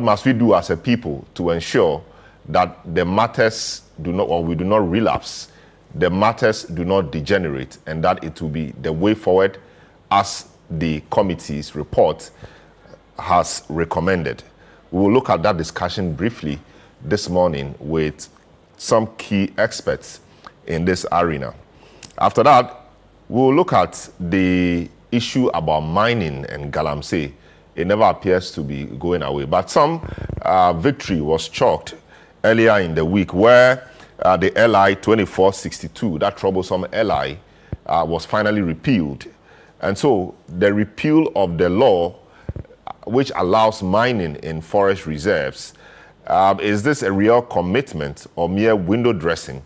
must we do as a people to ensure that the matters do not, or we do not relapse, the matters do not degenerate, and that it will be the way forward as the committee's report has recommended? We will look at that discussion briefly this morning with some key experts in this arena. After that, we will look at the issue about mining and galamsey. It never appears to be going away, but some victory was chalked earlier in the week where the LI 2462, that troublesome LI, was finally repealed. And so the repeal of the law which allows mining in forest reserves, is this a real commitment or mere window dressing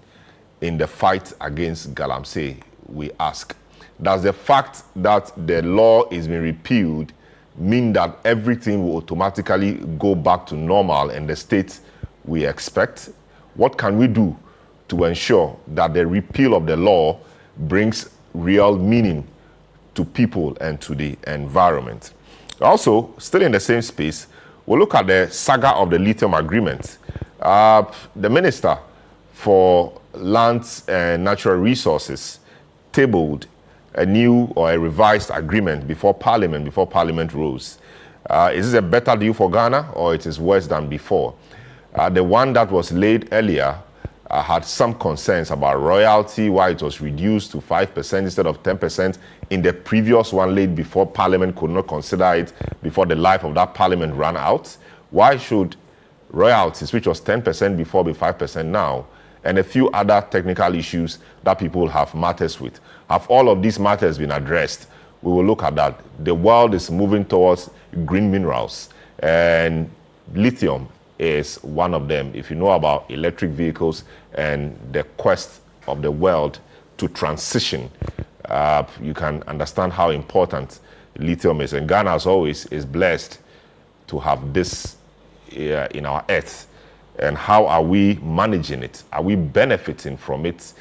in the fight against galamsey, we ask? Does the fact that the law is being repealed mean that everything will automatically go back to normal in the state we expect? What can we do to ensure that the repeal of the law brings real meaning to people and to the environment? Also, still in the same space, we'll look at the saga of the lithium agreement. The Minister for Lands and Natural Resources tabled a new or a revised agreement before Parliament rose. Is this a better deal for Ghana, or it is worse than before? The one that was laid earlier had some concerns about royalty, why it was reduced to 5% instead of 10%. In the previous one laid before, Parliament could not consider it before the life of that Parliament ran out. Why should royalties, which was 10% before, be 5% now? And a few other technical issues that people have matters with. Have all of these matters been addressed? We will look at that. The world is moving towards green minerals, and lithium is one of them. If you know about electric vehicles and the quest of the world to transition, you can understand how important lithium is. And Ghana, as always, is blessed to have this in our earth. And how are we managing it? Are we benefiting from it?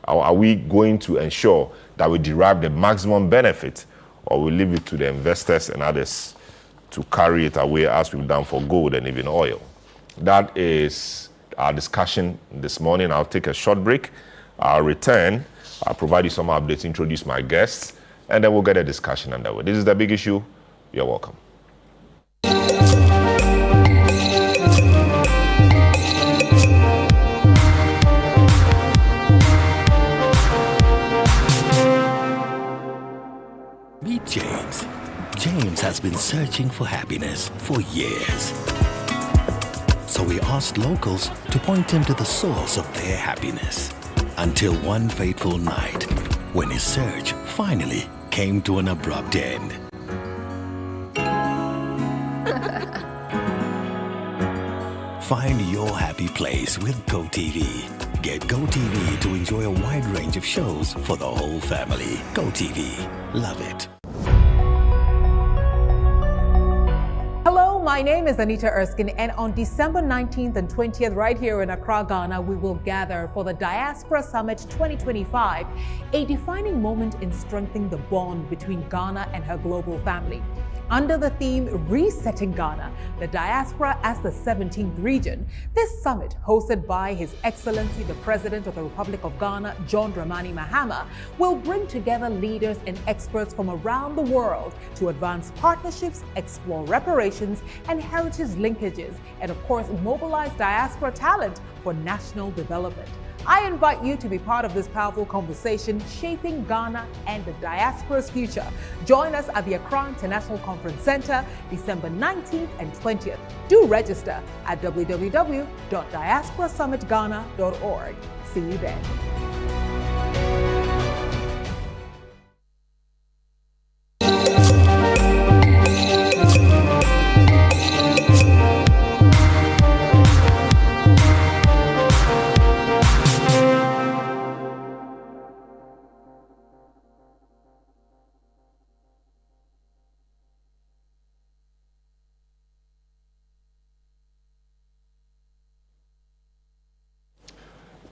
Or are we going to ensure that we derive the maximum benefit, or we leave it to the investors and others to carry it away as we've done for gold and even oil? That is our discussion this morning. I'll take a short break. I'll return. I'll provide you some updates, introduce my guests, and then we'll get a discussion underway. This is The Big Issue. You're welcome. Meet James. James has been searching for happiness for years. So we asked locals to point him to the source of their happiness. Until one fateful night, when his search finally came to an abrupt end. Find your happy place with GoTV. Get GoTV to enjoy a wide range of shows for the whole family. GoTV. Love it. My name is Anita Erskine, and on December 19th and 20th, right here in Accra, Ghana, we will gather for the Diaspora Summit 2025, a defining moment in strengthening the bond between Ghana and her global family. Under the theme Resetting Ghana, the Diaspora as the 17th region, this summit, hosted by His Excellency the President of the Republic of Ghana, John Dramani Mahama, will bring together leaders and experts from around the world to advance partnerships, explore reparations and heritage linkages, and of course, mobilize diaspora talent for national development. I invite you to be part of this powerful conversation shaping Ghana and the diaspora's future. Join us at the Accra International Conference Center, December 19th and 20th. Do register at www.diasporasummitghana.org. See you then.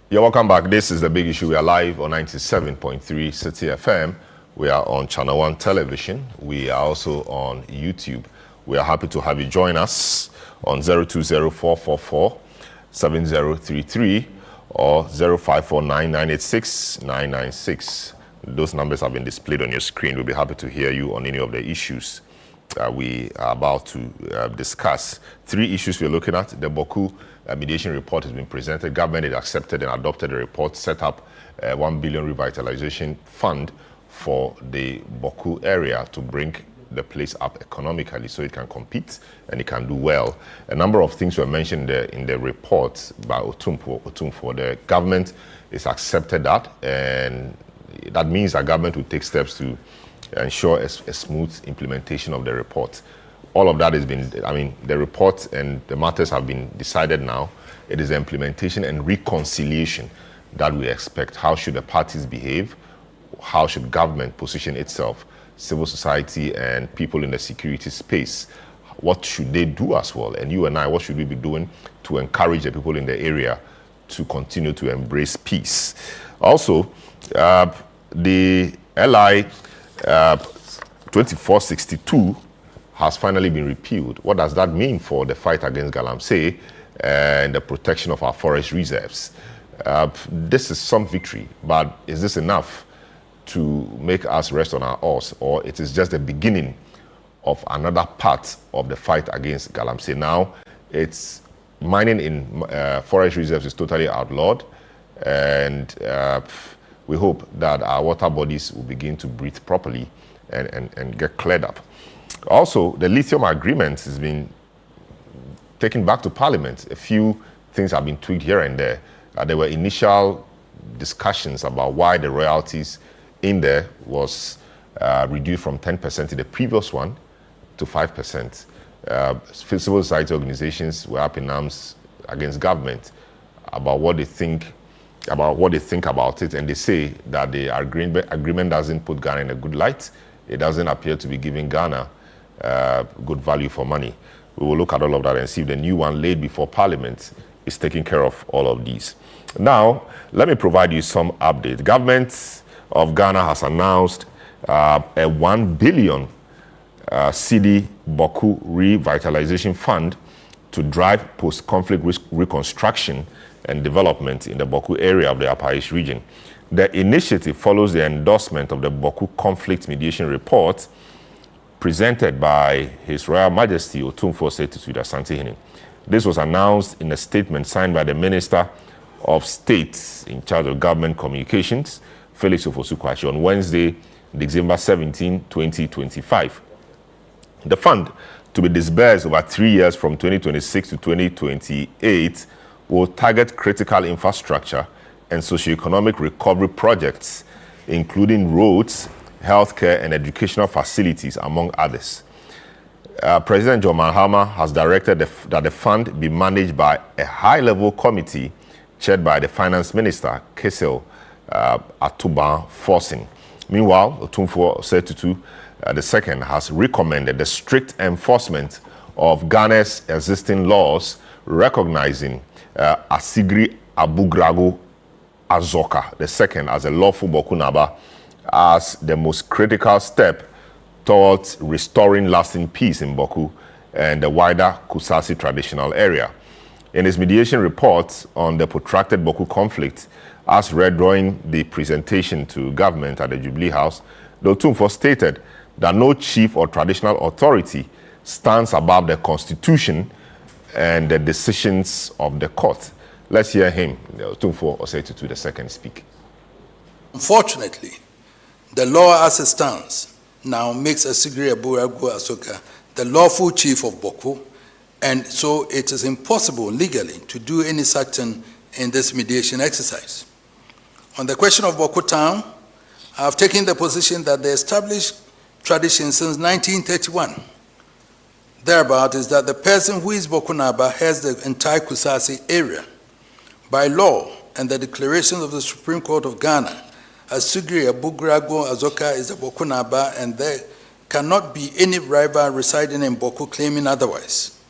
You're welcome back. This is The Big Issue. We are live on 97.3 City FM. We are on ChannelOne television. We are also on YouTube. We are happy to have you join us on 020-444-7033 or 0549-986-996. Those numbers have been displayed on your screen. We'll be happy to hear you on any of the issues we are about to discuss. 3 issues we're looking at. The Boku mediation report has been presented. Government has accepted and adopted the report, set up a 1 billion revitalization fund for the Boku area to bring the place up economically so it can compete and it can do well. A number of things were mentioned in the report by Otumfuo. The government has accepted that, and that means that government will take steps to ensure a smooth implementation of the report. All of that has been, the report and the matters have been decided now. It is the implementation and reconciliation that we expect. How should the parties behave? How should government position itself? Civil society and people in the security space, what should they do as well? And you and I, what should we be doing to encourage the people in the area to continue to embrace peace? Also, the LI 2462 has finally been repealed. What does that mean for the fight against Galamsey and the protection of our forest reserves? This is some victory, but is this enough to make us rest on our oars, or it is just the beginning of another part of the fight against Galamsey? Now, it's mining in forest reserves is totally outlawed, and we hope that our water bodies will begin to breathe properly and get cleared up. Also, the lithium agreement has been taken back to Parliament. A few things have been tweaked here and there. There were initial discussions about why the royalties in there was reduced from 10% in the previous one to 5%. Civil society organizations were up in arms against government about what they think about it, and they say that the agreement doesn't put Ghana in a good light. It doesn't appear to be giving Ghana good value for money. We will look at all of that and see if the new one laid before Parliament is taking care of all of these. Now, let me provide you some update. Government of Ghana has announced a 1 billion cedi Boku revitalization fund to drive post-conflict reconstruction and development in the Boku area of the Upper East region. The initiative follows the endorsement of the Boku conflict mediation report presented by His Royal Majesty Otumfuo Setutu Asantehene. This was announced in a statement signed by the Minister of State in charge of Government Communications, Felix Ofosu-Kwakye, on Wednesday, December 17, 2025. The fund, to be disbursed over 3 years from 2026 to 2028, will target critical infrastructure and socioeconomic recovery projects, including roads, healthcare, and educational facilities, among others. President John Mahama has directed that the fund be managed by a high-level committee chaired by the Finance Minister, Kesel Atuba Forcing. Meanwhile, Otumfuo Setutu II has recommended the strict enforcement of Ghana's existing laws recognizing Asigri Abugrago Azoka II as a lawful Bokunaba as the most critical step towards restoring lasting peace in Boku and the wider Kusasi traditional area. In his mediation report on the protracted Boku conflict, as read during the presentation to government at the Jubilee House, the Otumfuo stated that no chief or traditional authority stands above the Constitution and the decisions of the court. Let's hear him, Otumfuo Setutu II, speak. Unfortunately, the law as it stands now makes Asigri Abugrago Azoka the lawful chief of Boku, and so it is impossible legally to do any such thing in this mediation exercise. On the question of Boku Town, I have taken the position that the established tradition since 1931 thereabout is that the person who is Bokunaba has the entire Kusasi area. By law and the declarations of the Supreme Court of Ghana, Asigri Abugrago Azoka is a Bokunaba, and there cannot be any rival residing in Boku claiming otherwise.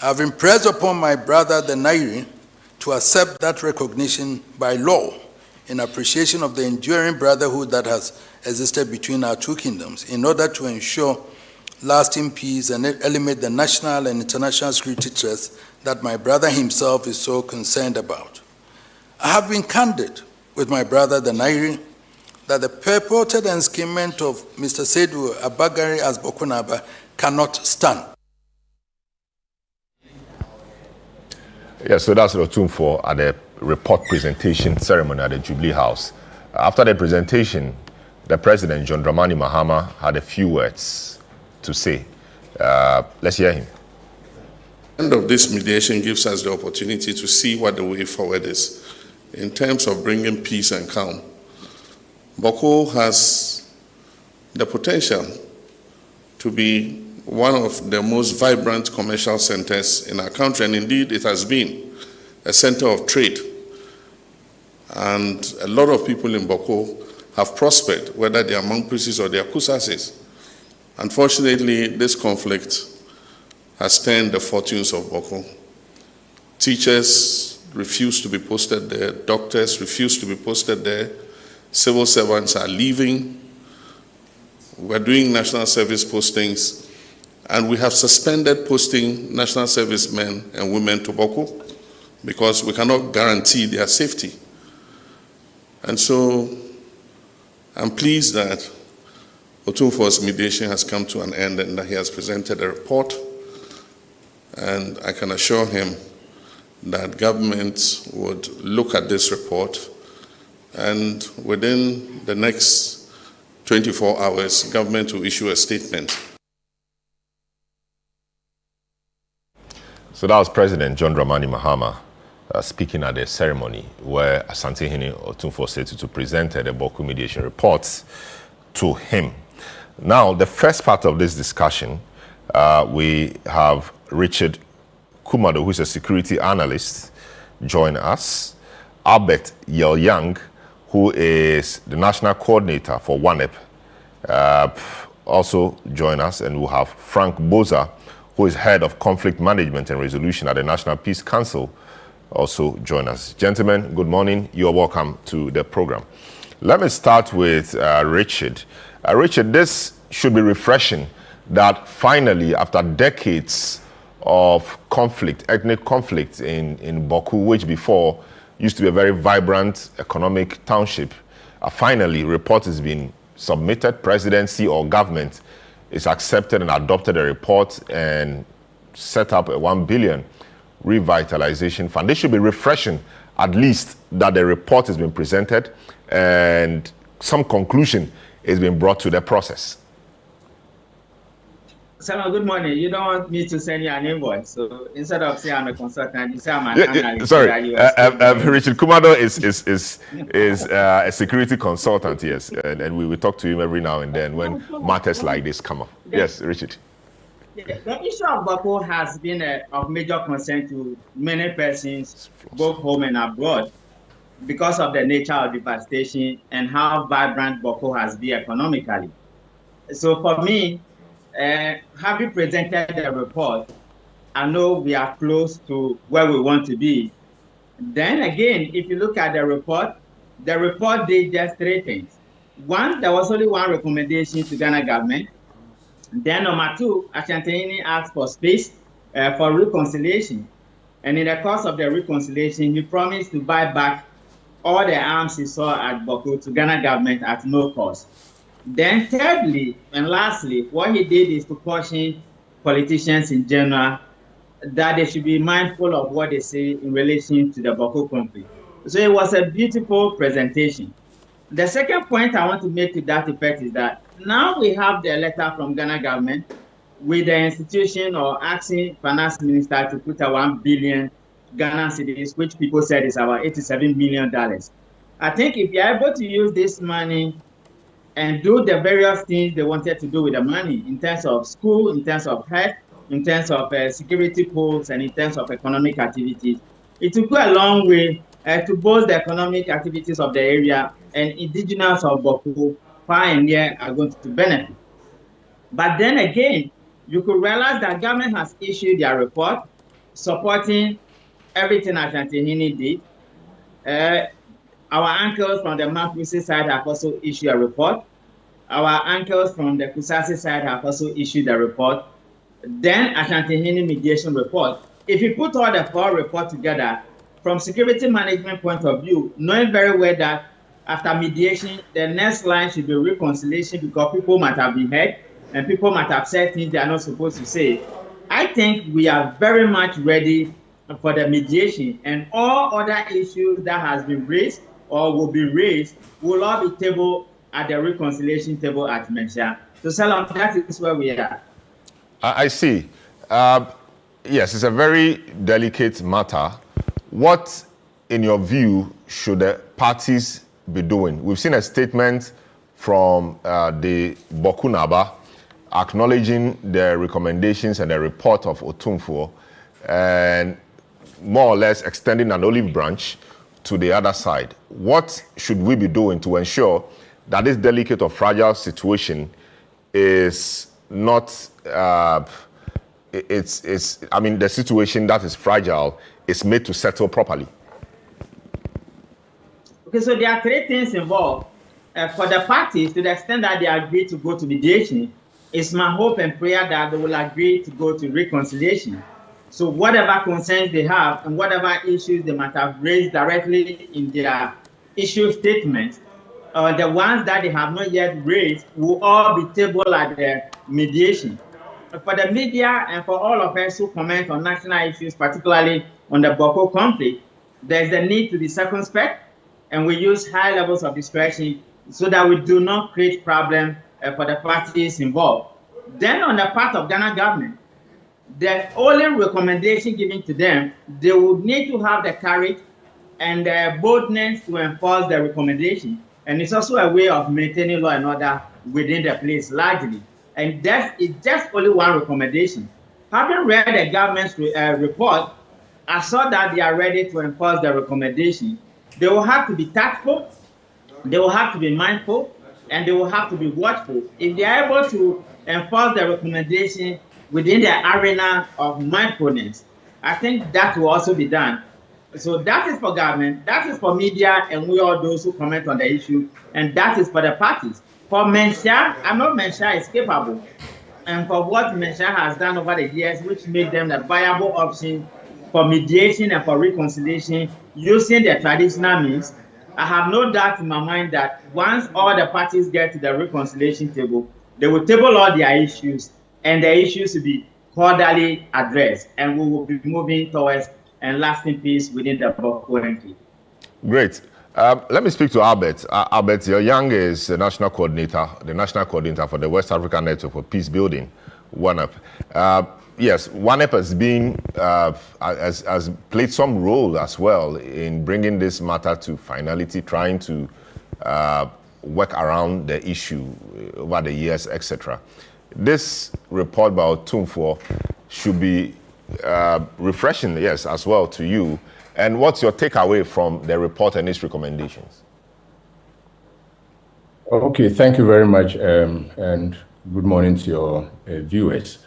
I have impressed upon my brother the Nairi to accept that recognition by law in appreciation of the enduring brotherhood that has existed between our two kingdoms, in order to ensure lasting peace and eliminate the national and international security threats that my brother himself is so concerned about. I have been candid with my brother, the Nairi, that the purported enskinment of Mr. Seydou Abagari as Boko Naba cannot stand. Yes, so that's Otumfuo at the report presentation ceremony at the Jubilee House. After the presentation, the President, John Dramani Mahama, had a few words to say. Let's hear him. The end of this mediation gives us the opportunity to see what the way forward is in terms of bringing peace and calm. Boko has the potential to be one of the most vibrant commercial centers in our country, and indeed it has been a center of trade. And a lot of people in Boko have prospered, whether they are Mankpusis or they are Kusasis. Unfortunately, this conflict has turned the fortunes of Boko. Teachers refuse to be posted there, doctors refuse to be posted there, civil servants are leaving, we're doing national service postings, and we have suspended posting national service men and women to Boko because we cannot guarantee their safety. And so I'm pleased that Otumfuo's mediation has come to an end and that he has presented a report. And I can assure him that government would look at this report, and within the next 24 hours, government will issue a statement. So that was President John Dramani Mahama speaking at the ceremony where Asantehene Otumfuo Setutu presented the Boko mediation reports to him. Now, the first part of this discussion, we have Richard Kumado, who is a security analyst, join us. Albert Yel-Yang, who is the national coordinator for WANEP, also join us. And we'll have Frank Boza, who is head of conflict management and resolution at the National Peace Council, also join us. Gentlemen, good morning. You're welcome to the program. Let me start with Richard. Richard, this should be refreshing that finally, after decades of conflict, ethnic conflict in Boko, which before used to be a very vibrant economic township, finally, report has been submitted, presidency or government is accepted and adopted a report and set up a 1 billion revitalization fund. This should be refreshing, at least that the report has been presented and some conclusion is being brought to the process. Salam, good morning. You don't want me to send you an invoice, so instead of saying I'm a consultant, you say I'm an analyst. Sorry, Richard Kumado is a security consultant, yes, and we will talk to him every now and then when matters like this come up. Yes, Richard. The issue of Boko has been of major concern to many persons, both home and abroad, because of the nature of devastation and how vibrant Boko has been economically. So for me, having presented the report, I know we are close to where we want to be. Then again, if you look at the report did just three things. One, there was only one recommendation to Ghana government. Then number two, Asantehene asked for space for reconciliation. And in the course of the reconciliation, he promised to buy back all the arms he saw at Boko to Ghana government at no cost. Then thirdly and lastly, what he did is to caution politicians in general that they should be mindful of what they say in relation to the Boko conflict. So it was a beautiful presentation. The second point I want to make to that effect is that now we have the letter from Ghana government with the institution or asking finance minister to put a 1 billion Ghana cedis, which people said is about $87 million. I think if you're able to use this money and do the various things they wanted to do with the money in terms of school, in terms of health, in terms of security posts, and in terms of economic activities, it will go a long way to boost the economic activities of the area, and indigenous of Boko, far and near, are going to benefit. But then again, you could realize that government has issued their report supporting everything Asantehene did. Our uncles from the Mapusi side have also issued a report. our uncles from the Kusasi side have also issued a report. Then Ashanti-Hini mediation report. If you put all the 4 reports together, from security management point of view, knowing very well that after mediation, the next line should be reconciliation because people might have been hurt and people might have said things they are not supposed to say. I think we are very much ready for the mediation, and all other issues that has been raised or will be raised will all be tabled at the reconciliation table at Mensah. So Salam, that is where we are. I see. Yes, it's a very delicate matter. What, in your view, should the parties be doing? We've seen a statement from the Bokunaba acknowledging the recommendations and the report of Otumfuo and more or less extending an olive branch to the other side. What should we be doing to ensure that this delicate or fragile situation is not, I mean, the situation that is fragile is made to settle properly? Okay, so there are 3 things involved. For the parties, to the extent that they agree to go to mediation, it's my hope and prayer that they will agree to go to reconciliation. So whatever concerns they have and whatever issues they might have raised directly in their issue statement, the ones that they have not yet raised will all be tabled at the mediation. For the media and for all of us who comment on national issues, particularly on the Boko conflict, there's a need to be circumspect, and we use high levels of discretion so that we do not create problems for the parties involved. Then on the part of Ghana government, the only recommendation given to them, they would need to have the courage and the boldness to enforce the recommendation. And it's also a way of maintaining law and order within the place largely. And it's just only one recommendation. Having read the government's report, I saw that they are ready to enforce the recommendation. They will have to be tactful, they will have to be mindful, and they will have to be watchful. If they are able to enforce the recommendation within the arena of mindfulness, I think that will also be done. So that is for government, that is for media, and we all those who comment on the issue, and that is for the parties. For Mensah, I know Mensah is capable, and for what Mensah has done over the years, which made them the viable option for mediation and for reconciliation using the traditional means, I have no doubt in my mind that once all the parties get to the reconciliation table, they will table all their issues, and the issues will be cordially addressed, and we will be moving towards a lasting peace within the Boko entity. Great. Let me speak to Albert. Albert, Young is the national coordinator for the West African Network for Peace Building, ONEP. Yes, ONEP has played some role as well in bringing this matter to finality, trying to work around the issue over the years, etc. This report by Otumfuo should be refreshing, yes, as well to you. And what's your takeaway from the report and its recommendations? Okay, thank you very much, and good morning to your viewers.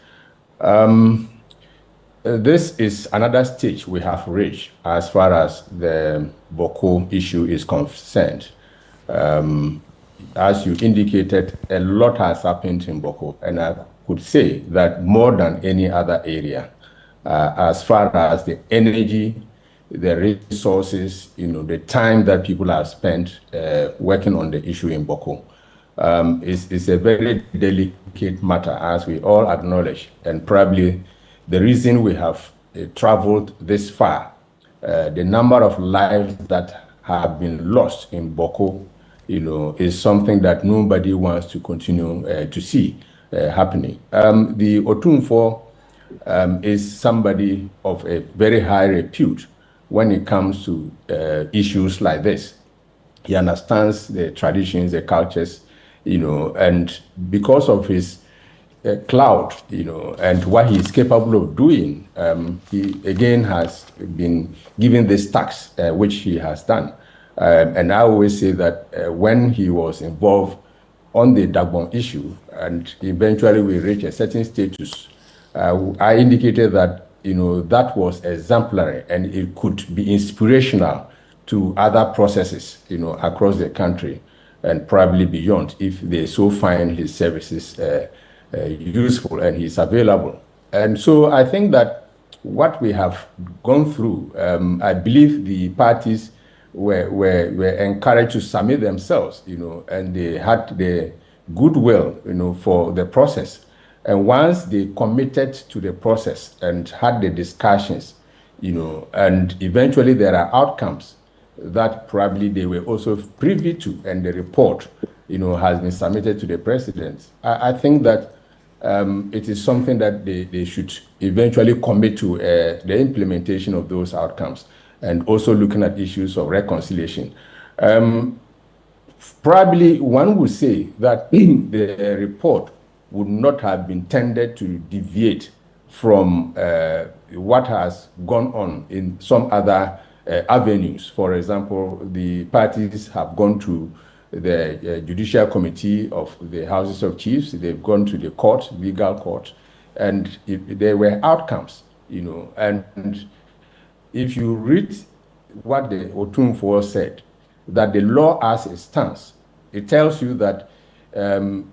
This is another stage we have reached as far as the Boko issue is concerned. As you indicated, a lot has happened in Boko, and I could say that more than any other area, as far as the energy, the resources, the time that people have spent working on the issue in Boko. It's a very delicate matter, as we all acknowledge, and probably the reason we have traveled this far, the number of lives that have been lost in Boko, is something that nobody wants to continue to see happening. The Otumfuo is somebody of a very high repute when it comes to issues like this. He understands the traditions, the cultures, and because of his clout, and what he is capable of doing, he again has been given this task, which he has done. And I always say that when he was involved on the Dagbon issue, and eventually we reached a certain status, I indicated that that was exemplary, and it could be inspirational to other processes, across the country. and probably beyond if they so find his services useful and he's available. And so I think that what we have gone through, I believe the parties were encouraged to submit themselves, and they had the goodwill, for the process. And once they committed to the process and had the discussions, and eventually there are outcomes that probably they were also privy to, and the report, has been submitted to the president. I think that it is something that they should eventually commit to the implementation of those outcomes, and also looking at issues of reconciliation. Probably one would say that the report would not have been tended to deviate from what has gone on in some other avenues. For example, the parties have gone to the Judicial Committee of the Houses of Chiefs, they've gone to the court, legal court, and there were outcomes, and if you read what the Otumfuo said, that the law as it stands, it tells you that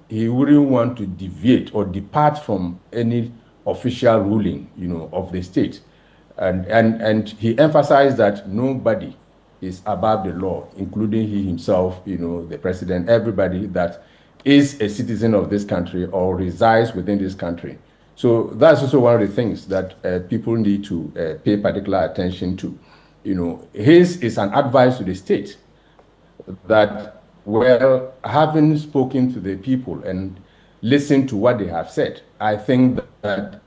he wouldn't want to deviate or depart from any official ruling, of the state. And he emphasized that nobody is above the law, including he himself, the president, everybody that is a citizen of this country or resides within this country. So that's also one of the things that people need to pay particular attention to. His is an advice to the state that, well, having spoken to the people and listened to what they have said, I think that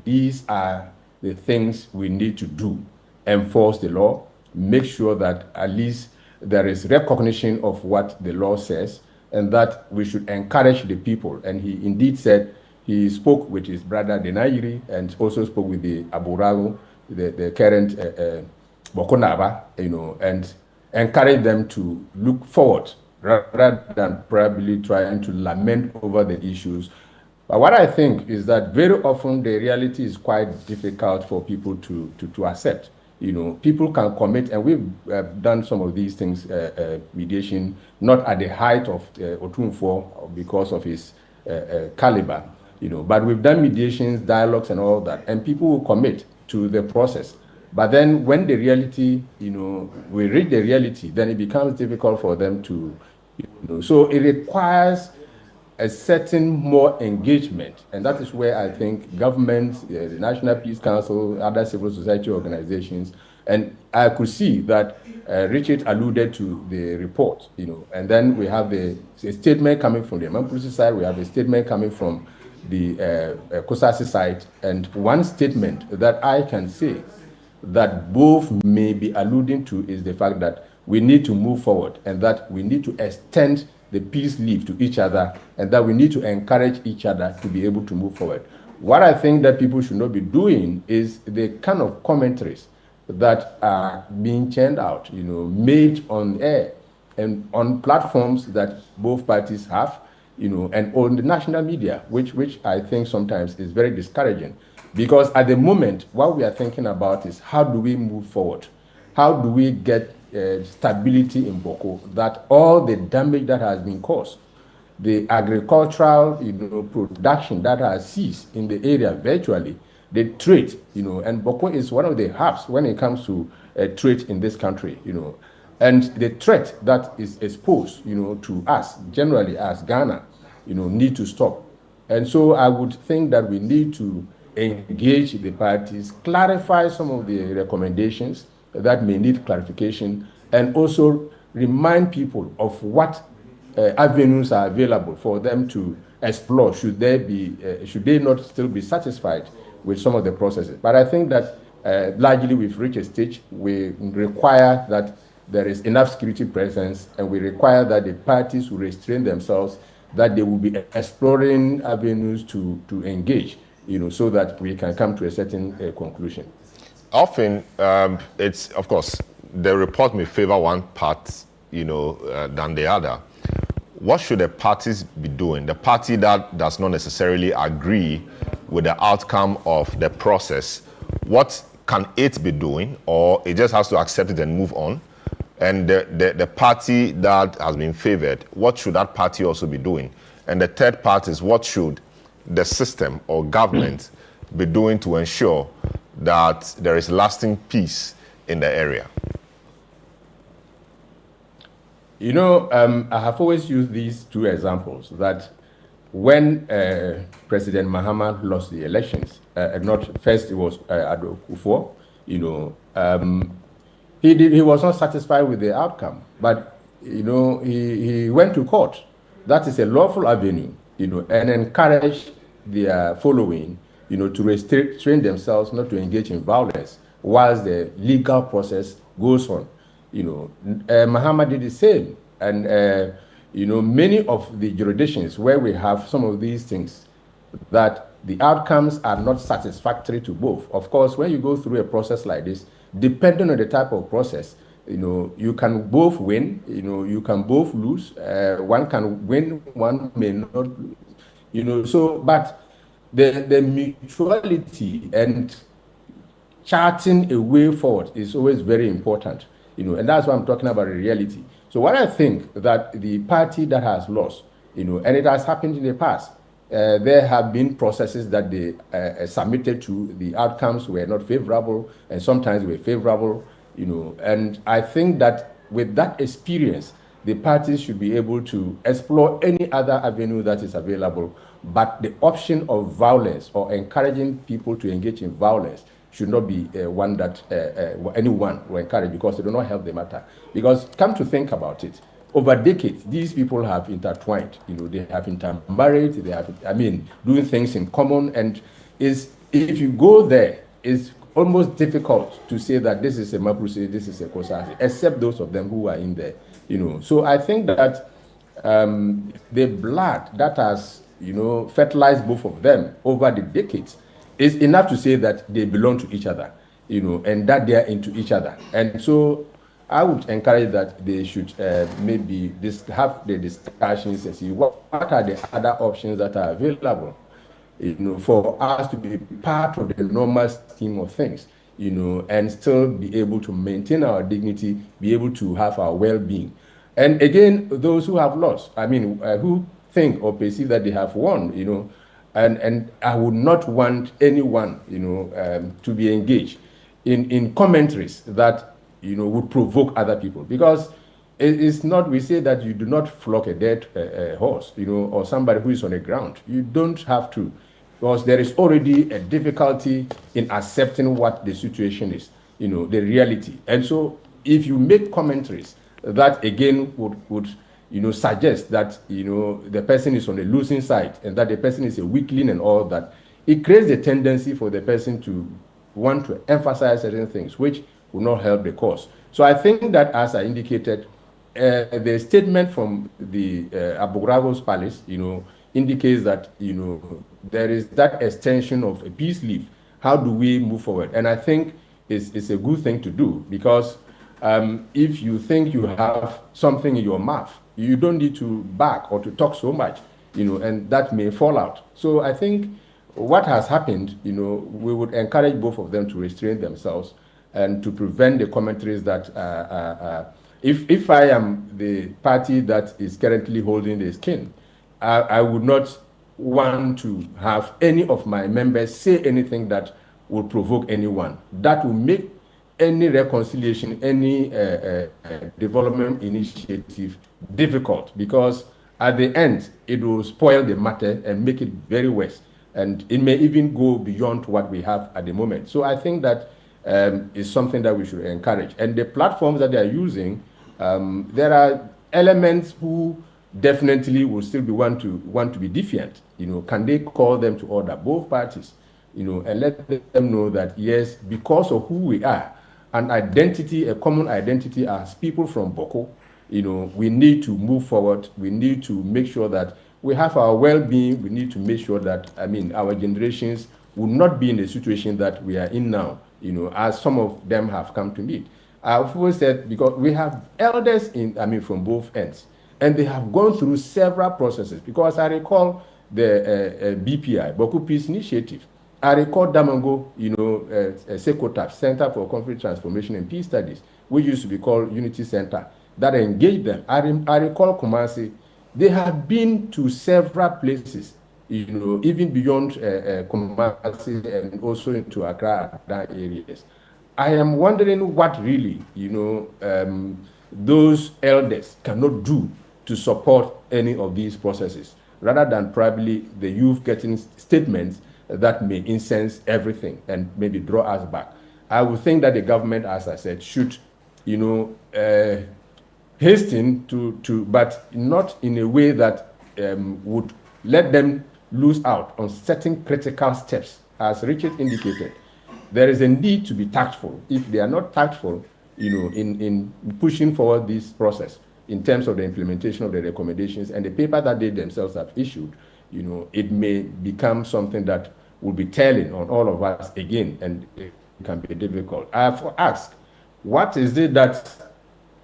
these are the things we need to do. Enforce the law, make sure that at least there is recognition of what the law says, and that we should encourage the people. And he indeed said he spoke with his brother Denayiri and also spoke with the Aburago, the current Bokonaba, and encourage them to look forward rather than probably trying to lament over the issues. But what I think is that very often the reality is quite difficult for people to accept. People can commit, and we've done some of these things, mediation, not at the height of Otumfuo because of his caliber, but we've done mediations, dialogues, and all that, and people will commit to the process. But then when the reality, we reach the reality, then it becomes difficult for them to, so it requires a certain more engagement, and that is where I think governments, the National Peace Council, other civil society organizations, and I could see that Richard alluded to the report, and then we have a statement coming from the Mampusi side, we have a statement coming from the Kosasi side, and one statement that I can say that both may be alluding to is the fact that we need to move forward, and that we need to extend the peace leave to each other, and that we need to encourage each other to be able to move forward. What I think that people should not be doing is the kind of commentaries that are being churned out, made on air and on platforms that both parties have, and on the national media, which I think sometimes is very discouraging. Because at the moment, what we are thinking about is how do we move forward? How do we get stability in Boko, that all the damage that has been caused, the agricultural production that has ceased in the area virtually, the trade, and Boko is one of the hubs when it comes to trade in this country, and the threat that is exposed, to us, generally as Ghana, need to stop. And so I would think that we need to engage the parties, clarify some of the recommendations that may need clarification, and also remind people of what avenues are available for them to explore should they not still be satisfied with some of the processes. But I think that largely we've reached a stage we require that there is enough security presence, and we require that the parties will restrain themselves, that they will be exploring avenues to engage, so that we can come to a certain conclusion. Often, it's, of course, the report may favor one part, than the other. What should the parties be doing? The party that does not necessarily agree with the outcome of the process, what can it be doing? Or it just has to accept it and move on? And the party that has been favored, what should that party also be doing? And the third part is, what should the system or government be doing to ensure that there is lasting peace in the area? You know, I have always used these two examples, that when President Mahama lost the elections, not first it was Ado Kufuor, you know, he was not satisfied with the outcome, but you know, he went to court. That is a lawful avenue, you know, and encouraged their following, you know, to restrain themselves not to engage in violence whilst the legal process goes on. You know, Mahama did the same, and you know, many of the jurisdictions where we have some of these things, that the outcomes are not satisfactory to both. Of course, when you go through a process like this, depending on the type of process, you know, you can both win, you know, you can both lose. One can win, one may not lose, you know. So, but the mutuality and charting a way forward is always very important, you know, and that's why I'm talking about a reality. So what I think that the party that has lost, you know, and it has happened in the past, there have been processes that they submitted to, the outcomes were not favorable, and sometimes were favorable, you know, and I think that with that experience, the parties should be able to explore any other avenue that is available, but the option of violence or encouraging people to engage in violence should not be one that anyone will encourage, because they do not help the matter. Because come to think about it, over decades, these people have intertwined, you know, they have intermarried, they have, I mean, doing things in common, and if you go there, it's almost difficult to say that this is a Maprusi, this is a Kosasi, except those of them who are in there, you know. So I think that the blood that has, you know, fertilized both of them over the decades is enough to say that they belong to each other, you know, and that they are into each other. And so I would encourage that they should maybe have the discussions and see what are the other options that are available, you know, for us to be part of the normal scheme of things, you know, and still be able to maintain our dignity, be able to have our well-being. And again, those who have lost, I mean, who think or perceive that they have won, you know, and I would not want anyone, you know, to be engaged in commentaries that, you know, would provoke other people, because it's not, we say that you do not flog a dead horse, you know, or somebody who is on the ground. You don't have to, because there is already a difficulty in accepting what the situation is, you know, the reality. And so if you make commentaries that again would you know, suggest that, you know, the person is on the losing side and that the person is a weakling and all that, it creates a tendency for the person to want to emphasize certain things, which will not help the cause. So I think that, as I indicated, the statement from the Abu Ghraib's palace, you know, indicates that, you know, there is that extension of a peace leave. How do we move forward? And I think it's a good thing to do, because if you think you have something in your mouth, you don't need to back or to talk so much, you know, and that may fall out. So I think what has happened, you know, we would encourage both of them to restrain themselves and to prevent the commentaries that if I am the party that is currently holding the skin, I would not want to have any of my members say anything that will provoke anyone. That will make any reconciliation, any development initiative difficult, because at the end, it will spoil the matter and make it very worse. And it may even go beyond what we have at the moment. So I think that is something that we should encourage. And the platforms that they are using, there are elements who definitely will still be want to be defiant. You know, can they call them to order, both parties, you know, and let them know that yes, because of who we are, an identity, a common identity as people from Boko, you know, we need to move forward. We need to make sure that we have our well-being. We need to make sure that, I mean, our generations will not be in the situation that we are in now, you know, as some of them have come to meet. I've always said, because we have elders in, I mean, from both ends, and they have gone through several processes. Because I recall the BPI, Boko Peace Initiative, I recall Damongo, Sekotap, Center for Conflict Transformation and Peace Studies, which used to be called Unity Center, that engaged them. I recall Kumasi. They have been to several places, even beyond Kumasi and also into Accra, that areas. I am wondering what really, those elders cannot do to support any of these processes, rather than probably the youth getting statements that may incense everything and maybe draw us back. I would think that the government, as I said, should, hasten to, but not in a way that would let them lose out on certain critical steps. As Richard indicated, there is a need to be tactful. If they are not tactful, in pushing forward this process in terms of the implementation of the recommendations and the paper that they themselves have issued, it may become something that will be telling on all of us again, and it can be difficult. I have asked, what is it that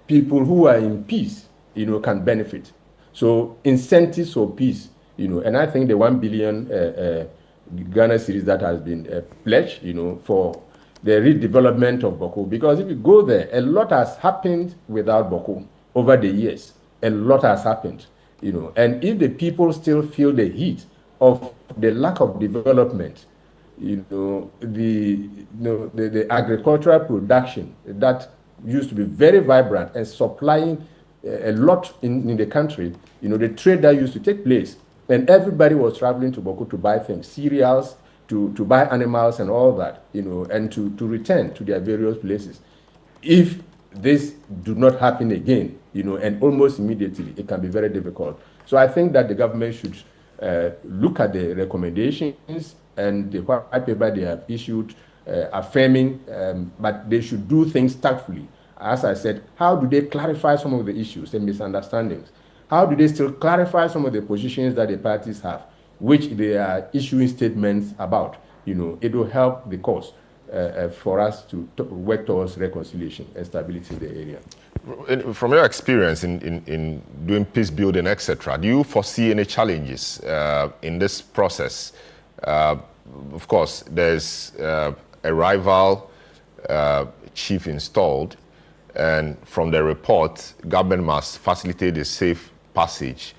people who are in peace, can benefit? So incentives for peace, and I think the 1 billion Ghana cedis that has been pledged, for the redevelopment of Boko, because if you go there, a lot has happened without Boko over the years. A lot has happened, and if the people still feel the heat of the lack of development, the agricultural production that used to be very vibrant and supplying a lot in the country, the trade that used to take place, and everybody was traveling to Boko to buy things, cereals, to buy animals and all that, and to return to their various places. If this do not happen again, and almost immediately, it can be very difficult. So I think that the government should look at the recommendations and the white paper they have issued, affirming, but they should do things tactfully. As I said, how do they clarify some of the issues and misunderstandings? How do they still clarify some of the positions that the parties have, which they are issuing statements about? It will help the cause for us to work towards reconciliation and stability in the area. From your experience in doing peace building, etc., do you foresee any challenges in this process? Of course, there's a rival chief installed, and from the report, government must facilitate a safe passage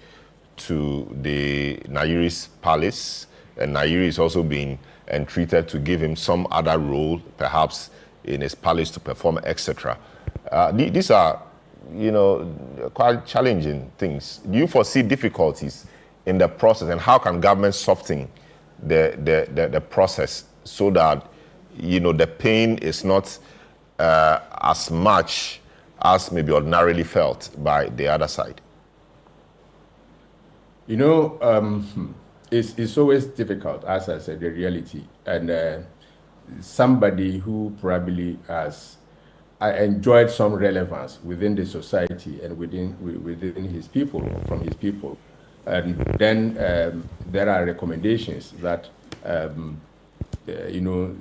to the Nayiri's palace, and Nayiri is also being entreated to give him some other role, perhaps in his palace to perform, etc. These are, quite challenging things. Do you foresee difficulties in the process, and how can government soften the process so that, the pain is not as much as maybe ordinarily felt by the other side? It's always difficult, as I said, the reality. And somebody who probably has enjoyed some relevance within the society and within his people, from his people. And then there are recommendations that,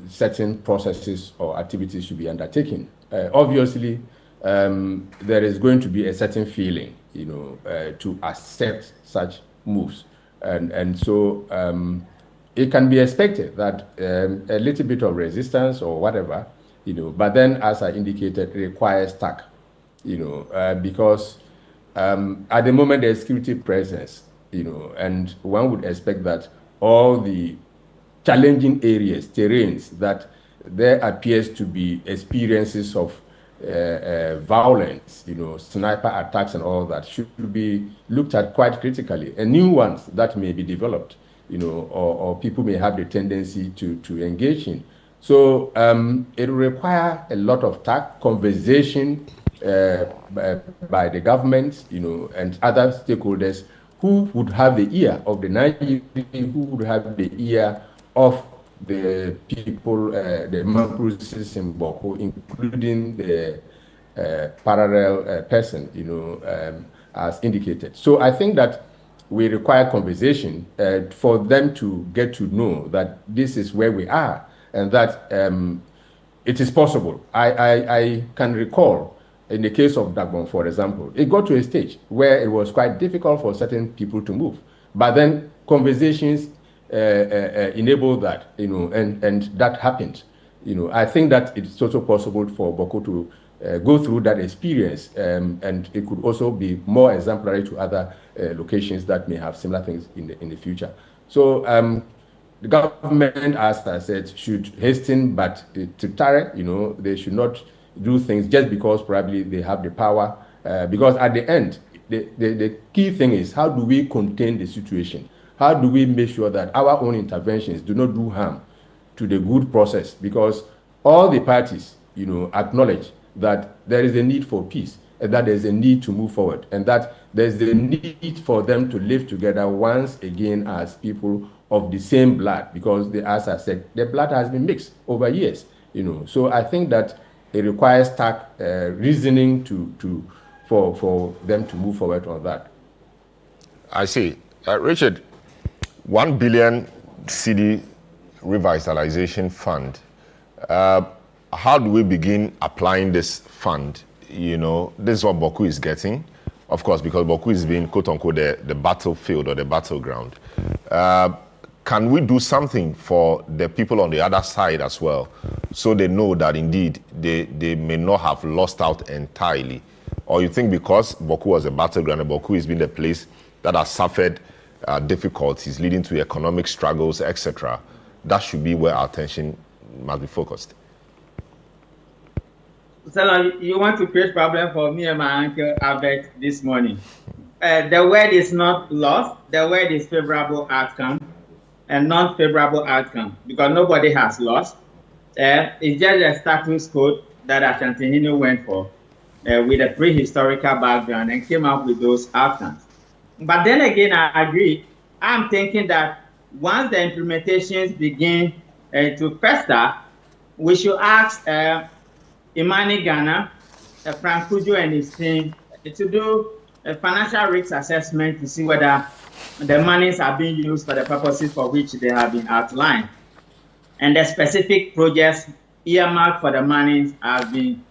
certain processes or activities should be undertaken. Obviously, there is going to be a certain feeling, to accept such moves. And so it can be expected that a little bit of resistance or whatever, but then, as I indicated, it requires tact, because at the moment there's security presence, and one would expect that all the challenging areas, terrains that there appears to be experiences of violence, sniper attacks and all that should be looked at quite critically, and new ones that may be developed, or people may have the tendency to engage in. So it will require a lot of tact, conversation by the government, and other stakeholders who would have the ear of the Nigerian, who would have the ear of the people, the Mamprusis in Boko, including the parallel person, as indicated. So I think that we require conversation for them to get to know that this is where we are, and that it is possible. I can recall in the case of Dagbon, for example, it got to a stage where it was quite difficult for certain people to move. But then conversations enable that, and that happened. I think that it's also possible for Boko to go through that experience, and it could also be more exemplary to other locations that may have similar things in the future. So the government, as I said, should hasten, but to tarry, they should not do things just because probably they have the power, because at the end, the key thing is, how do we contain the situation? How do we make sure that our own interventions do not do harm to the good process? Because all the parties, acknowledge that there is a need for peace, and that there's a need to move forward, and that there's a need for them to live together once again as people of the same blood, because as I said, the blood has been mixed over years, So I think that it requires tact, reasoning for them to move forward on that. I see. Richard, 1 billion cedi revitalization fund. How do we begin applying this fund? This is what Boku is getting, of course, because Boku is being, quote unquote, the battlefield or the battleground. Can we do something for the people on the other side as well, so they know that indeed they may not have lost out entirely? Or you think because Boku was a battleground, and Boku has been the place that has suffered difficulties leading to economic struggles, etc., that should be where our attention must be focused? So you want to create problem for me and my uncle Albert this morning. The word is not lost. The word is favorable outcome and non-favorable outcome, because nobody has lost. It's just a status code that Ashanti Hino went for with a prehistorical background and came up with those outcomes. But then again, I agree. I'm thinking that once the implementations begin to fester, we should ask Imani Ghana, Frank Kujo and his team to do a financial risk assessment to see whether the monies are being used for the purposes for which they have been outlined. And the specific projects earmarked for the monies have been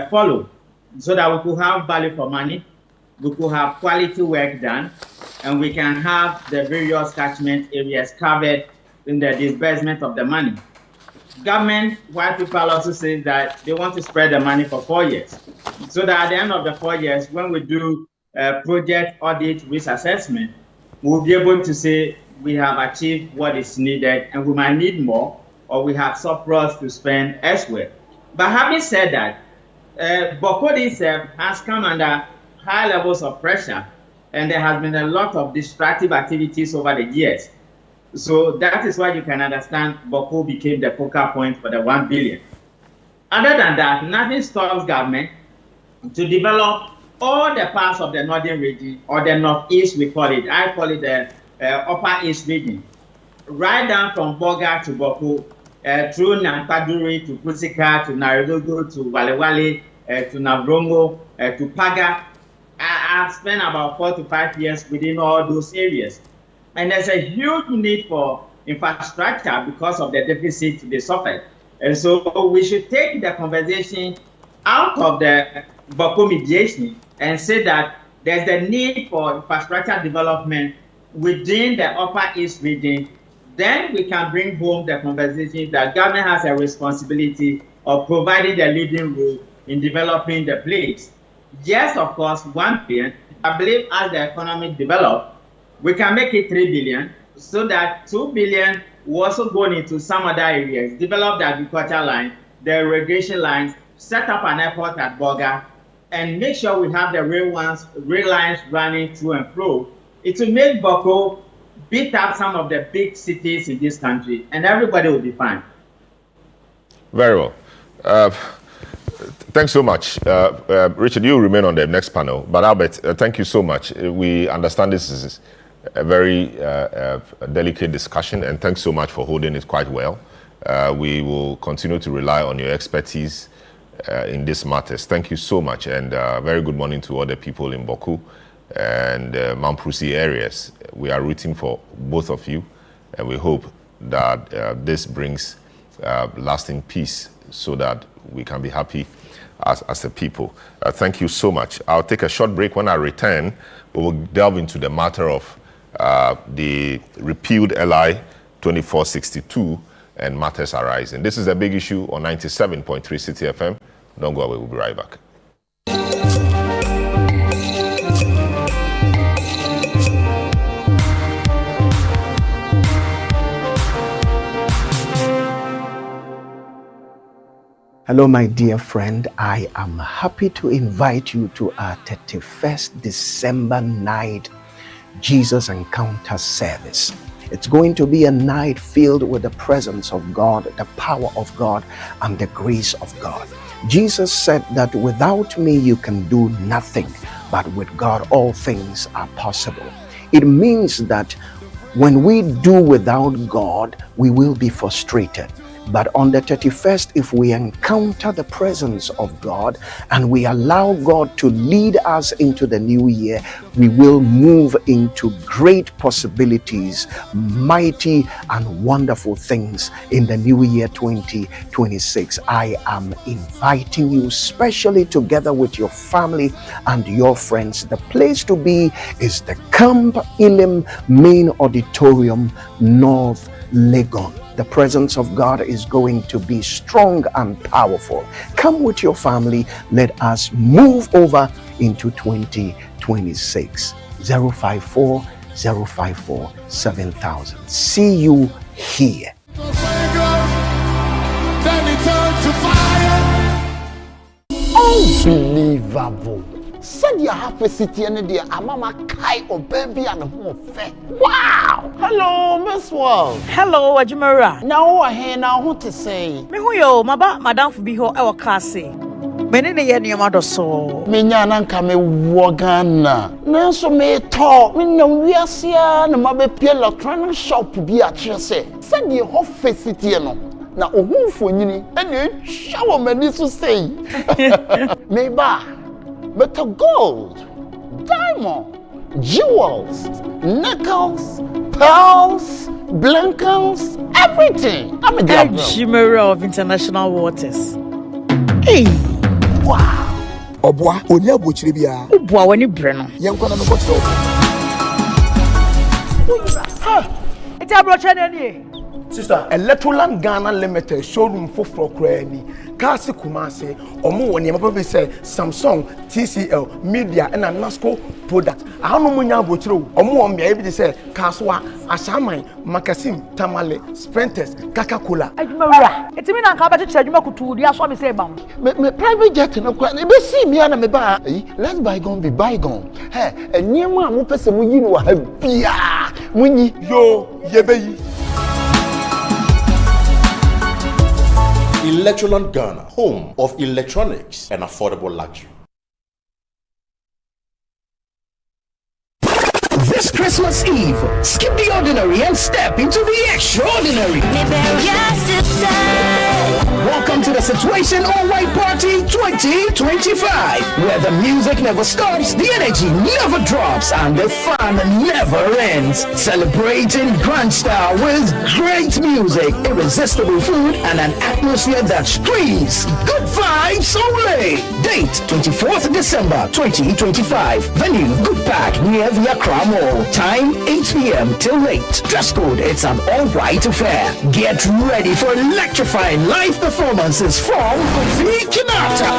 followed, so that we could have value for money, we could have quality work done, and we can have the various catchment areas covered in the disbursement of the money. Government, white people also say that they want to spread the money for 4 years, so that at the end of the 4 years, when we do project audit risk assessment, we'll be able to say we have achieved what is needed, and we might need more, or we have surplus to spend elsewhere. But having said that, Boko itself has come under high levels of pressure, and there has been a lot of destructive activities over the years. So that is why you can understand Boko became the focal point for the 1 billion. Other than that, nothing stops government to develop all the parts of the northern region, or the northeast we call it. I call it the upper east region, right down from Boga to Boko, through Nankpaduri to Kusika to Narigogo to Walewale to Navrongo to Paga. I've spent about 4 to 5 years within all those areas. And there's a huge need for infrastructure because of the deficit they suffered. And so we should take the conversation out of the Boko mediation and say that there's the need for infrastructure development within the upper east region. Then we can bring home the conversation that government has a responsibility of providing the leading role in developing the place. Yes, of course, 1 billion. I believe as the economy develops, we can make it 3 billion, so that 2 billion will also go into some other areas, develop the agriculture line, the irrigation lines, set up an airport at Boga, and make sure we have the rail lines running to and fro. It will make Boko beat up some of the big cities in this country, and everybody will be fine. Very well. Thanks so much. Richard, you remain on the next panel. But Albert, thank you so much. We understand this is a very delicate discussion, and thanks so much for holding it quite well. We will continue to rely on your expertise in these matters. Thank you so much, and very good morning to all the people in Boku and Mamprusi areas. We are rooting for both of you, and we hope that this brings lasting peace so that we can be happy as a people. Thank you so much. I'll take a short break. When I return, we will delve into the matter of the repealed LI 2462, and matters are rising. This is a big issue on 97.3 City FM. Don't go away, we'll be right back. Hello, my dear friend. I am happy to invite you to our 31st December night Jesus Encounter service. It's going to be a night filled with the presence of God, the power of God, and the grace of God. Jesus said that without me you can do nothing, but with God all things are possible. It means that when we do without God, we will be frustrated. But on the 31st, if we encounter the presence of God and we allow God to lead us into the new year, we will move into great possibilities, mighty and wonderful things in the new year 2026. I am inviting you, especially together with your family and your friends. The place to be is the Camp Elim Main Auditorium, North Legon. The presence of God is going to be strong and powerful. Come with your family. Let us move over into 2026. 054 054 7000. See you here. Unbelievable. Said you have a city and the Amama Kai or baby and home. Wow! Hello, Miss World. Hello, Ajimara. Now I hear now what to say. Me who yo, madam for be ho e wakase. Me ne ye niam do so. Me nyana nka me wogana. Na so me talk, me na wiase na mabepie electronic shop bi a kire say. Said you have a city no. Na ohunfo nyini e na shawo mani so say. Me ba but gold, diamond, jewels, nickels, pearls, blankets, everything. I'm a Gabriel. Shimmer of international waters. Hey! Wow! Obwa, onya bochire bia. Obwa wani breno. Yenkwana no bochire. Ha! Iti abrocha nani? Sister, Electroland Ghana Limited showroom for Krani. Kasi Kumase, Omo when you say Samsung, TCL, Media, and a NASCO product. I don't know when you go through. Omo on me able to say Kaswa, Ashamai, Makasim, Tamale, Sprinters, Coca-Cola. Ajimara. Iti mi na nkaba chiche ajuma kutu ya so me say bam. Me private jet no kwa. Be see me na me ba. Let's bygone be bygone. Hey, eniyama mo pese mo yi no wa bia. Munyi yo yebeyi. Electroland Ghana, home of electronics and affordable luxury. This Christmas Eve, skip the ordinary and step into the extraordinary. Welcome to the Situation All-White Party 2025, where the music never stops, the energy never drops, and the fun never ends. Celebrating grand style with great music, irresistible food, and an atmosphere that screams good vibes only. Date 24th December 2025. Venue Good Pack near the Accra Mall. Time 8 p.m. till late. Dress code, it's an all-white affair. Get ready for electrifying live performances from Kofi Kinata,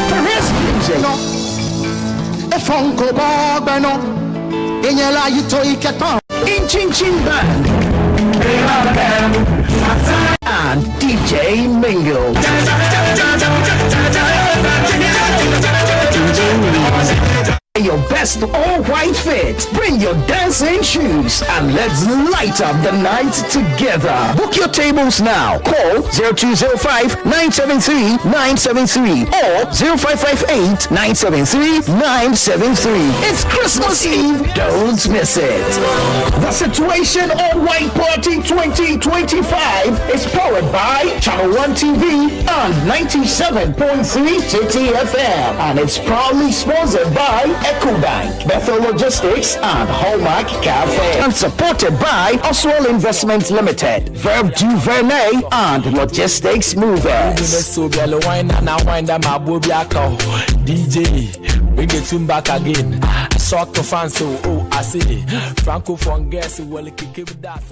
Perez Music, In Chin Chin Band, and DJ Mingle. Your best all-white fit. Bring your dancing shoes and let's light up the night together. Book your tables now. Call 0205-973-973 or 0558-973-973. It's Christmas Eve. Don't miss it. The Situation All-White Party 2025 is powered by ChannelOne TV and 97.3 City FM, and it's proudly sponsored by Echo Sterling Bank, Bethel Logistics, and Hallmark Cafe. And supported by Oswald Investments Limited, Verve du Vernet, and Logistics Movers. DJ, bring the tune back again. Shock the fans, so I see Franco from Guess will kick that.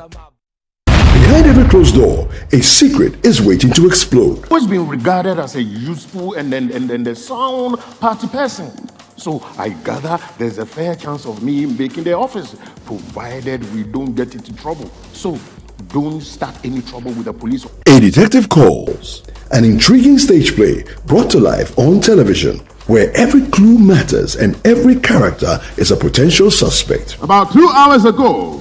Behind every closed door, a secret is waiting to explode. Always been regarded as a useful and the sound party person. So I gather there's a fair chance of me making the office, provided we don't get into trouble. So don't start any trouble with the police. A Detective Calls, an intriguing stage play brought to life on television, where every clue matters and every character is a potential suspect. About 2 hours ago,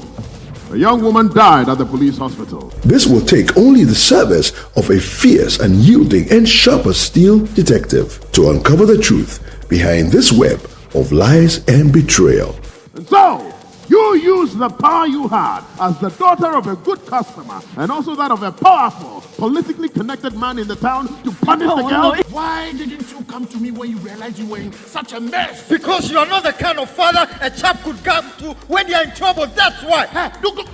a young woman died at the police hospital. This will take only the service of a fierce and yielding and sharp as steel detective to uncover the truth behind this web of lies and betrayal. And so, you used the power you had as the daughter of a good customer and also that of a powerful, politically connected man in the town to punish the girl. Why didn't you come to me when you realized you were in such a mess? Because you are not the kind of father a chap could come to when they are in trouble, that's why. Hey, don't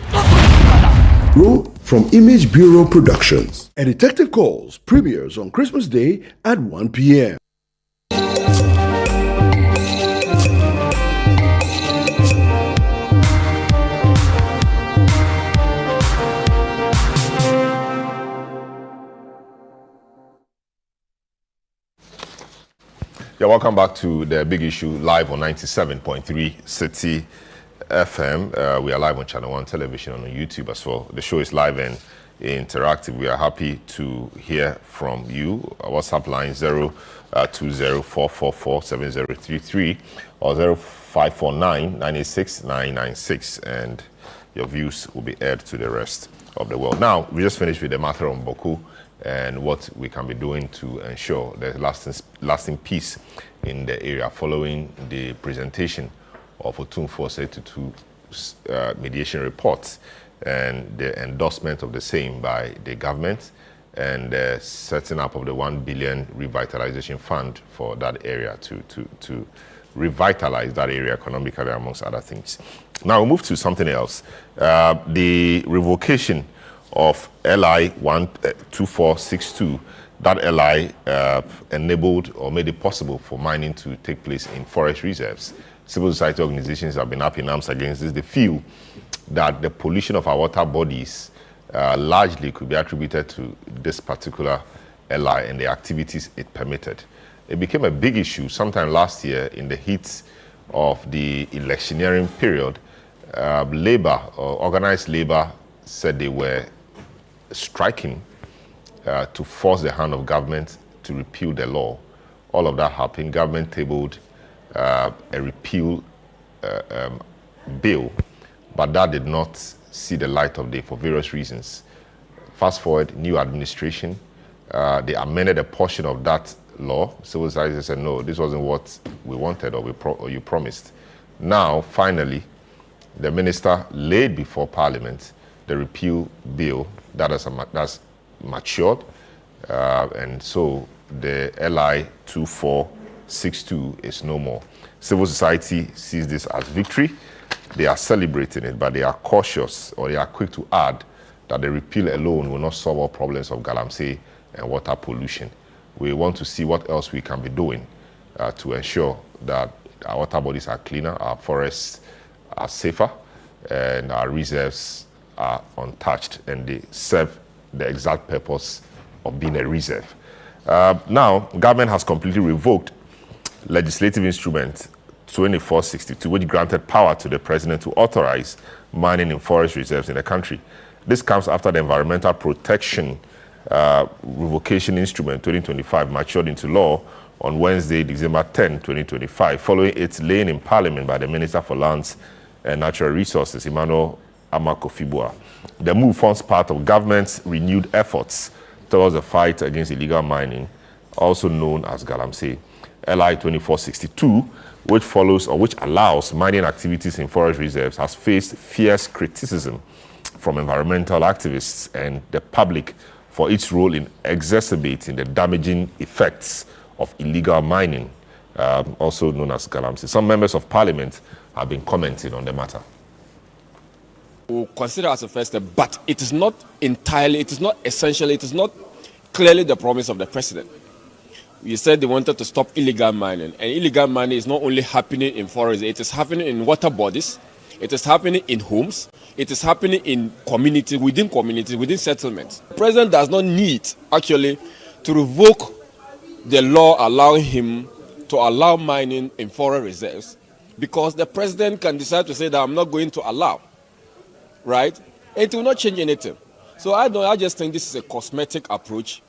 Role from Image Bureau Productions. A Detective Calls premieres on Christmas Day at 1 p.m. Yeah, welcome back to the Big Issue live on 97.3 City FM. We are live on ChannelOne television and on YouTube as well. The show is live and interactive. We are happy to hear from you. Our WhatsApp line 02044470033 or 0549986996, and your views will be aired to the rest of the world. Now, we just finished with the matter on Boku and what we can be doing to ensure there's lasting peace in the area following the presentation of Otum 482 mediation reports and the endorsement of the same by the government and the setting up of the 1 billion revitalization fund for that area to revitalize that area economically, amongst other things. Now we'll move to something else. The revocation of LI 12462, that LI enabled or made it possible for mining to take place in forest reserves. Civil society organizations have been up in arms against this. They feel that the pollution of our water bodies largely could be attributed to this particular LI and the activities it permitted. It became a big issue sometime last year in the heat of the electioneering period. Labor, or organized labor, said they were striking to force the hand of government to repeal the law. All of that happened. Government tabled a repeal bill, but that did not see the light of day for various reasons. Fast forward, new administration, they amended a portion of that law. Civil society said, no, this wasn't what we wanted or you promised. Now, finally, the minister laid before Parliament the repeal bill that's matured, and so the LI 2462 is no more. Civil society sees this as victory. They are celebrating it, but they are cautious, or they are quick to add that the repeal alone will not solve all problems of galamsey and water pollution. We want to see what else we can be doing to ensure that our water bodies are cleaner, our forests are safer, and our reserves are untouched, and they serve the exact purpose of being a reserve. Now, government has completely revoked legislative instrument 2462, which granted power to the president to authorize mining in forest reserves in the country. This comes after the Environmental Protection Revocation Instrument 2025 matured into law on Wednesday, December 10, 2025, following its laying in Parliament by the Minister for Lands and Natural Resources, Emmanuel Amakofibua. The move forms part of government's renewed efforts towards the fight against illegal mining, also known as galamsey. LI 2462, which follows or which allows mining activities in forest reserves, has faced fierce criticism from environmental activists and the public for its role in exacerbating the damaging effects of illegal mining also known as Galamsey. Some members of parliament have been commenting on the matter. We'll consider as a first step, but it is not entirely, it is not essentially, it is not clearly the promise of the president. You said they wanted to stop illegal mining, and illegal mining is not only happening in forests, it is happening in water bodies, it is happening in homes, it is happening in communities, within settlements. The president does not need, actually, to revoke the law allowing him to allow mining in forest reserves, because the president can decide to say that I'm not going to allow, right? It will not change anything. So I just think this is a cosmetic approach.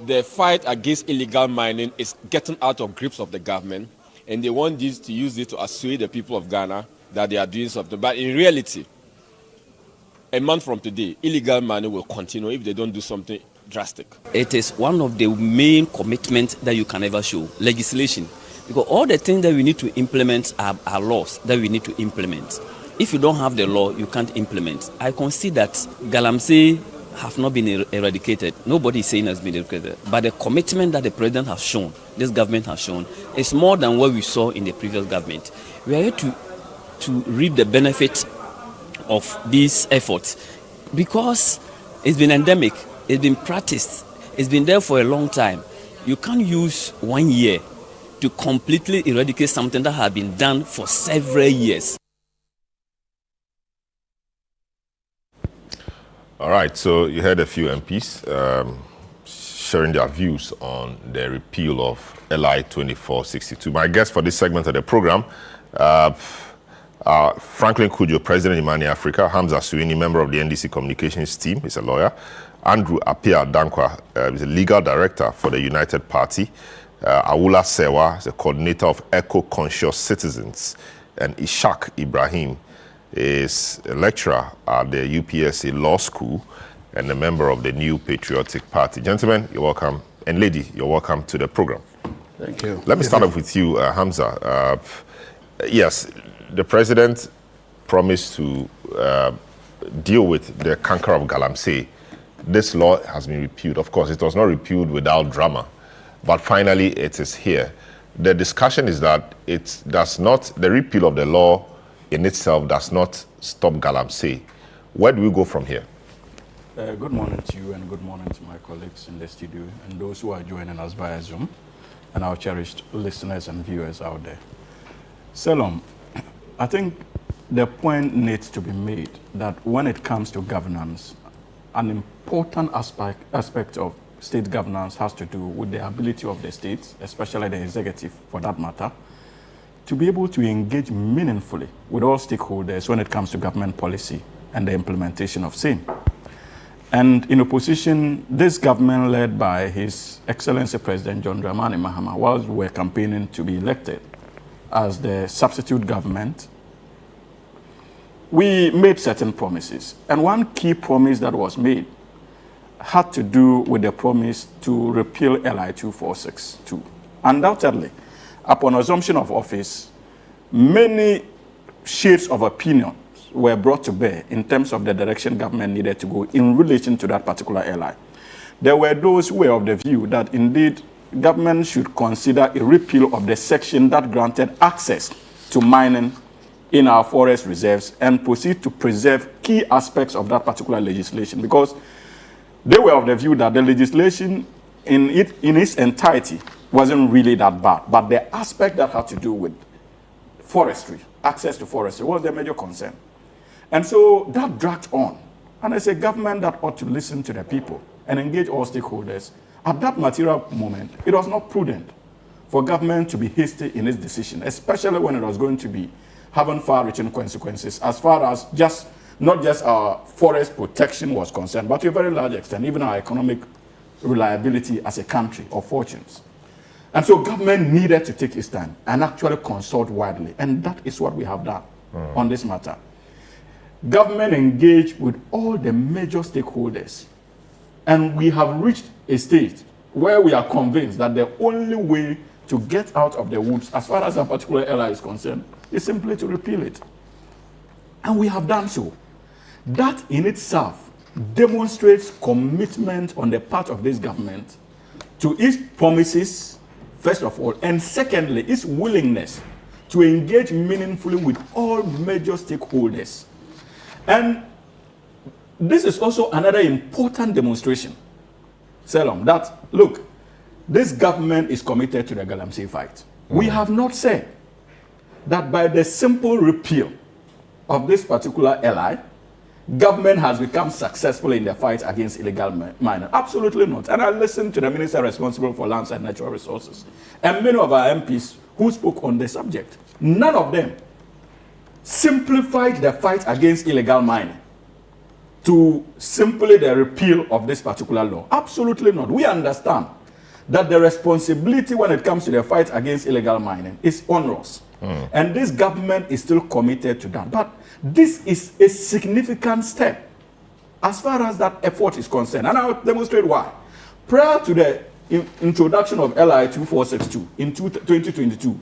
The fight against illegal mining is getting out of grips of the government, and they want this to use it to assuage the people of Ghana that they are doing something. But in reality, a month from today, illegal mining will continue if they don't do something drastic. It is one of the main commitments that you can ever show, legislation. Because all the things that we need to implement are laws that we need to implement. If you don't have the law, you can't implement. I concede that Galamsey have not been eradicated. Nobody is saying it has been eradicated. But the commitment that the president has shown, this government has shown, is more than what we saw in the previous government. We are here to reap the benefit of these efforts because it's been endemic, it's been practiced, it's been there for a long time. You can't use 1 year to completely eradicate something that has been done for several years. All right, so you heard a few MPs sharing their views on the repeal of LI 2462. My guest for this segment of the program, Franklin Kujo, President Imani Africa, Hamza Suini, member of the NDC communications team, he's a lawyer, Andrew Apia Dankwa, is a legal director for the United Party, Awula Sewa is a coordinator of Eco-Conscious Citizens, and Ishaq Ibrahim is a lecturer at the UPSA Law School and a member of the New Patriotic Party. Gentlemen, you're welcome. And lady, you're welcome to the program. Thank you. Let me start off with you, Hamza. Yes, the president promised to deal with the canker of Galamsey. This law has been repealed. Of course, it was not repealed without drama, but finally it is here. The discussion is that it does not, the repeal of the law in itself does not stop Galamsey. Where do we go from here? Good morning to you and good morning to my colleagues in the studio and those who are joining us via Zoom and our cherished listeners and viewers out there. Salom, I think the point needs to be made that when it comes to governance, an important aspect of state governance has to do with the ability of the states, especially the executive for that matter, to be able to engage meaningfully with all stakeholders when it comes to government policy and the implementation of same. And in opposition, this government led by His Excellency President John Dramani Mahama, whilst we were campaigning to be elected as the substitute government, we made certain promises. And one key promise that was made had to do with the promise to repeal LI 2462. Undoubtedly, upon assumption of office, many shades of opinion were brought to bear in terms of the direction government needed to go in relation to that particular LI. There were those who were of the view that indeed government should consider a repeal of the section that granted access to mining in our forest reserves and proceed to preserve key aspects of that particular legislation, because they were of the view that the legislation in its entirety wasn't really that bad, but the aspect that had to do with forestry, access to forestry, was the major concern. And so that dragged on. And as a government that ought to listen to the people and engage all stakeholders, at that material moment, it was not prudent for government to be hasty in its decision, especially when it was going to be having far-reaching consequences as far as not just our forest protection was concerned, but to a very large extent, even our economic reliability as a country or fortunes. And so government needed to take its time and actually consult widely. And that is what we have done on this matter. Government engaged with all the major stakeholders. And we have reached a stage where we are convinced that the only way to get out of the woods, as far as a particular LI is concerned, is simply to repeal it. And we have done so. That in itself demonstrates commitment on the part of this government to its promises first of all, and secondly, its willingness to engage meaningfully with all major stakeholders. And this is also another important demonstration, Selom, that, look, this government is committed to the Galamsey fight. We have not said that by the simple repeal of this particular LI, government has become successful in the fight against illegal mining. Absolutely not. And I listened to the minister responsible for lands and natural resources and many of our MPs who spoke on the subject. None of them simplified the fight against illegal mining to simply the repeal of this particular law. Absolutely not. We understand that the responsibility when it comes to the fight against illegal mining is onerous. And this government is still committed to that. But this is a significant step as far as that effort is concerned. And I'll demonstrate why. Prior to the introduction of LI 2462 in 2022,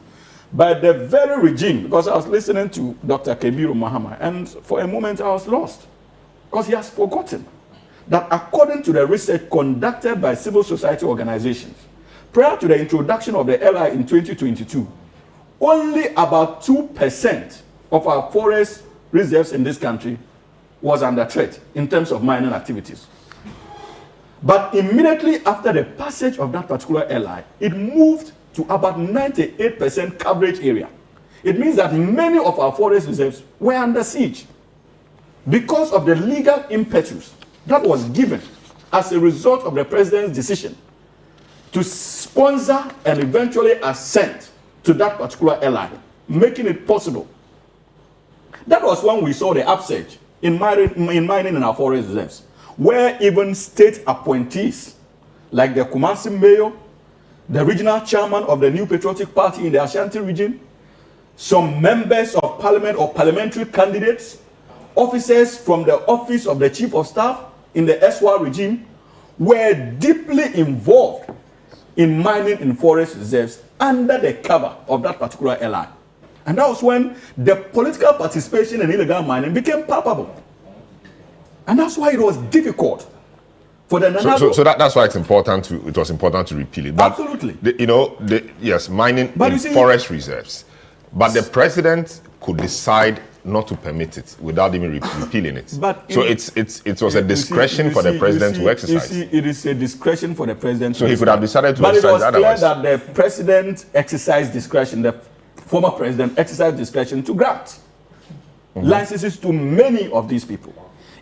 by the very regime, because I was listening to Dr. Kebiru Mahama, and for a moment I was lost, because he has forgotten that according to the research conducted by civil society organizations, prior to the introduction of the LI in 2022, only about 2% of our forest reserves in this country was under threat in terms of mining activities. But immediately after the passage of that particular LI, it moved to about 98% coverage area. It means that many of our forest reserves were under siege because of the legal impetus that was given as a result of the president's decision to sponsor and eventually assent to that particular LI, making it possible. That was when we saw the upsurge in mining in our forest reserves, where even state appointees, like the Kumasi mayor, the regional chairman of the New Patriotic Party in the Ashanti region, some members of parliament or parliamentary candidates, officers from the office of the chief of staff in the SWA regime, were deeply involved in mining in forest reserves under the cover of that particular LI. And that was when the political participation in illegal mining became palpable. And that's why it was difficult for the So that's why it was important to repeal it. But absolutely. Yes, mining in forest reserves. But the president could decide not to permit it without even repealing it. It was a discretion for the president to exercise. It is a discretion for the president. So he could have decided to exercise otherwise. But it was clear that the president exercised discretion, the former president exercised discretion to grant licenses to many of these people.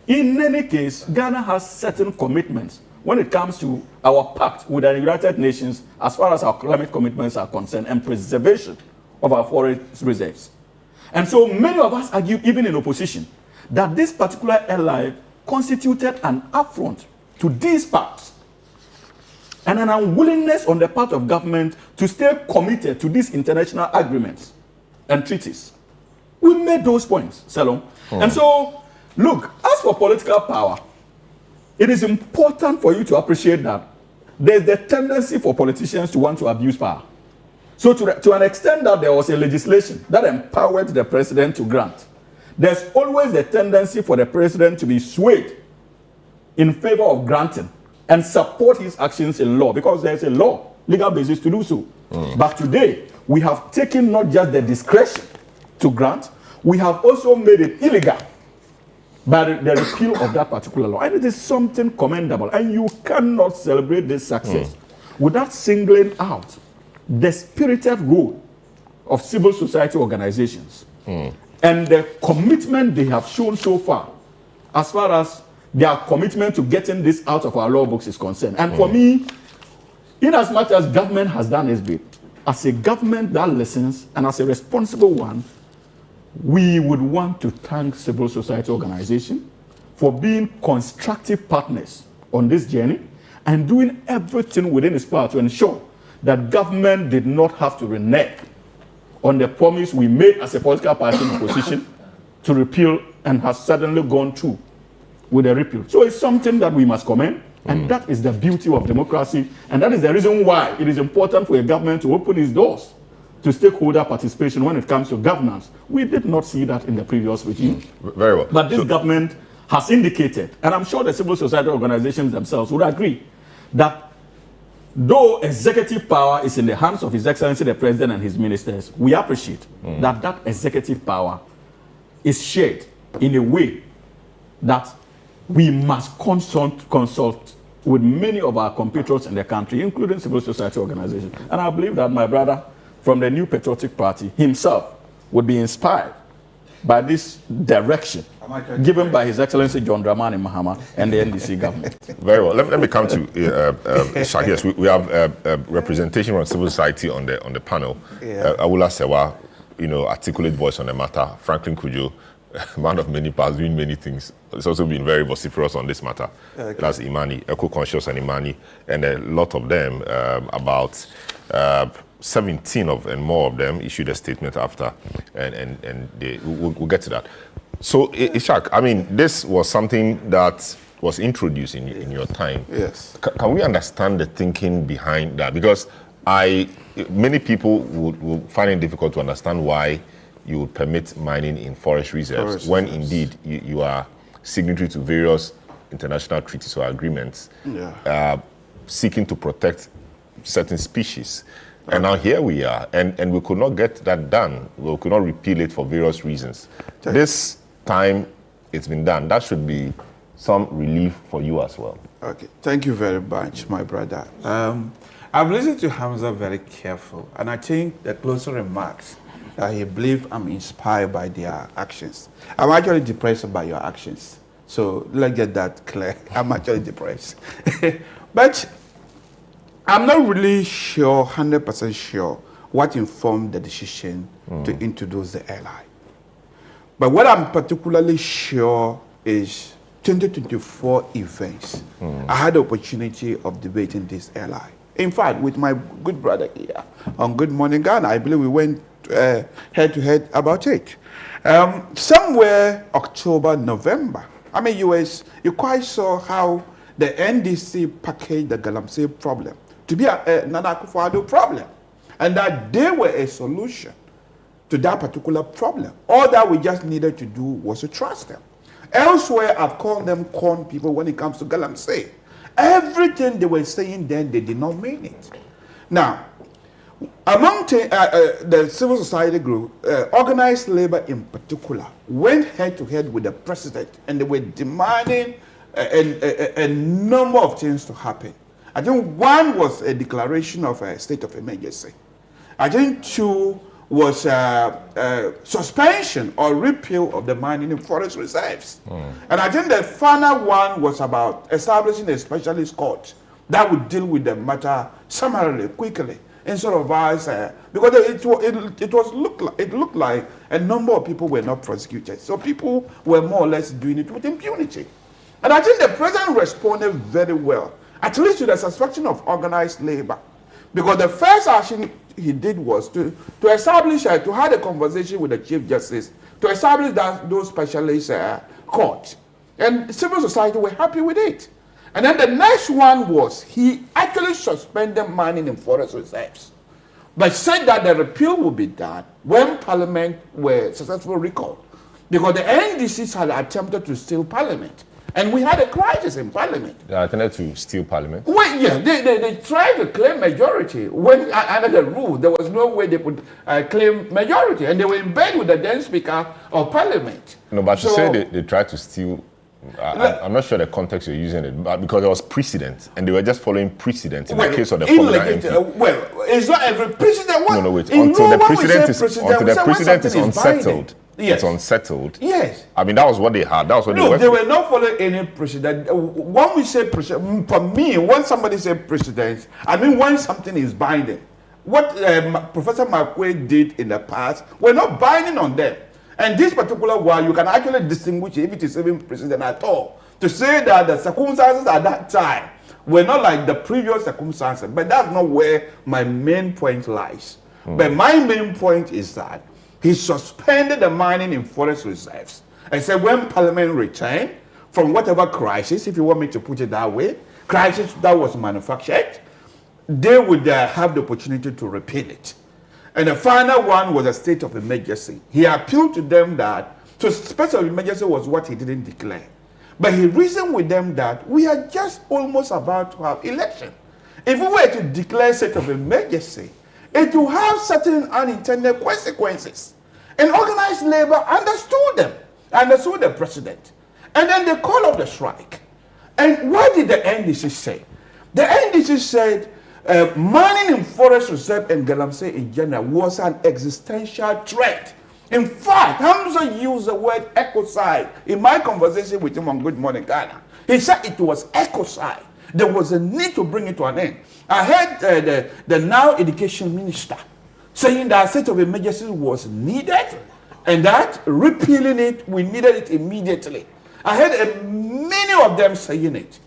In any case, Ghana has certain commitments when it comes to our pact with the United Nations as far as our climate commitments are concerned and preservation of our forest reserves. And so many of us argue, even in opposition, that this particular LI constituted an affront to these pacts and an unwillingness on the part of government to stay committed to these international agreements and treaties. We made those points, Salom. And so, look, as for political power, it is important for you to appreciate that there's the tendency for politicians to want to abuse power. So to an extent that there was a legislation that empowered the president to grant, there's always the tendency for the president to be swayed in favor of granting and support his actions in law because there's a law, legal basis to do so. But today, we have taken not just the discretion to grant, we have also made it illegal by the repeal of that particular law. And it is something commendable. And you cannot celebrate this success without singling out the spirited role of civil society organizations and the commitment they have shown so far as their commitment to getting this out of our law books is concerned. And for me, in as much as government has done its bit, as a government that listens and as a responsible one, we would want to thank civil society organizations for being constructive partners on this journey and doing everything within its power to ensure that government did not have to renege on the promise we made as a political party in opposition to repeal and has suddenly gone through with a repeal. So it's something that we must commend, and that is the beauty of democracy, and that is the reason why it is important for a government to open its doors to stakeholder participation when it comes to governance. We did not see that in the previous regime. Very well. But this government has indicated, and I'm sure the civil society organizations themselves would agree, that though executive power is in the hands of His Excellency the President and his ministers, we appreciate that executive power is shared in a way that we must consult with many of our compatriots in the country, including civil society organizations. And I believe that my brother from the New Patriotic Party himself would be inspired by this direction given by His Excellency John Dramani Mahama and the NDC government. Very well. Let me come to Shak. Yes, we have representation from civil society on the panel. Awula Sewa, articulate voice on the matter. Franklin Kujo, man of many parts, doing many things. It's also been very vociferous on this matter. Okay. That's Imani, Eco-Conscious and Imani, and a lot of them, about 17 and more of them issued a statement after, and we'll get to that. So, Ishak, I mean, this was something that was introduced in your time. Yes. Can we understand the thinking behind that? Because many people would find it difficult to understand why you would permit mining in forest reserves when indeed you are signatory to various international treaties or agreements seeking to protect certain species. And now here we are, and we could not get that done. We could not repeal it for various reasons. This time it's been done. That should be some relief for you as well. Okay, thank you very much, my brother. I've listened to Hamza very careful, and I think the closer remarks that he believes I'm inspired by their actions. I'm actually depressed by your actions. So let's get that clear. I'm actually depressed. But I'm not really sure, 100% sure, what informed the decision to introduce the LI. But what I'm particularly sure is 2024 events. I had the opportunity of debating this LI. In fact, with my good brother here on Good Morning Ghana, I believe we went head-to-head about it. Somewhere October, November, I mean, you quite saw how the NDC packaged the Galamsey problem to be a Nana Akufo-Addo problem, and that they were a solution to that particular problem. All that we just needed to do was to trust them. Elsewhere, I've called them corn people when it comes to Galamsey. Everything they were saying then, they did not mean it. Now, among the civil society group, organized labor in particular, went head-to-head with the president, and they were demanding a number of things to happen. I think one was a declaration of a state of emergency. I think two was suspension or repeal of the mining and forest reserves. And I think the final one was about establishing a specialist court that would deal with the matter summarily, quickly, instead of us, because it looked like a number of people were not prosecuted. So people were more or less doing it with impunity. And I think the president responded very well, at least to the satisfaction of organized labor. Because the first action he did was to establish, to have a conversation with the Chief Justice, to establish those specialist courts. And civil society were happy with it. And then the next one was he actually suspended mining in forest reserves, but said that the repeal would be done when Parliament were successfully recalled. Because the NDCs had attempted to steal Parliament. And we had a crisis in Parliament. They attempted to steal Parliament? Well, yeah, they tried to claim majority. When under the rule, there was no way they could claim majority. And they were in bed with the then Speaker of Parliament. No, but to say they tried to steal, I'm not sure the context you're using it, but because there was precedent, and they were just following precedent in the case of the former MP. Well, it's not every precedent. No, wait. Until the precedent is unsettled. Yes. It's unsettled. Yes. I mean, that was what they had. That was what they were not following any precedent. When we say precedent, for me, when somebody says precedent, I mean when something is binding. What Professor McQuaid did in the past, we're not binding on them. And this particular one, you can actually distinguish if it is even precedent at all. To say that the circumstances at that time were not like the previous circumstances, but that's not where my main point lies. But my main point is that he suspended the mining in forest reserves and said when Parliament returned from whatever crisis, if you want me to put it that way, crisis that was manufactured, they would have the opportunity to repeal it. And the final one was a state of emergency. He appealed to them that, so state of emergency was what he didn't declare. But he reasoned with them that we are just almost about to have election. If we were to declare state of emergency, it will have certain unintended consequences. And organized labor understood them, understood the president. And then they called off the strike. And what did the NDC say? The NDC said mining in forest reserve and Galamsey in general was an existential threat. In fact, Hamza used the word ecocide in my conversation with him on Good Morning Ghana. He said it was ecocide. There was a need to bring it to an end. I heard the now education minister saying that a state of emergency was needed and that repealing it, we needed it immediately. I heard many of them saying it.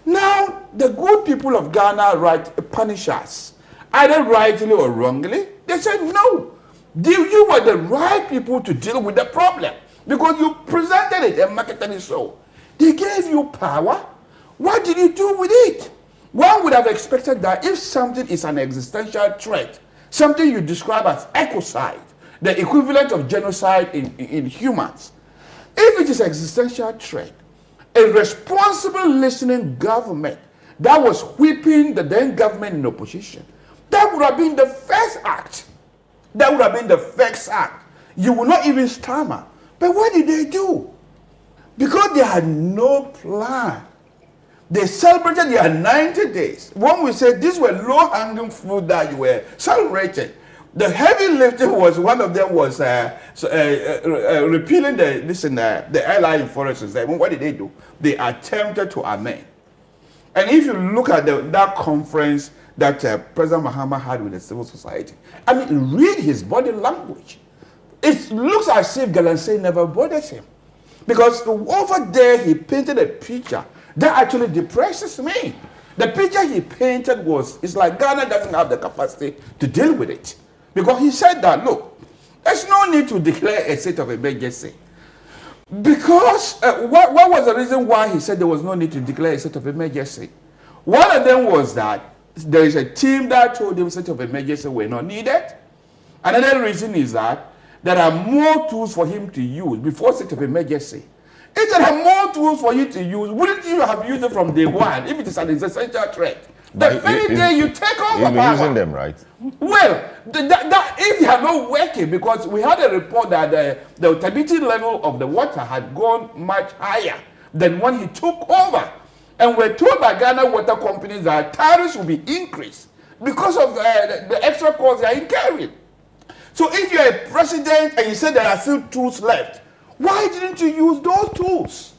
Now, the good people of Ghana punish us, either rightly or wrongly. They said, no, you were the right people to deal with the problem because you presented it and marketed it so. They gave you power. What did you do with it? One would have expected that if something is an existential threat, something you describe as ecocide, the equivalent of genocide in humans, if it is an existential threat, a responsible listening government that was whipping the then government in opposition, that would have been the first act. That would have been the first act. You would not even stammer. But what did they do? Because they had no plan. They celebrated their 90 days. When we said these were low-hanging fruit that you were celebrating, the heavy lifting was, one of them was repealing the airline in forest reserve. What did they do? They attempted to amend. And if you look at that conference that President Mahama had with the civil society, I mean, read his body language. It looks as if Galamsey never bothers him. Because over there, he painted a picture that actually depresses me. The picture he painted it's like Ghana doesn't have the capacity to deal with it. Because he said that, look, there's no need to declare a state of emergency. Because, what was the reason why he said there was no need to declare a state of emergency? One of them was that there is a team that told him state of emergency were not needed. Another reason is that there are more tools for him to use before state of emergency. If there are more tools for you to use, wouldn't you have used it from day one if it is an essential threat? The very day you take over power. You're using them, right? Well, if they are not working, because we had a report that the turbidity level of the water had gone much higher than when he took over. And we're told by Ghana water companies that tariffs will be increased because of the extra costs they are incurring. So if you're a president and you say there are still tools left, why didn't you use those tools?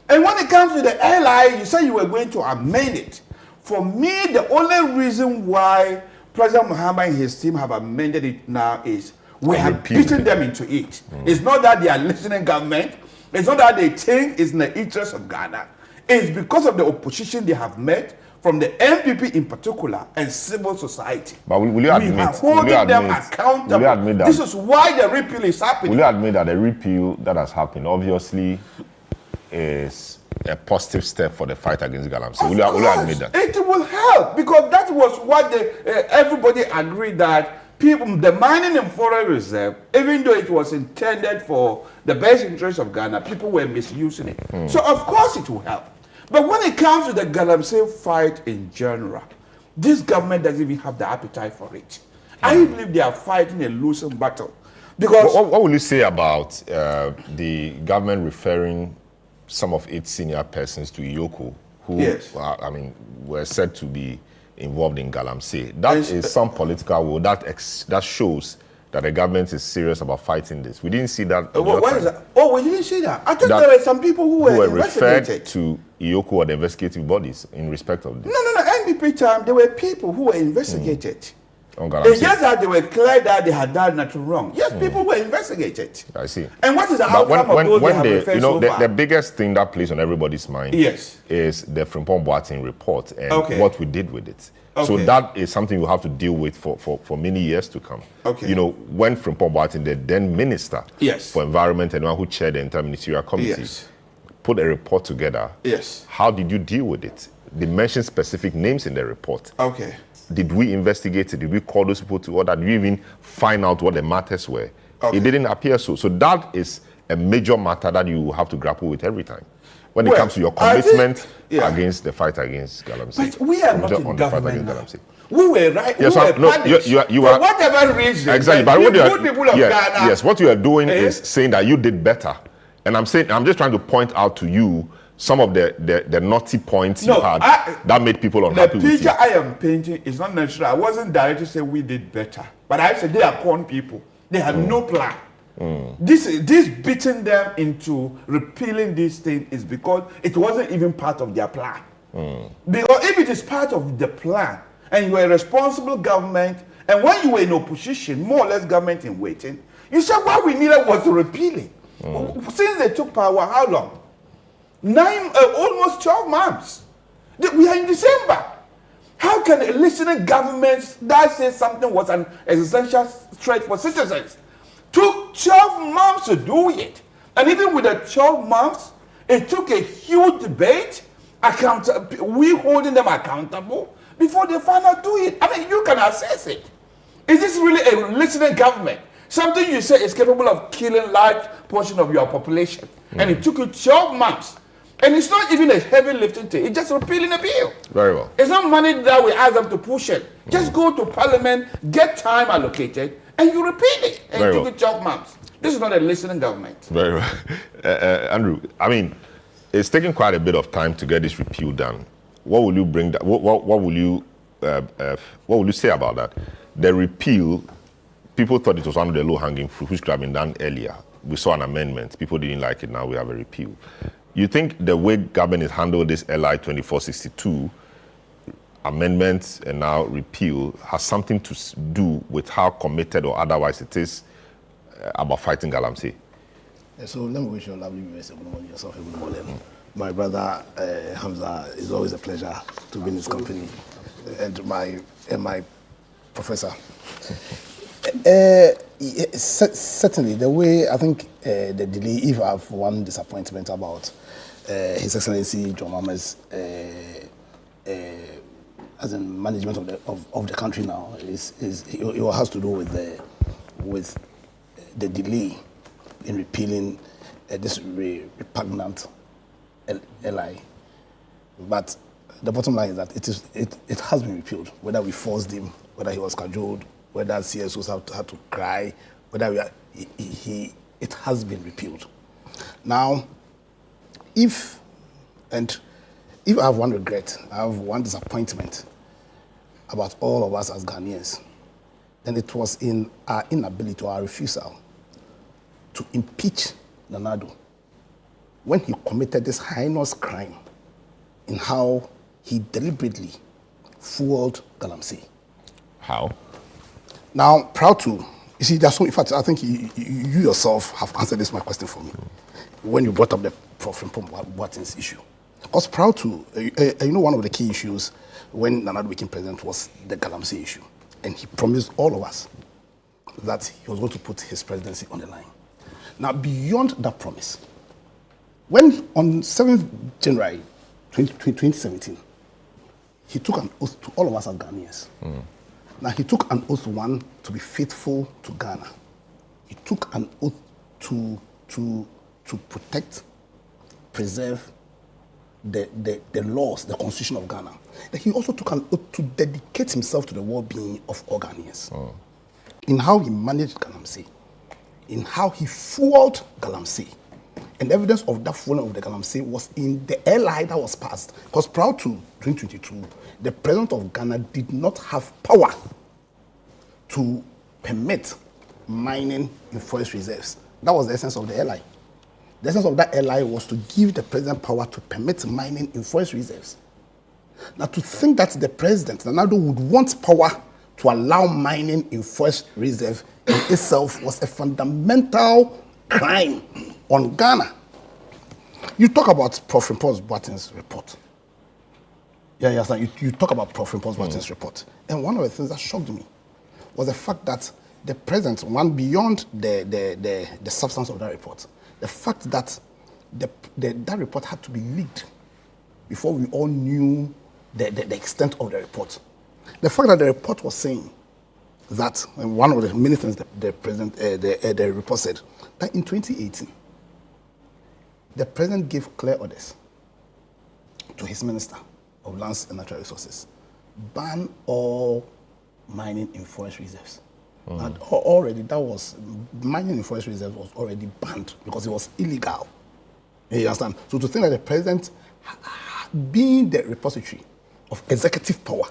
And when it comes to the airline, you say you were going to amend it. For me, the only reason why President Mahama and his team have amended it now is we have beaten them into it. It's not that they are listening government. It's not that they think it's in the interest of Ghana. It's because of the opposition they have met from the MPP in particular and civil society. But will you admit, we are holding them accountable. Will you admit that, this is why the repeal is happening. Will you admit that the repeal that has happened obviously is a positive step for the fight against Galamsey? Will you admit that? It will help because that was what everybody agreed that the mining in forest reserve, even though it was intended for the best interest of Ghana, people were misusing it. So of course it will help. But when it comes to the Galamsey fight in general, this government doesn't even have the appetite for it. I believe they are fighting a losing battle. Because what will you say about the government referring some of its senior persons to Iyoko, who were said to be involved in Galamsey? That is some political will that shows that the government is serious about fighting this. We didn't see that. What is that? Oh, we didn't see that. I thought there were some people who were referred to Iyoko or the investigative bodies in respect of this. No. NDP time, there were people who were investigated. It's just that they were clear that they had done nothing wrong. Yes, people were investigated. I see. And what is the outcome of those they have referred so far? The biggest thing that plays on everybody's mind is the Frimpong Boateng report and what we did with it. So that is something you have to deal with for many years to come. You know, when Frimpong Boateng, the then minister for environment and one who chaired the inter-ministerial committee, put a report together. How did you deal with it? They mentioned specific names in the report. Did we investigate it? Did we call those people to order? Did we even find out what the matters were? It didn't appear so. So that is a major matter that you have to grapple with every time when it comes to your commitment against the fight against Galamsey. But we are not in government now. We were right. Yes, we were punished. You for are whatever reason. Exactly, but what good people of Ghana. Yes, what you are doing is saying that you did better, and I'm just trying to point out to you some of the naughty points you had that made people unhappy with you. The picture I am painting is not natural. I wasn't directly saying we did better, but I said they are corn people. They had no plan. This beating them into repealing this thing is because it wasn't even part of their plan. Because if it is part of the plan, and you are a responsible government, and when you were in opposition, more or less government in waiting, you said what we needed was to repeal it. Since they took power, how long? Almost 12 months. We are in December. How can a listening government that says something was an existential threat for citizens took 12 months to do it? And even with the 12 months, it took a huge debate, we holding them accountable before they finally do it. I mean, you can assess it. Is this really a listening government? Something you say is capable of killing large portion of your population. And it took you 12 months. And it's not even a heavy lifting thing. It's just repealing a bill. Very well. It's not money that we ask them to push it. Just go to parliament, get time allocated, and you repeal it. And it took you 12 months. This is not a listening government. Very well. Andrew, I mean, it's taken quite a bit of time to get this repeal done. What will you bring? What will you say about that? The repeal, people thought it was one of the low-hanging fruit, which could have been done earlier. We saw an amendment. People didn't like it. Now we have a repeal. You think the way government has handled this LI 2462 amendments and now repeal has something to do with how committed or otherwise it is about fighting Galamsey? So let me wish you a lovely good morning, yourself a good morning. My brother Hamza, it's always a pleasure to be in his company, and my professor. Certainly, the way I think the delay, if I have one disappointment about His Excellency John Mahama's as in management of the country now, it has to do with the delay in repealing this repugnant LI. But the bottom line is that it has been repealed, whether we forced him, whether he was cajoled, whether CSOs had to cry, whether it has been repealed. Now, if I have one regret, I have one disappointment about all of us as Ghanaians, then it was in our inability or our refusal to impeach Nana Addo when he committed this heinous crime in how he deliberately fooled Galamsey. How? Now, proud to, you see, in fact, I think you yourself have answered this my question for me when you brought up the Prof. Boateng's issue. I was proud to, one of the key issues when Nana Addo became president was the Galamsey issue. And he promised all of us that he was going to put his presidency on the line. Now, beyond that promise, when on 7th January 2017, he took an oath to all of us as Ghanaians. Now, he took an oath, one, to be faithful to Ghana. He took an oath to protect, preserve the laws, the constitution of Ghana. And he also took an oath to dedicate himself to the well-being of all Ghanaians. In how he managed Galamsey, in how he fooled Galamsey. And evidence of that fooling of the Galamsey was in the LI that was passed. Because prior to 2022, the president of Ghana did not have power to permit mining in forest reserves. That was the essence of the LI. The essence of that LI was to give the president power to permit mining in forest reserves. Now, to think that the president, Nana Addo, would want power to allow mining in forest reserve in itself was a fundamental crime on Ghana. You talk about Prof. Boateng's report. Yes, you talk about Prof. Boateng's report. And one of the things that shocked me was the fact that the president, one beyond the substance of that report, the fact that that report had to be leaked before we all knew the extent of the report. The fact that the report was saying that, and one of the many things the report said, that in 2018, the president gave clear orders to his minister of lands and natural resources, ban all mining in forest reserves. And already mining in forest reserves was already banned because it was illegal. You understand? So to think that the president, being the repository of executive power,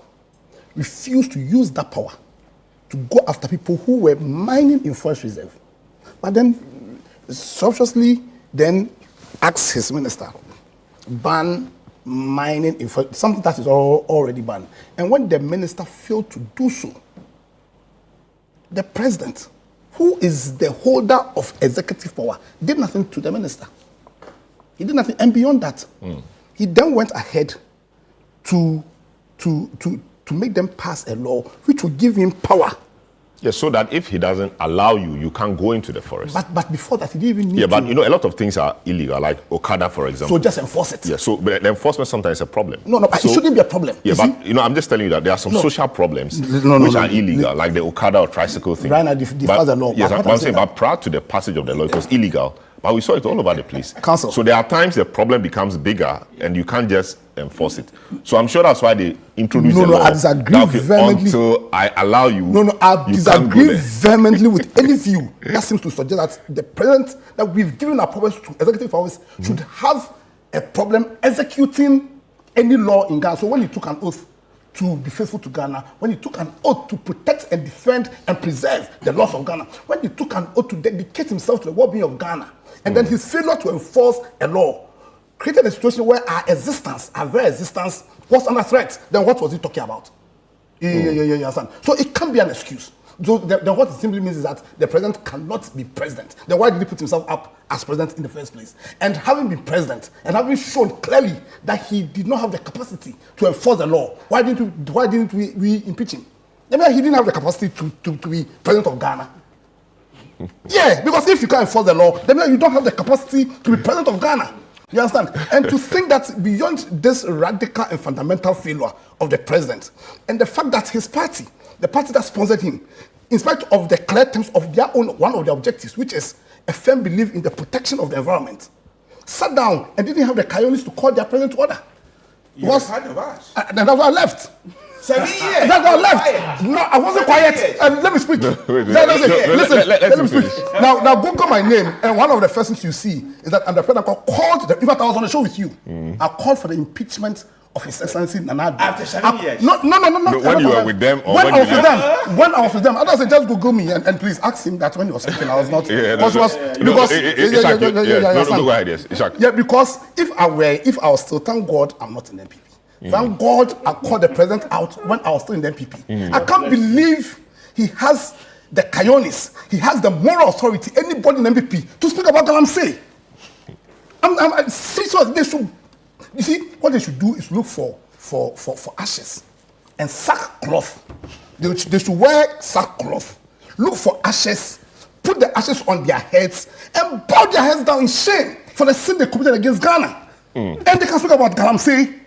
refused to use that power to go after people who were mining in forest reserve, but then sumptuously then asked his minister, ban mining in forest, something that is already banned. And when the minister failed to do so, the president, who is the holder of executive power, did nothing to the minister. He did nothing. And beyond that, he then went ahead to make them pass a law which would give him power. Yes, so that if he doesn't allow you, you can't go into the forest. But before that, he didn't even need to. Yeah, but you know, a lot of things are illegal, like Okada, for example. So just enforce it. Yeah, so but the enforcement sometimes is a problem. No, it shouldn't be a problem. Yeah, but you know, I'm just telling you that there are some social problems which are illegal, like the Okada or tricycle thing. Right now, the law. Yes, I'm saying, but prior to the passage of the law, it was illegal. But we saw it all over the place. Council. So there are times the problem becomes bigger and you can't just enforce it. So I'm sure that's why they introduced the law. I disagree vehemently. Until I allow you. I disagree vehemently with any view that seems to suggest that the president, that we've given our powers to executive powers, should have a problem executing any law in Ghana. So when he took an oath to be faithful to Ghana, when he took an oath to protect and defend and preserve the laws of Ghana, when he took an oath to dedicate himself to the well-being of Ghana, and then his failure to enforce a law created a situation where our very existence was under threat. Then what was he talking about? Yeah. So it can't be an excuse. So then what it simply means is that the president cannot be president. Then why did he put himself up as president in the first place? And having been president and having shown clearly that he did not have the capacity to enforce the law, why didn't we impeach him? I mean, he didn't have the capacity to be president of Ghana. Yeah, because if you can't enforce the law, then you don't have the capacity to be president of Ghana. You understand? And to think that beyond this radical and fundamental failure of the president, and the fact that his party, the party that sponsored him, in spite of the clear terms of their own, one of their objectives, which is a firm belief in the protection of the environment, sat down and didn't have the cojones to call their president to order. You were part of us. And that's why I left. 7 years. That's why I left. No, I wasn't quiet. Let me speak. Listen, let me speak. Now Google my name, and one of the first things you see is that I'm the president called, in fact, I was on the show with you. I called for the impeachment of His Excellency Nana Addo. After 7 years? No. When you were with them, or when I was with them, I said just Google me and please ask him that when he was speaking, I was not. Because if I was still, thank God, I'm not in MPP. Thank God I called the president out when I was still in the MPP. I can't believe he has the cojones, he has the moral authority, anybody in MPP, to speak about Galamsey. I'm serious. They should. You see, what they should do is look for ashes and sackcloth. They should wear sackcloth, look for ashes, put the ashes on their heads, and bow their heads down in shame for the sin they committed against Ghana. And they can speak about Galamsey.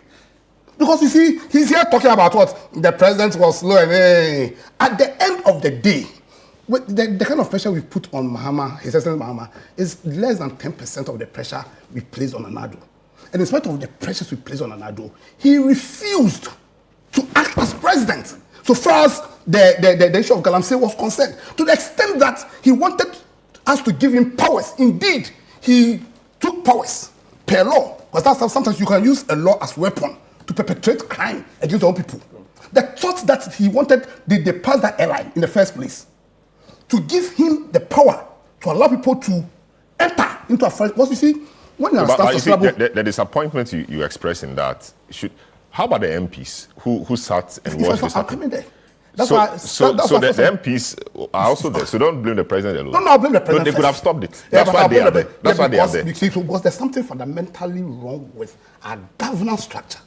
Because you see, he's here talking about what the president was slow. And at the end of the day, the kind of pressure we put on Mahama, His Excellency Mahama, is less than 10% of the pressure we placed on Anado. And in spite of the pressures we placed on Anado, he refused to act as president. So far as the issue of Galamsey was concerned, to the extent that he wanted us to give him powers. Indeed, he took powers per law. Because that's sometimes you can use a law as weapon to perpetrate crime against all people. The thought that he wanted, they passed that airline in the first place, to give him the power to allow people to enter into a fight. Because you see, when you the disappointment you express in that, how about the MPs who sat and watched this happen? Coming there. The MPs are also there. So don't blame the president alone. No, I blame the president. They could have stopped it. That's why they are there. That's why they are there. Because there's something fundamentally wrong with our governance structure.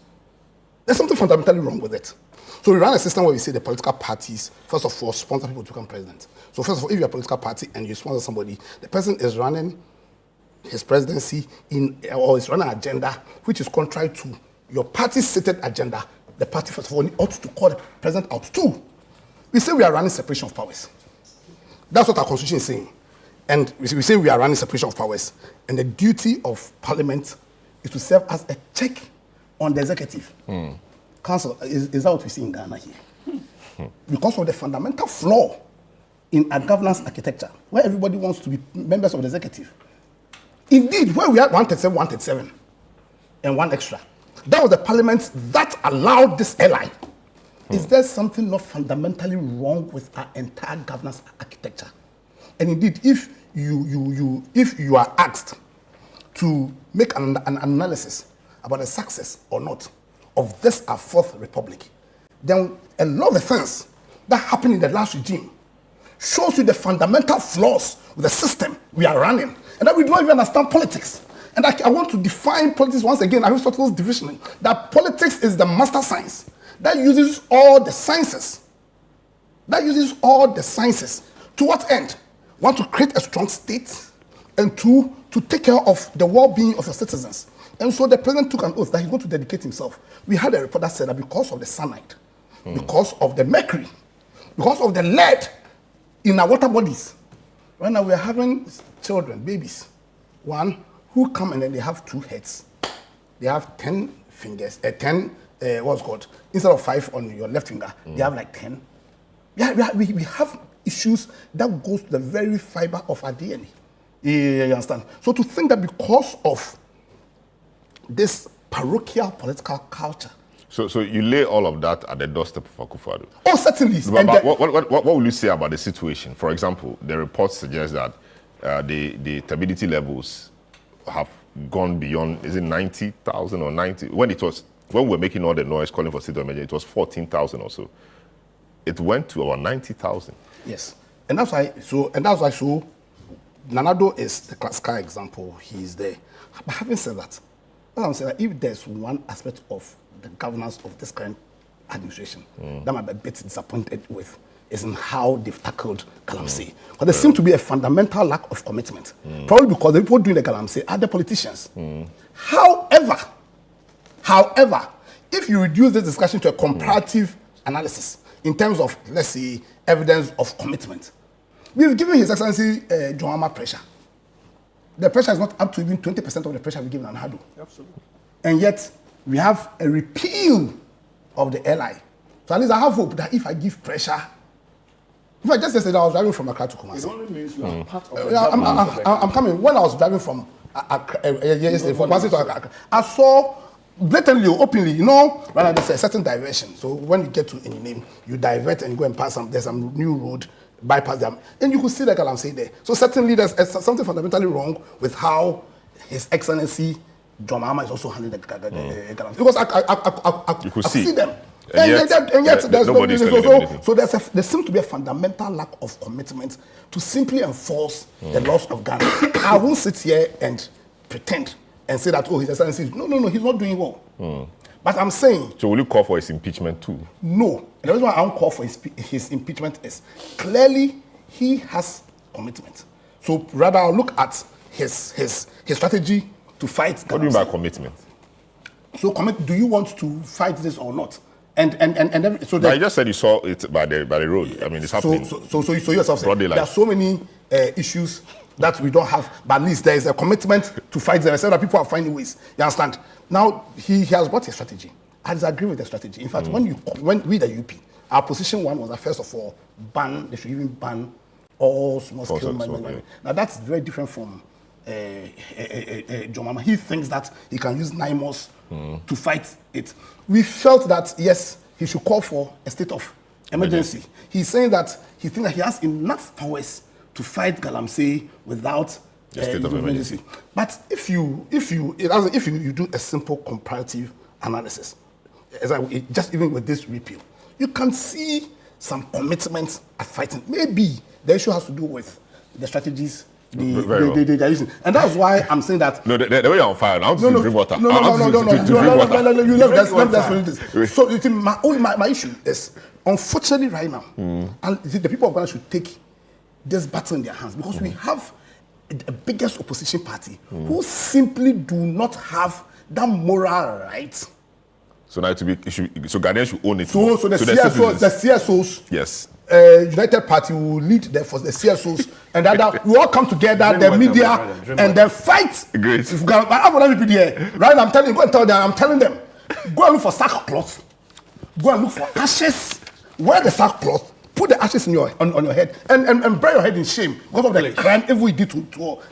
There's something fundamentally wrong with it. So we run a system where we say the political parties, first of all, sponsor people to become president. So first of all, if you're a political party and you sponsor somebody, the person is running his presidency or is running an agenda which is contrary to your party's stated agenda. The party, first of all, ought to call the president out too. We say we are running separation of powers. That's what our constitution is saying. And we say we are running separation of powers, and the duty of Parliament is to serve as a check on the executive. Council, is that what we see in Ghana here? Because of the fundamental flaw in our governance architecture, where everybody wants to be members of the executive. Indeed, when we had 137, and one extra, that was the Parliament that allowed this airline. Is there something not fundamentally wrong with our entire governance architecture? And indeed, if you are asked to make an analysis about the success or not of this our fourth republic, then a lot of the things that happened in the last regime shows you the fundamental flaws with the system we are running, and that we do not even understand politics. And I want to define politics once again, Aristotle's division, that politics is the master science that uses all the sciences. To what end? One, to create a strong state, and two, to take care of the well-being of your citizens. And so the president took an oath that he's going to dedicate himself. We had a report that said that because of the cyanide, because of the mercury, because of the lead in our water bodies, right now we are having children, babies, one who come and then they have 2 heads. They have 10 fingers, what's called, instead of 5 on your left finger, they have like 10. We have issues that goes to the very fiber of our DNA. You understand? So to think that because of this parochial political culture. So you lay all of that at the doorstep of Akufo-Addo? Oh, certainly. But what will you say about the situation? For example, the report suggests that the turbidity levels have gone beyond, is it 90,000 or 90? When we were making all the noise calling for state of emergency, it was 14,000 or so. It went to about 90,000. Yes, and that's why. So Nanado is the classical example. He's there. But having said that, I'm saying that if there's one aspect of the governance of this current administration that I'm a bit disappointed with, is in how they've tackled Galamsey. But there seems to be a fundamental lack of commitment. Probably because the people doing the Galamsey are the politicians. However, if you reduce this discussion to a comparative analysis in terms of, let's say, evidence of commitment, we've given His Excellency John Mahama pressure. The pressure is not up to even 20% of the pressure we've given on Hadu. Absolutely. And yet, we have a repeal of the LI. So at least I have hope that if I give pressure, if I just yesterday I was driving from Accra to Kumasi. It only means you are part of the I'm coming. When I was driving from yesterday from Kumasi to Accra, I saw blatantly, openly, right now there's a certain diversion. So when you get to any name, you divert and go and pass there's some new road, bypass them, and you could see the Galamsey there. So certainly there's something fundamentally wrong with how His Excellency John Mahama is also handling the Galamsey. Because I see them. And yet there's there seems to be a fundamental lack of commitment to simply enforce the laws of Ghana. I won't sit here and pretend and say that, His Excellency, no, he's not doing well. But I'm saying... So will you call for his impeachment too? No. The reason why I don't call for his impeachment is clearly he has commitment. So rather I'll look at his strategy to fight... What do you mean by commitment? So do you want to fight this or not? So I just said you saw it by the road. I mean, it's happening. So you yourself say, there are so many issues that we don't have, but at least there is a commitment to fight them. I said that people are finding ways. You understand? Now he has brought a strategy. I disagree with the strategy. In fact, when we the UP, our position one was that first of all, they should even ban all small-scale mining. Now that's very different from John Mahama. He thinks that he can use NIMOS to fight it. We felt that yes, he should call for a state of emergency. He's saying that he thinks that he has enough powers to fight Galamsey without a state of emergency. But if you do a simple comparative analysis, just even with this repeal, you can see some commitment at fighting. Maybe the issue has to do with the strategies they're using. And that's why I'm saying that... No, the way you're on fire, I want to drink water. You let's finish this. So my issue is, unfortunately right now, and the people of Ghana should take this battle in their hands, because we have the biggest opposition party who simply do not have that moral right. So now so Ghanaians should own it. So the CSOs, yes, United Party will lead for the CSOs, and that we all come together, the media, and then fight. Great. Right? I'm telling you, go and tell them. I'm telling them, go and look for sackcloth. Go and look for ashes. Wear the sackcloth. Put the ashes on your head and bury your head in shame because of the crime if we did to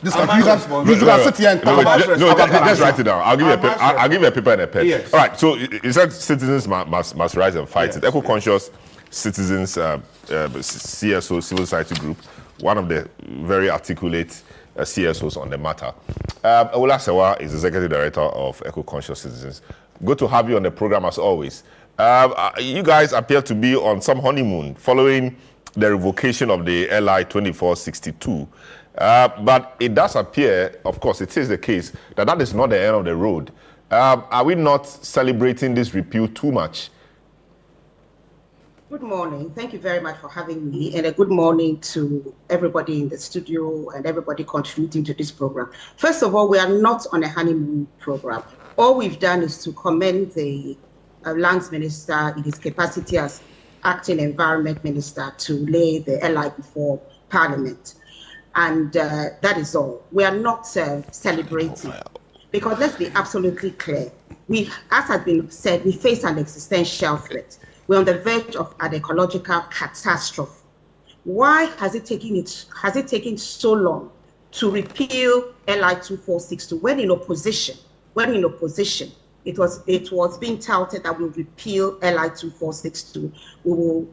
this country. You can sit here and talk about just write it down. I'll give you a paper and a pen. Yes. All right. So you said citizens must rise and fight. Yes. Eco-conscious citizens, CSO, civil society group, one of the very articulate CSOs on the matter. Ola Sewa is executive director of Eco-conscious Citizens. Good to have you on the program as always. You guys appear to be on some honeymoon following the revocation of the LI 2462. But it does appear, of course, it is the case, that is not the end of the road. Are we not celebrating this repeal too much? Good morning. Thank you very much for having me, and a good morning to everybody in the studio and everybody contributing to this program. First of all, we are not on a honeymoon program. All we've done is to commend the Lands Minister in his capacity as acting Environment Minister to lay the LI before Parliament. And that is all. We are not celebrating, because let's be absolutely clear. As has been said, we face an existential threat. We're on the verge of an ecological catastrophe. Why has it taken so long to repeal LI 2462 when in opposition? It was being touted that we'll repeal LI 2462. We will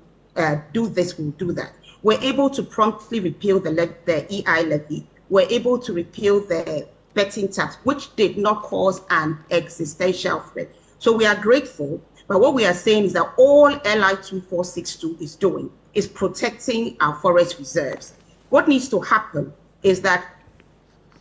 do this, we'll do that. We're able to promptly repeal the EI levy. We're able to repeal the betting tax, which did not cause an existential threat. So we are grateful, but what we are saying is that all LI 2462 is doing is protecting our forest reserves. What needs to happen is that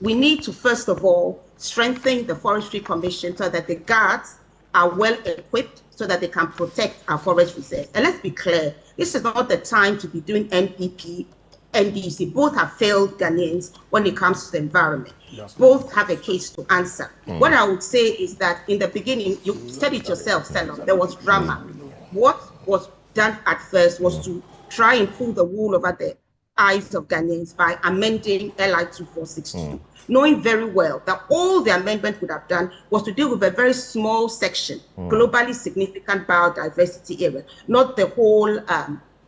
we need to, first of all, strengthen the Forestry Commission so that the guards are well equipped so that they can protect our forest reserves. And let's be clear, this is not the time to be doing NPP, NDC. Both have failed Ghanaians when it comes to the environment. Yes. Both have a case to answer. What I would say is that in the beginning, you said it yourself, Selon, there was drama. What was done at first was to try and pull the wool over the eyes of Ghanaians by amending LI 2462. Knowing very well that all the amendment would have done was to deal with a very small section, globally significant biodiversity area, not the whole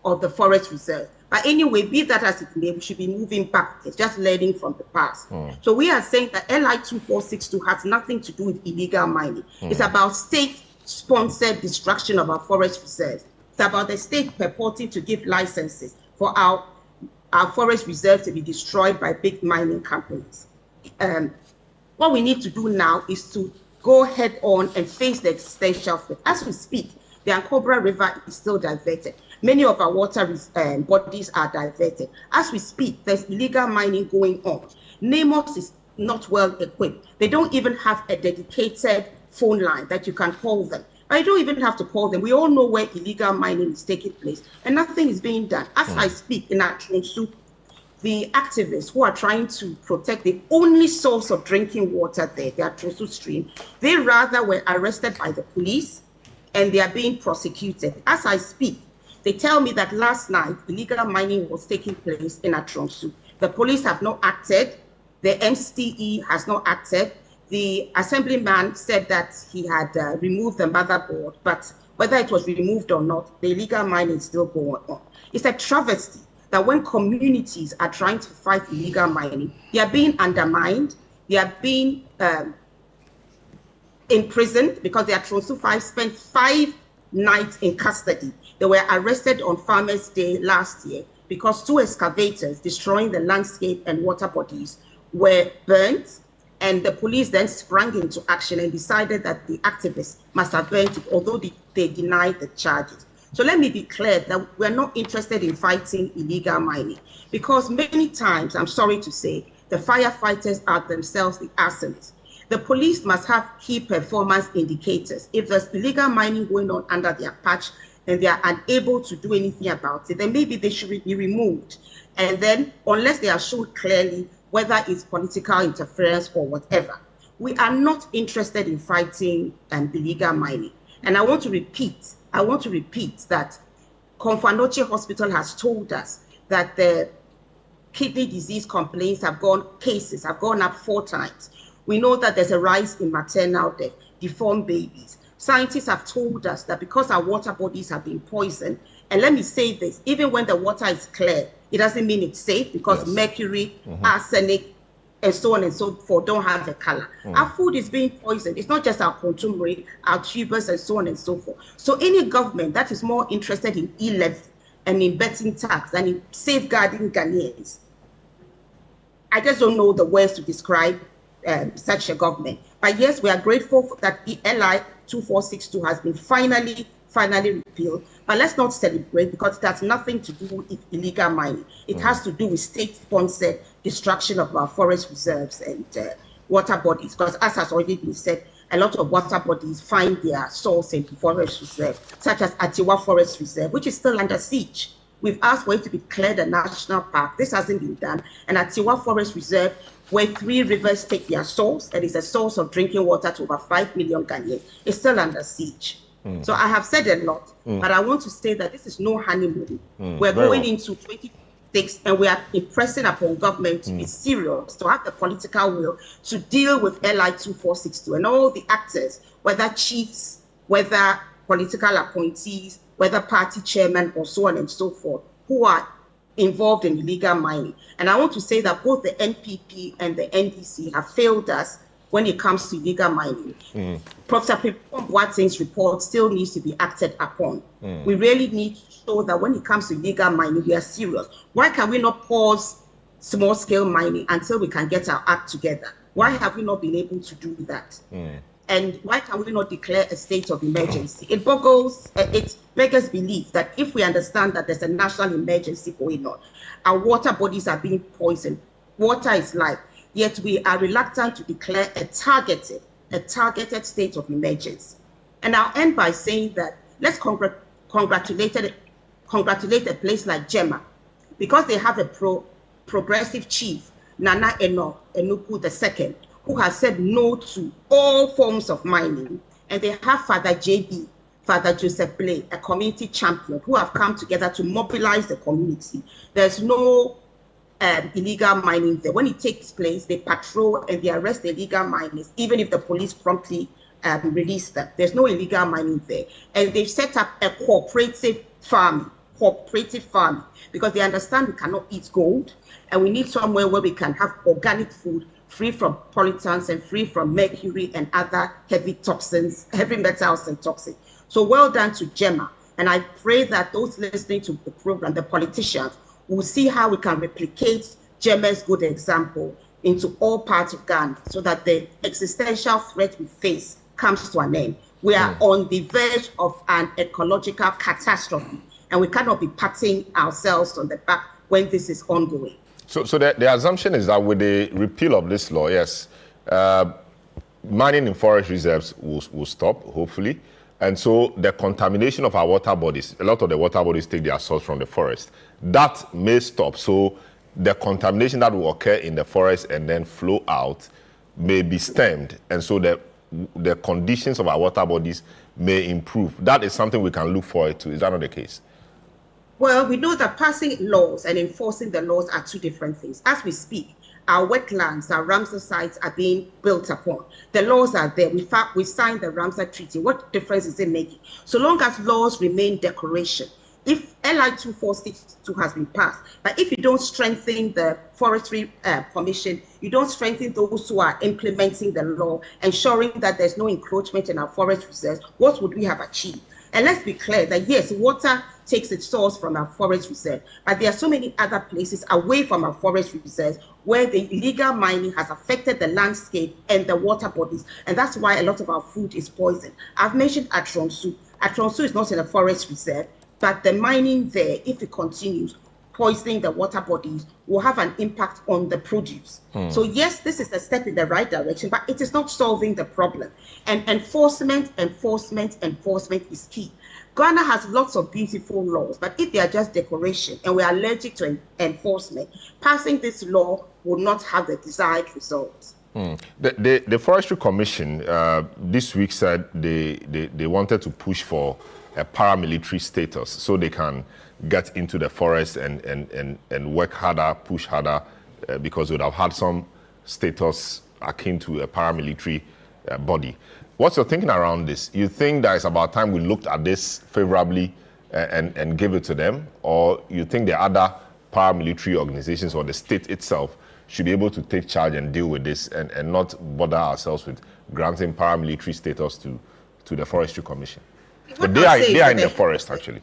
of the forest reserve. But anyway, be that as it may, we should be moving back. It's just learning from the past. So we are saying that LI 2462 has nothing to do with illegal mining. It's about state-sponsored destruction of our forest reserves. It's about the state purporting to give licenses for our forest reserves to be destroyed by big mining companies. What we need to do now is to go head on and face the existential threat. As we speak, the Ankobra River is still diverted. Many of our water bodies are diverted. As we speak, there's illegal mining going on. NAMOS is not well equipped. They don't even have a dedicated phone line that you can call them. I don't even have to call them. We all know where illegal mining is taking place, and nothing is being done. As I speak, in Atronsu, the activists who are trying to protect the only source of drinking water there, the Atronsu stream, they rather were arrested by the police and they are being prosecuted. As I speak, they tell me that last night illegal mining was taking place in Atronsu. The police have not acted. The MCE has not acted. The assemblyman said that he had removed the motherboard, but whether it was removed or not, the illegal mining is still going on. It's a travesty that when communities are trying to fight illegal mining, they are being undermined, they are being imprisoned because the Atronsu 5 spent 5 nights in custody. They were arrested on Farmers' Day last year because 2 excavators destroying the landscape and water bodies were burnt, and the police then sprang into action and decided that the activists must have burnt it, although they denied the charges. So let me be clear that we're not interested in fighting illegal mining, because many times, I'm sorry to say, the firefighters are themselves the arsonists. The police must have key performance indicators. If there's illegal mining going on under their patch and they are unable to do anything about it, then maybe they should be removed. And then, unless they are shown clearly whether it's political interference or whatever, we are not interested in fighting illegal mining. And I want to repeat that Confanoche Hospital has told us that the kidney disease complaints cases have gone up 4 times. We know that there's a rise in maternal death, deformed babies. Scientists have told us that because our water bodies have been poisoned, and let me say this, even when the water is clear, it doesn't mean it's safe because mercury, arsenic, and so on and so forth don't have a color. Our food is being poisoned. It's not just our contumely, our tubers, and so on and so forth. So any government that is more interested in e-levy and in betting tax than in safeguarding Ghanaians, I just don't know the words to describe such a government. But yes, we are grateful that the LI 2462 has been finally repealed. But let's not celebrate because it has nothing to do with illegal mining. It has to do with state-sponsored destruction of our forest reserves and water bodies. Because as has already been said, a lot of water bodies find their source in forest reserve, such as Atiwa Forest Reserve, which is still under siege. We've asked for it to be declared a national park. This hasn't been done. And Atiwa Forest Reserve, where 3 rivers take their source, that is a source of drinking water to over 5 million Ghanaians, is still under siege. So I have said a lot, but I want to say that this is no honeymoon. We're going into 2026 and we are impressing upon government to be serious, to have the political will to deal with LI 2462 and all the actors, whether chiefs, whether political appointees, whether party chairman or so on and so forth, who are involved in illegal mining. And I want to say that both the NPP and the NDC have failed us when it comes to illegal mining. Professor Watson's report still needs to be acted upon. We really need to show that when it comes to illegal mining, we are serious. Why can we not pause small-scale mining until we can get our act together? Why have we not been able to do that? And why can we not declare a state of emergency? It beggars belief that if we understand that there's a national emergency going on, our water bodies are being poisoned, water is life, yet we are reluctant to declare a targeted state of emergency. And I'll end by saying that let's congratulate a place like Gemma, because they have a progressive chief, Nana Enuku II, who has said no to all forms of mining. And they have Father JB, Father Joseph Blay, a community champion, who have come together to mobilize the community. There's no illegal mining there. When it takes place, they patrol and they arrest the illegal miners, even if the police promptly release them. There's no illegal mining there. And they've set up a cooperative farming, because they understand we cannot eat gold, and we need somewhere where we can have organic food, free from pollutants and free from mercury and other heavy toxins, heavy metals and toxins. So well done to Gemma. And I pray that those listening to the program, the politicians, will see how we can replicate Gemma's good example into all parts of Ghana so that the existential threat we face comes to an end. We are on the verge of an ecological catastrophe, and we cannot be patting ourselves on the back when this is ongoing. So the assumption is that with the repeal of this law, yes, mining in forest reserves will stop, hopefully. And so the contamination of our water bodies, a lot of the water bodies take their source from the forest. That may stop. So the contamination that will occur in the forest and then flow out may be stemmed. And so the conditions of our water bodies may improve. That is something we can look forward to. Is that not the case? Well, we know that passing laws and enforcing the laws are 2 different things. As we speak, our wetlands, our Ramsar sites are being built upon. The laws are there. We signed the Ramsar Treaty. What difference is it making? So long as laws remain decoration. If LI 2462 has been passed, but if you don't strengthen the Forestry Commission, you don't strengthen those who are implementing the law, ensuring that there's no encroachment in our forest reserves, what would we have achieved? And let's be clear that yes, water takes its source from our forest reserve, but there are so many other places away from our forest reserves where the illegal mining has affected the landscape and the water bodies, and that's why a lot of our food is poisoned. I've mentioned Atronsu. Atronsu is not in a forest reserve, but the mining there, if it continues, poisoning the water bodies, will have an impact on the produce. So yes, this is a step in the right direction, but it is not solving the problem. And enforcement is key. Ghana has lots of beautiful laws, but if they are just decoration and we are allergic to enforcement, passing this law will not have the desired results. The Forestry Commission this week said they wanted to push for a paramilitary status so they can get into the forest and work harder, push harder, because they would have had some status akin to a paramilitary body. What's your thinking around this? You think that it's about time we looked at this favorably and give it to them? Or you think the other paramilitary organizations or the state itself should be able to take charge and deal with this and not bother ourselves with granting paramilitary status to the Forestry Commission? But they are in the forest, actually.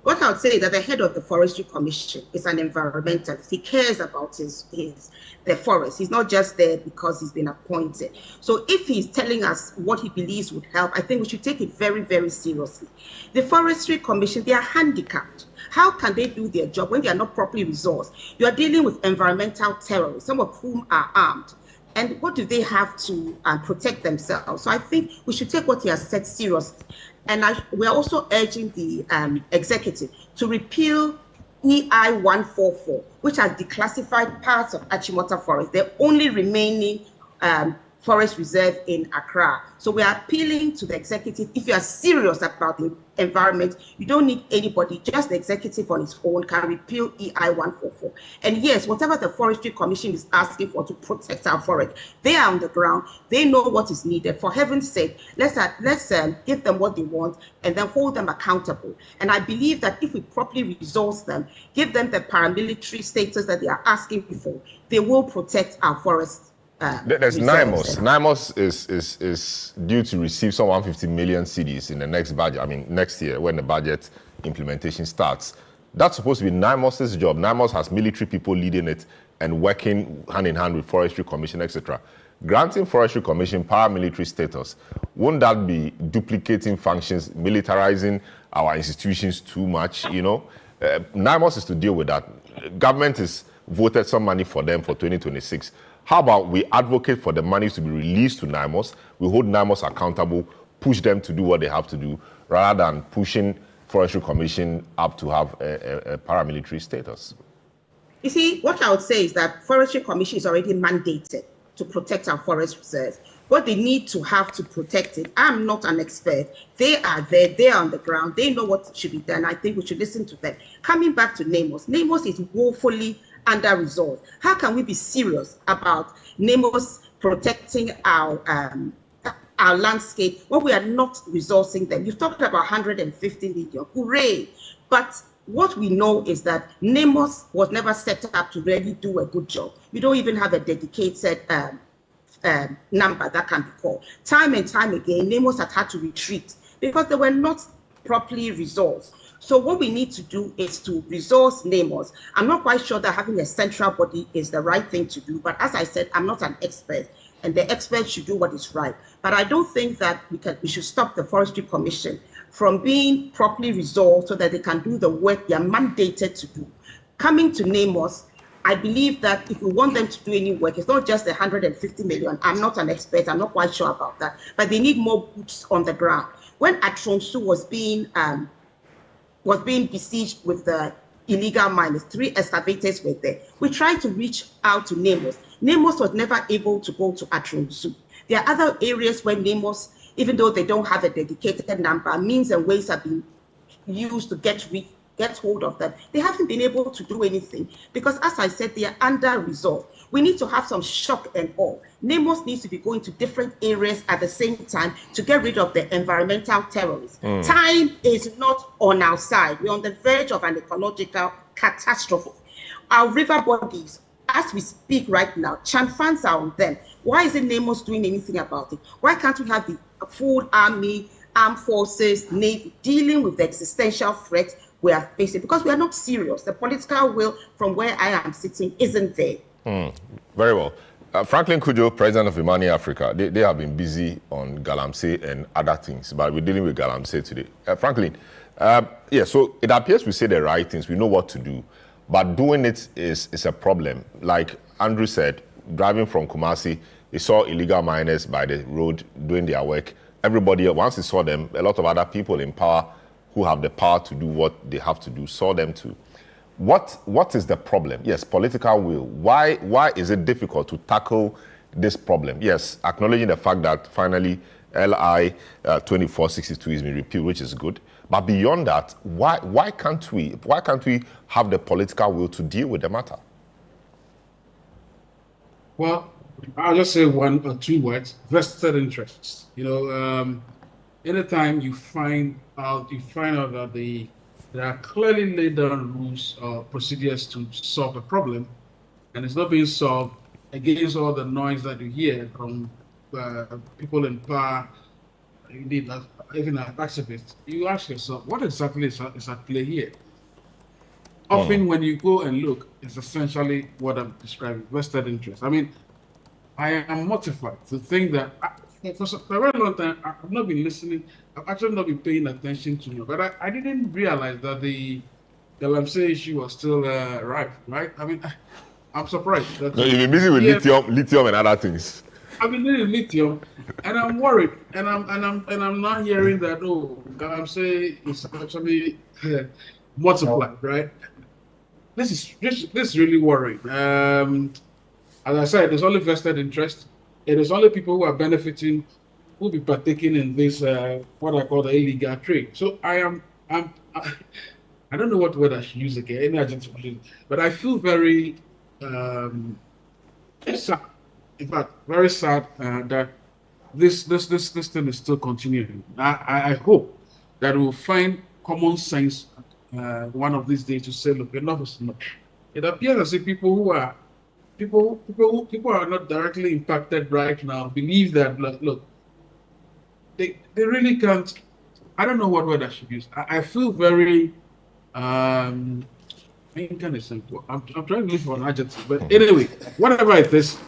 What I would say is that the head of the Forestry Commission is an environmentalist. He cares about the forest. He's not just there because he's been appointed. So if he's telling us what he believes would help, I think we should take it very, very seriously. The Forestry Commission, they are handicapped. How can they do their job when they are not properly resourced? You are dealing with environmental terrorists, some of whom are armed. And what do they have to protect themselves? So I think we should take what he has said seriously. And we are also urging the executive to repeal EI 144, which has declassified parts of Achimota Forest, the only remaining forest reserve in Accra. So we are appealing to the executive. If you are serious about the environment, you don't need anybody, just the executive on its own can repeal EI 144. And yes, whatever the Forestry Commission is asking for to protect our forest, they are on the ground, they know what is needed. For heaven's sake, let's give them what they want and then hold them accountable. And I believe that if we properly resource them, give them the paramilitary status that they are asking for, they will protect our forests. There's NIMOS. NIMOS is due to receive some 150 million cedis in the next budget. I mean, next year when the budget implementation starts. That's supposed to be NIMOS's job. NIMOS has military people leading it and working hand in hand with Forestry Commission, etc. Granting Forestry Commission paramilitary status, won't that be duplicating functions, militarizing our institutions too much? You know, NIMOS is to deal with that. Government has voted some money for them for 2026. How about we advocate for the money to be released to NIMOS, we hold NIMOS accountable, push them to do what they have to do, rather than pushing Forestry Commission up to have a paramilitary status? You see, what I would say is that Forestry Commission is already mandated to protect our forest reserves. What they need to have to protect it, I'm not an expert. They are there, they are on the ground, they know what should be done. I think we should listen to them. Coming back to NIMOS, NIMOS is woefully under-resourced. How can we be serious about NIMOS protecting our landscape when we are not resourcing them? You've talked about 150 million, hooray! But what we know is that NIMOS was never set up to really do a good job. We don't even have a dedicated number that can be called. Time and time again, NIMOS had to retreat because they were not properly resourced. So what we need to do is to resource NIMOS. I'm not quite sure that having a central body is the right thing to do, but as I said, I'm not an expert, and the experts should do what is right. But I don't think that we should stop the Forestry Commission from being properly resourced so that they can do the work they are mandated to do. Coming to NIMOS, I believe that if we want them to do any work, it's not just the 150 million. I'm not an expert, I'm not quite sure about that, but they need more boots on the ground. When Atronsu was being besieged with the illegal miners, 3 excavators were there. We tried to reach out to NIMOS. NIMOS was never able to go to Atronsu. There are other areas where NIMOS, even though they don't have a dedicated number, means and ways have been used to get hold of them. They haven't been able to do anything because, as I said, they are under-resourced. We need to have some shock and awe. NIMOS needs to be going to different areas at the same time to get rid of the environmental terrorists. Time is not on our side. We're on the verge of an ecological catastrophe. Our river bodies, as we speak right now, Chanfans are on them. Why isn't NIMOS doing anything about it? Why can't we have the full army, armed forces, Navy dealing with the existential threat we are facing? Because we are not serious. The political will from where I am sitting isn't there. Very well. Franklin Kujo, president of Imani Africa, they have been busy on Galamsey and other things, but we're dealing with Galamsey today. Franklin, so it appears we say the right things, we know what to do, but doing it is a problem. Like Andrew said, driving from Kumasi, he saw illegal miners by the road doing their work. Everybody, once he saw them, a lot of other people in power who have the power to do what they have to do saw them too. What is the problem? Yes, political will. Why is it difficult to tackle this problem? Yes, acknowledging the fact that finally LI 2462 is being repealed, which is good. But beyond that, why can't we have the political will to deal with the matter? Well, I'll just say one or two words: vested interests. You know, anytime you find out that there are clearly laid down rules or procedures to solve a problem, and it's not being solved against all the noise that you hear from people in power, indeed, even activists, you ask yourself, what exactly is at play here? Often when you go and look, it's essentially what I'm describing, vested interest. I mean, I am mortified to think that for a very long time, I've not been listening, I've actually not been paying attention to you, but I didn't realize that the Galamsey issue was still ripe, right? I mean, I'm surprised. That no, you've been busy with lithium and other things. I've been doing lithium, and I'm worried, and I'm not hearing that. Oh, Galamsey is actually multiplied, right? This is really worrying. As I said, there's only vested interest. It is only people who are benefiting who will be partaking in this what I call the illegal trade. So I don't know what word I should use again, any adjective, but I feel very sad. In fact, very sad that this thing is still continuing. I hope that we'll find common sense one of these days to say, look, enough is enough. It appears as if people who are not directly impacted right now believe that look, they really can't. I don't know what word I should use. I feel very kind of simple. I'm trying to look for an adjective, but anyway, whatever it is,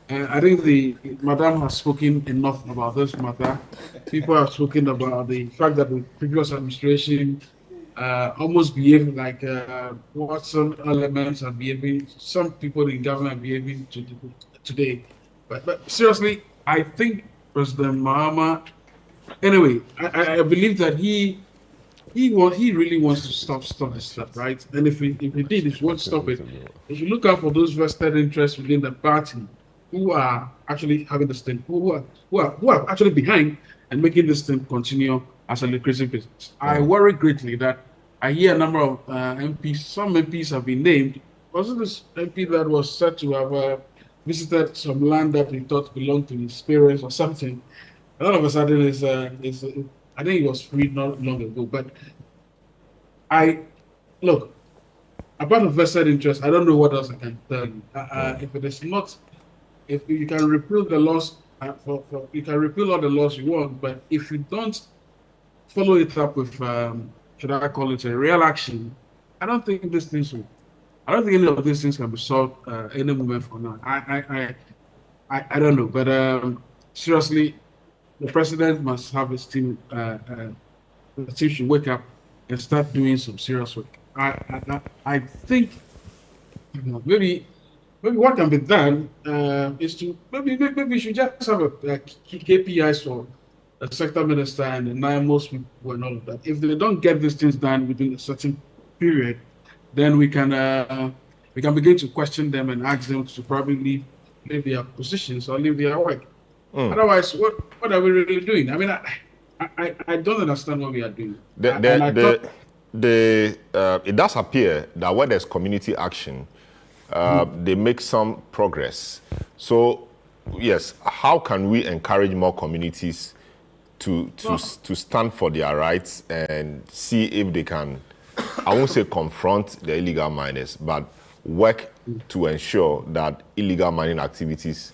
I think the Madam has spoken enough about this matter. People have spoken about the fact that the previous administration almost behaving like what some elements are behaving, some people in government are behaving today. But seriously, I think President Mahama, anyway, I believe that he really wants to stop this stuff, right? And if he wants to stop it, if you look out for those vested interests within the party who are actually having this thing, who are actually behind and making this thing continue as a lucrative business. I worry greatly that I hear a number of MPs, some MPs have been named. Wasn't this MP that was said to have visited some land that he thought belonged to his parents or something? And all of a sudden, I think he was freed not long ago. But look, about vested interest, I don't know what else I can tell you. If it is not, if you can repeal the laws, you can repeal all the laws you want, but if you don't follow it up with, should I call it a real action, I don't think these things will. I don't think any of these things can be solved any moment from now. I don't know, but seriously, the president must have his team. The team should wake up and start doing some serious work. I think maybe what can be done is to maybe we should just have a KPIs for the sector minister and the most people and all of that. If they don't get these things done within a certain period, then we can begin to question them and ask them to probably leave their positions or leave their work. Otherwise, what are we really doing? I mean, I don't understand what we are doing. It does appear that where there's community action, they make some progress. So, yes, how can we encourage more communities to stand for their rights and see if they can, I won't say confront the illegal miners, but work to ensure that illegal mining activities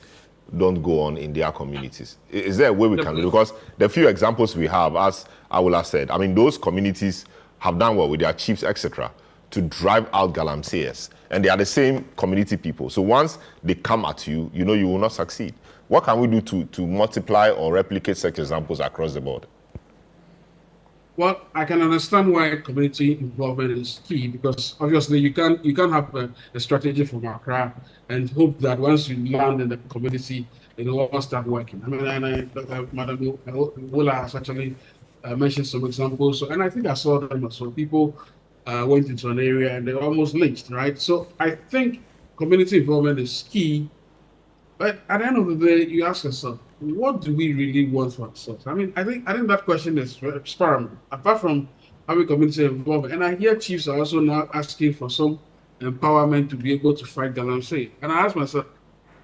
don't go on in their communities? Is there a way we can do it? Because the few examples we have, as I will have said, I mean, those communities have done well with their chiefs, etc., to drive out galamseyers. And they are the same community people. So once they come at you, you know you will not succeed. What can we do to multiply or replicate such examples across the board? Well, I can understand why community involvement is key, because obviously you can't have a strategy from Accra and hope that once you land in the community, it will all start working. I mean, Madam Wola has actually mentioned some examples, and I think I saw them as well. People went into an area and they were almost lynched, right? So I think community involvement is key But at the end of the day, you ask yourself, what do we really want for ourselves? I mean, I think that question is very paramount. Apart from having community involvement, and I hear chiefs are also now asking for some empowerment to be able to fight galamsey. And I ask myself,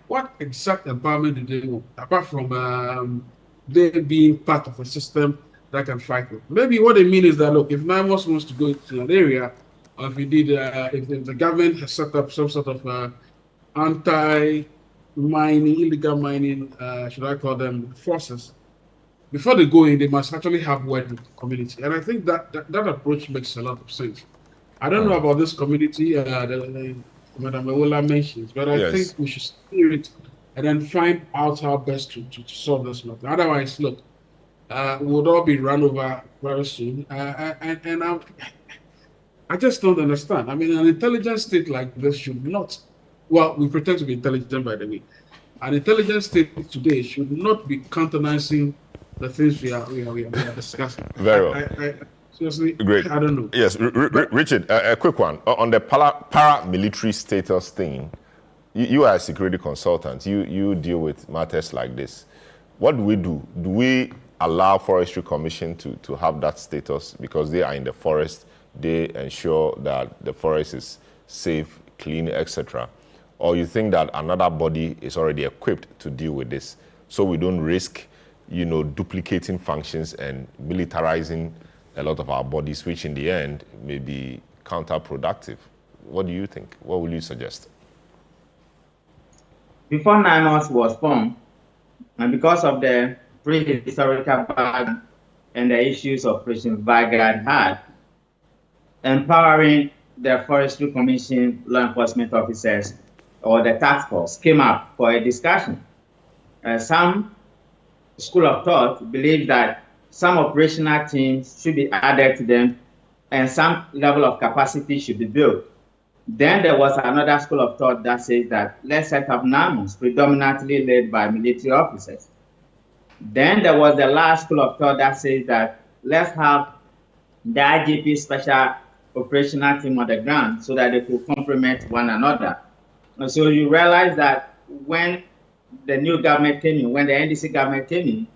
what exact empowerment do they want? Apart from they being part of a system that can fight it. Maybe what they mean is that, look, if NIMOS wants to go to an area, or if if the government has set up some sort of anti-mining, illegal mining, should I call them, forces, before they go in, they must actually have word with the community. And I think that approach makes a lot of sense. I don't know about this community that Madam Ewola mentions, but I think we should steer it and then find out how best to solve this matter. Otherwise, look, we'll all be run over very soon. And I just don't understand. I mean, an intelligent state like this should not, well, we pretend to be intelligent, by the way. An intelligent state today should not be countenancing the things we are discussing. Very well. Seriously, great. I don't know. Yes, Richard, a quick one. On the paramilitary status thing, you are a security consultant. You deal with matters like this. What do we do? Do we allow Forestry Commission to have that status because they are in the forest? They ensure that the forest is safe, clean, etc. Or you think that another body is already equipped to deal with this, so we don't risk, duplicating functions and militarizing a lot of our bodies, which in the end may be counterproductive. What do you think? What will you suggest? Before NIMOS was formed, and because of the prehistorical background and the issues Operation Vanguard had, empowering the Forestry Commission law enforcement officers or the task force came up for a discussion. Some school of thought believe that some operational teams should be added to them and some level of capacity should be built. Then there was another school of thought that says that let's set up NAMOs predominantly led by military officers. Then there was the last school of thought that says that let's have the IGP special operational team on the ground so that they could complement one another. And so you realize that when the new government came in, when the NDC government came in,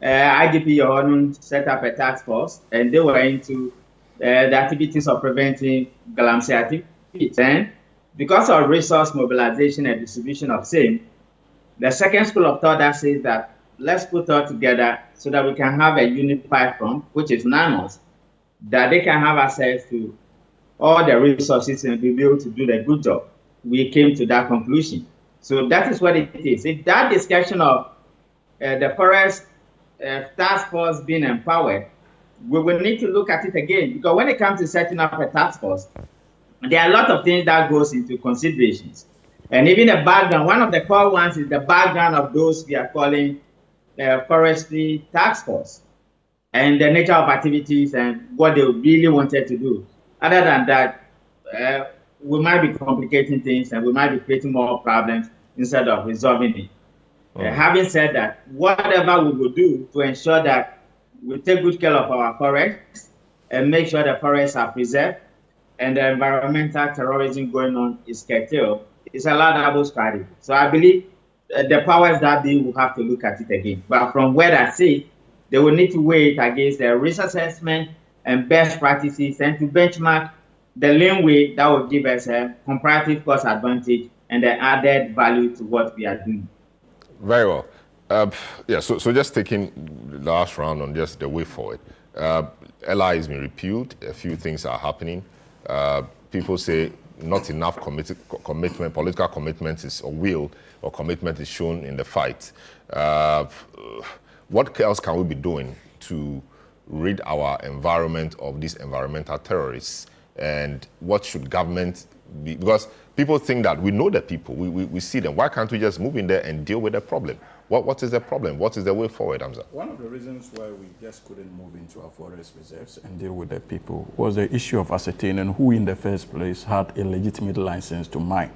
IGP Yohanun set up a task force and they were into the activities of preventing galamsey activities. And because of resource mobilization and distribution of same, the second school of thought that says that let's put all together so that we can have a unified front, which is NIMOS, that they can have access to all the resources and be able to do the good job. We came to that conclusion. So that is what it is. If that discussion of the forest task force being empowered, we will need to look at it again, because when it comes to setting up a task force, there are a lot of things that goes into considerations. And even the background, one of the core ones is the background of those we are calling forestry task force and the nature of activities and what they really wanted to do. Other than that, we might be complicating things and we might be creating more problems instead of resolving it. Having said that, whatever we will do to ensure that we take good care of our forests and make sure the forests are preserved and the environmental terrorism going on is curtailed, is a laudable strategy. So I believe the powers that be will have to look at it again. But from where I see, they will need to weigh it against the risk assessment and best practices and to benchmark the laneway that will give us a comparative cost advantage and the added value to what we are doing. Very well. So just taking the last round on just the way forward. LI has been repealed. A few things are happening. People say not enough commitment, political commitment is, or will or commitment is shown in the fight. What else can we be doing to rid our environment of these environmental terrorists? And what should government be? Because people think that we know the people, we see them. Why can't we just move in there and deal with the problem? What is the problem? What is the way forward, Hamza? One of the reasons why we just couldn't move into our forest reserves and deal with the people was the issue of ascertaining who in the first place had a legitimate license to mine.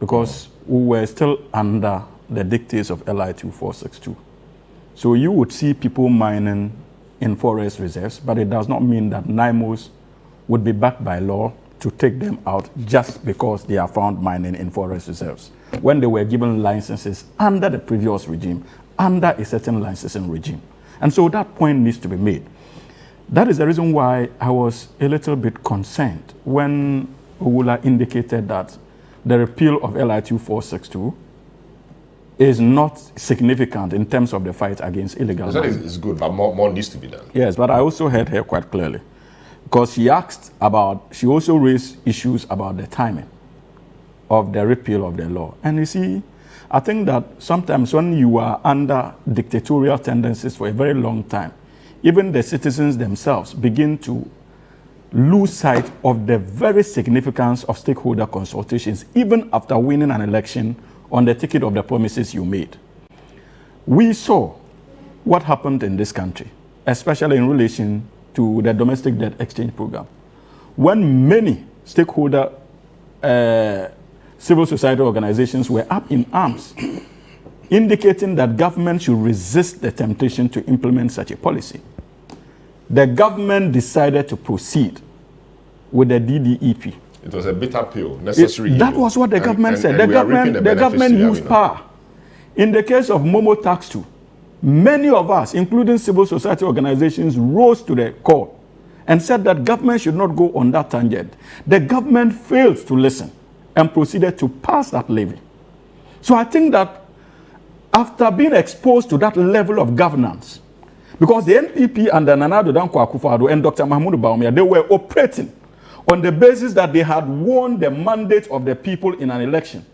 Because we were still under the dictates of LI 2462. So you would see people mining in forest reserves, but it does not mean that NIMOS would be backed by law to take them out just because they are found mining in forest reserves, when they were given licenses under the previous regime, under a certain licensing regime. And so that point needs to be made. That is the reason why I was a little bit concerned when Owula indicated that the repeal of LI 2462 is not significant in terms of the fight against illegal mining. It's good, but more needs to be done. Yes, but I also heard her quite clearly, because she also raised issues about the timing of the repeal of the law. And you see, I think that sometimes when you are under dictatorial tendencies for a very long time, even the citizens themselves begin to lose sight of the very significance of stakeholder consultations, even after winning an election on the ticket of the promises you made. We saw what happened in this country, especially in relation to the domestic debt exchange program, when many stakeholder civil society organizations were up in arms, indicating that government should resist the temptation to implement such a policy. The government decided to proceed with the DDEP. It was a bitter pill, necessary. That was what the government said. The government used power. In the case of Momo Tax 2, many of us, including civil society organizations, rose to the call and said that government should not go on that tangent. The government failed to listen and proceeded to pass that levy. So I think that after being exposed to that level of governance, because the NPP under Nana Addo Dankwa Akufo-Addo and Dr. Mahmoud Bawumia, they were operating on the basis that they had won the mandate of the people in an election.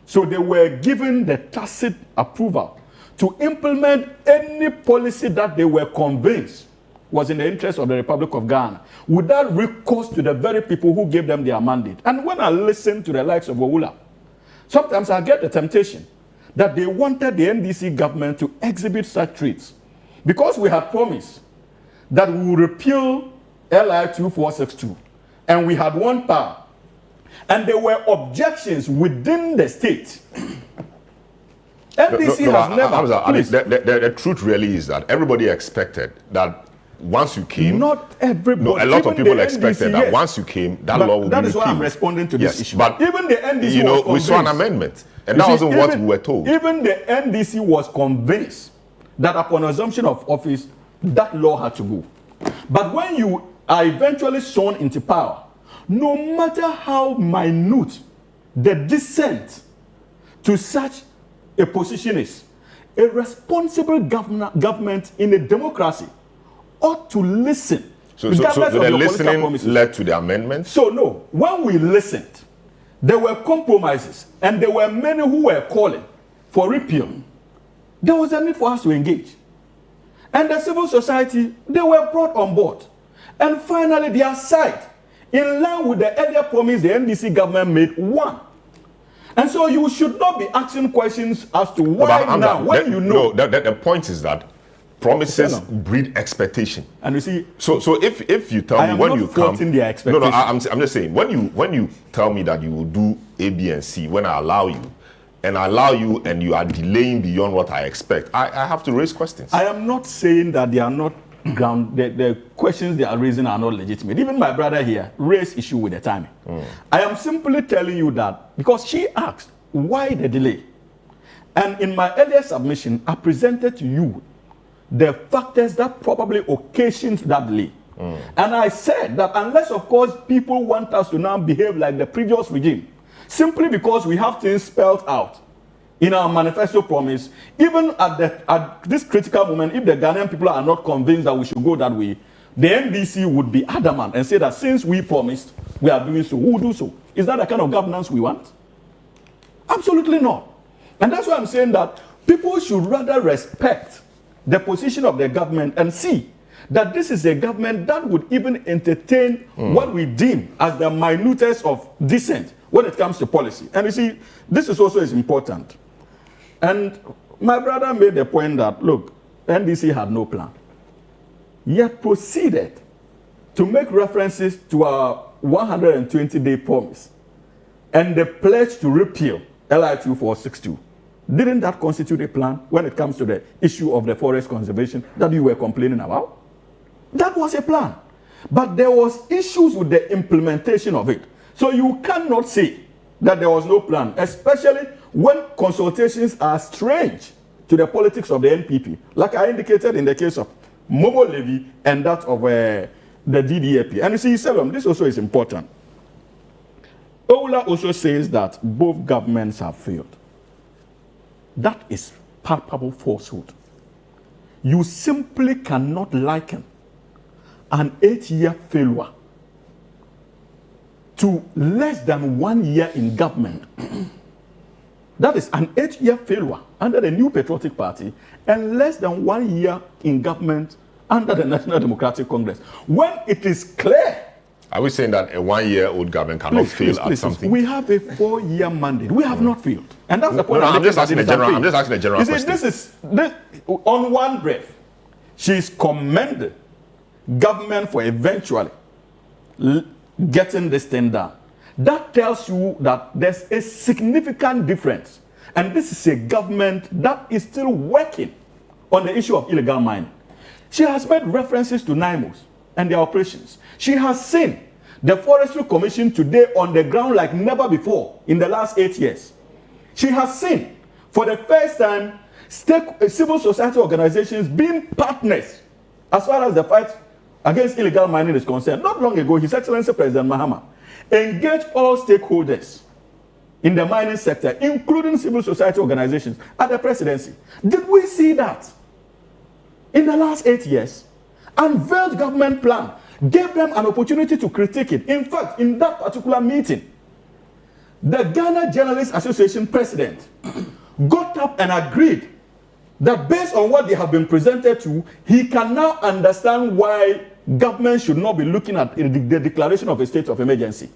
So they were given the tacit approval to implement any policy that they were convinced was in the interest of the Republic of Ghana, without recourse to the very people who gave them their mandate. And when I listen to the likes of Owula, sometimes I get the temptation that they wanted the NDC government to exhibit such traits, because we had promised that we would repeal LI 2462, and we had won power, and there were objections within the state. NDC has never. The truth really is that everybody expected that once you came. Not everybody. No, a lot of people expected NDC, that yes. Once you came, that law would be That is why I'm repealed. responding to this issue. But even the NDC you know, was we saw an convinced. amendment, and that wasn't what we were told. Even the NDC was convinced that upon assumption of office, that law had to go. But when you are eventually sworn into power, no matter how minute the descent to such a position is, a responsible government in a democracy ought to listen. So the listening led to the amendment? So no, when we listened, there were compromises, and there were many who were calling for repeal. There was a need for us to engage. And the civil society, they were brought on board. And finally, their side, in line with the earlier promise the NDC government made, won. And so you should not be asking questions as to why the point is that promises breed expectation. And you see, so if you tell me when you come, their expectation. I'm just saying, when you tell me that you will do A, B, and C, when I allow you, and you are delaying beyond what I expect, I have to raise questions. I am not saying that they are not the questions they are raising are not legitimate. Even my brother here raised issue with the timing. I am simply telling you that because she asked why the delay, and in my earlier submission I presented to you the factors that probably occasioned that delay. And I said that unless of course people want us to now behave like the previous regime, simply because we have things spelled out in our manifesto promise, even at this critical moment, if the Ghanaian people are not convinced that we should go that way, the NDC would be adamant and say that since we promised, we are doing so, we will do so. Is that the kind of governance we want? Absolutely not. And that's why I'm saying that people should rather respect the position of the government and see that this is a government that would even entertain what we deem as the minutest of dissent when it comes to policy. And you see, this is also important. And my brother made the point that, look, NDC had no plan, yet proceeded to make references to our 120-day promise and the pledge to repeal LI 2462. Didn't that constitute a plan when it comes to the issue of the forest conservation that you were complaining about? That was a plan. But there was issues with the implementation of it. So you cannot say that there was no plan, especially when consultations are strange to the politics of the NPP, like I indicated in the case of Momo Levy and that of the DDAP. And you see, Salom, this also is important. Ola also says that both governments have failed. That is palpable falsehood. You simply cannot liken an 8-year failure to less than 1 year in government. That is an 8-year failure under the New Patriotic Party and less than 1 year in government under the National Democratic Congress. When it is clear. Are we saying that a 1-year-old government cannot fail at something? We have a 4-year mandate. We have not failed. And that's the point. No, I'm just asking a general question. This on one breath, she's commended government for eventually getting this thing done. That tells you that there's a significant difference. And this is a government that is still working on the issue of illegal mining. She has made references to NIMOS and their operations. She has seen the Forestry Commission today on the ground like never before in the last 8 years. She has seen, for the first time, civil society organizations being partners as far as the fight against illegal mining is concerned. Not long ago, His Excellency President Mahama engaged all stakeholders in the mining sector, including civil society organizations, at the presidency. Did we see that in the last 8 years? Unveiled government plan, gave them an opportunity to critique it. In fact, in that particular meeting, the Ghana Journalists Association president got up and agreed that based on what they have been presented to, he can now understand why government should not be looking at the declaration of a state of emergency.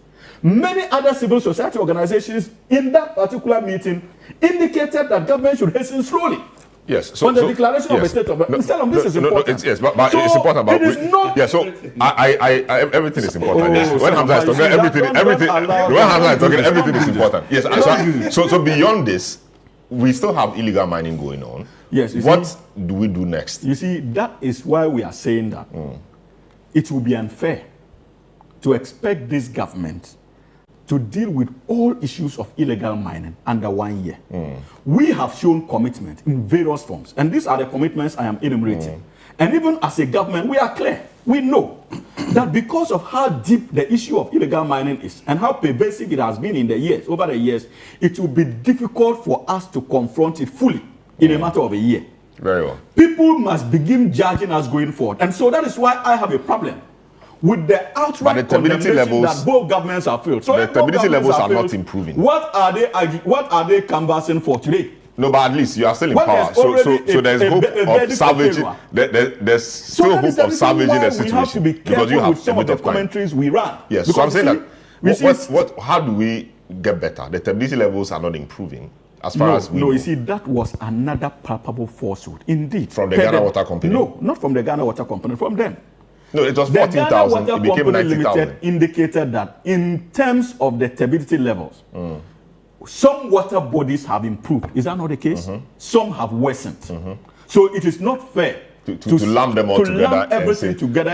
Many other civil society organizations in that particular meeting indicated that government should hasten slowly. Yes. So, on the declaration of a state of this is important. Yes, but so it's important. But everything is important. Yes. When Hamza is talking, everything is important. Yes. So beyond this, we still have illegal mining going on. Yes. What do we do next? You see, that is why we are saying that it will be unfair to expect this government to deal with all issues of illegal mining under 1 year. We have shown commitment in various forms, and these are the commitments I am enumerating. And even as a government, we are clear. We know that because of how deep the issue of illegal mining is and how pervasive it has been in the years, over the years, it will be difficult for us to confront it fully in a matter of a year. Very well. People must begin judging us going forward. And so that is why I have a problem with the outright condemnation that both governments have failed. So the stability levels are not improving. What are they canvassing for today? No, but at least you are still in power. So there's hope of salvaging. There's still hope of salvaging the situation. We have to be careful with some of the commentaries we run. Yes, so I'm saying that how do we get better? The stability levels are not improving. As far as we know. You see, that was another palpable falsehood. Indeed. From the Ghana Water Company? No, not from the Ghana Water Company, from them. No, it was 14,000, it became 90,000. Indicated that in terms of the stability levels, some water bodies have improved. Is that not the case? Some have worsened. So it is not fair to lump them all together. Lump everything together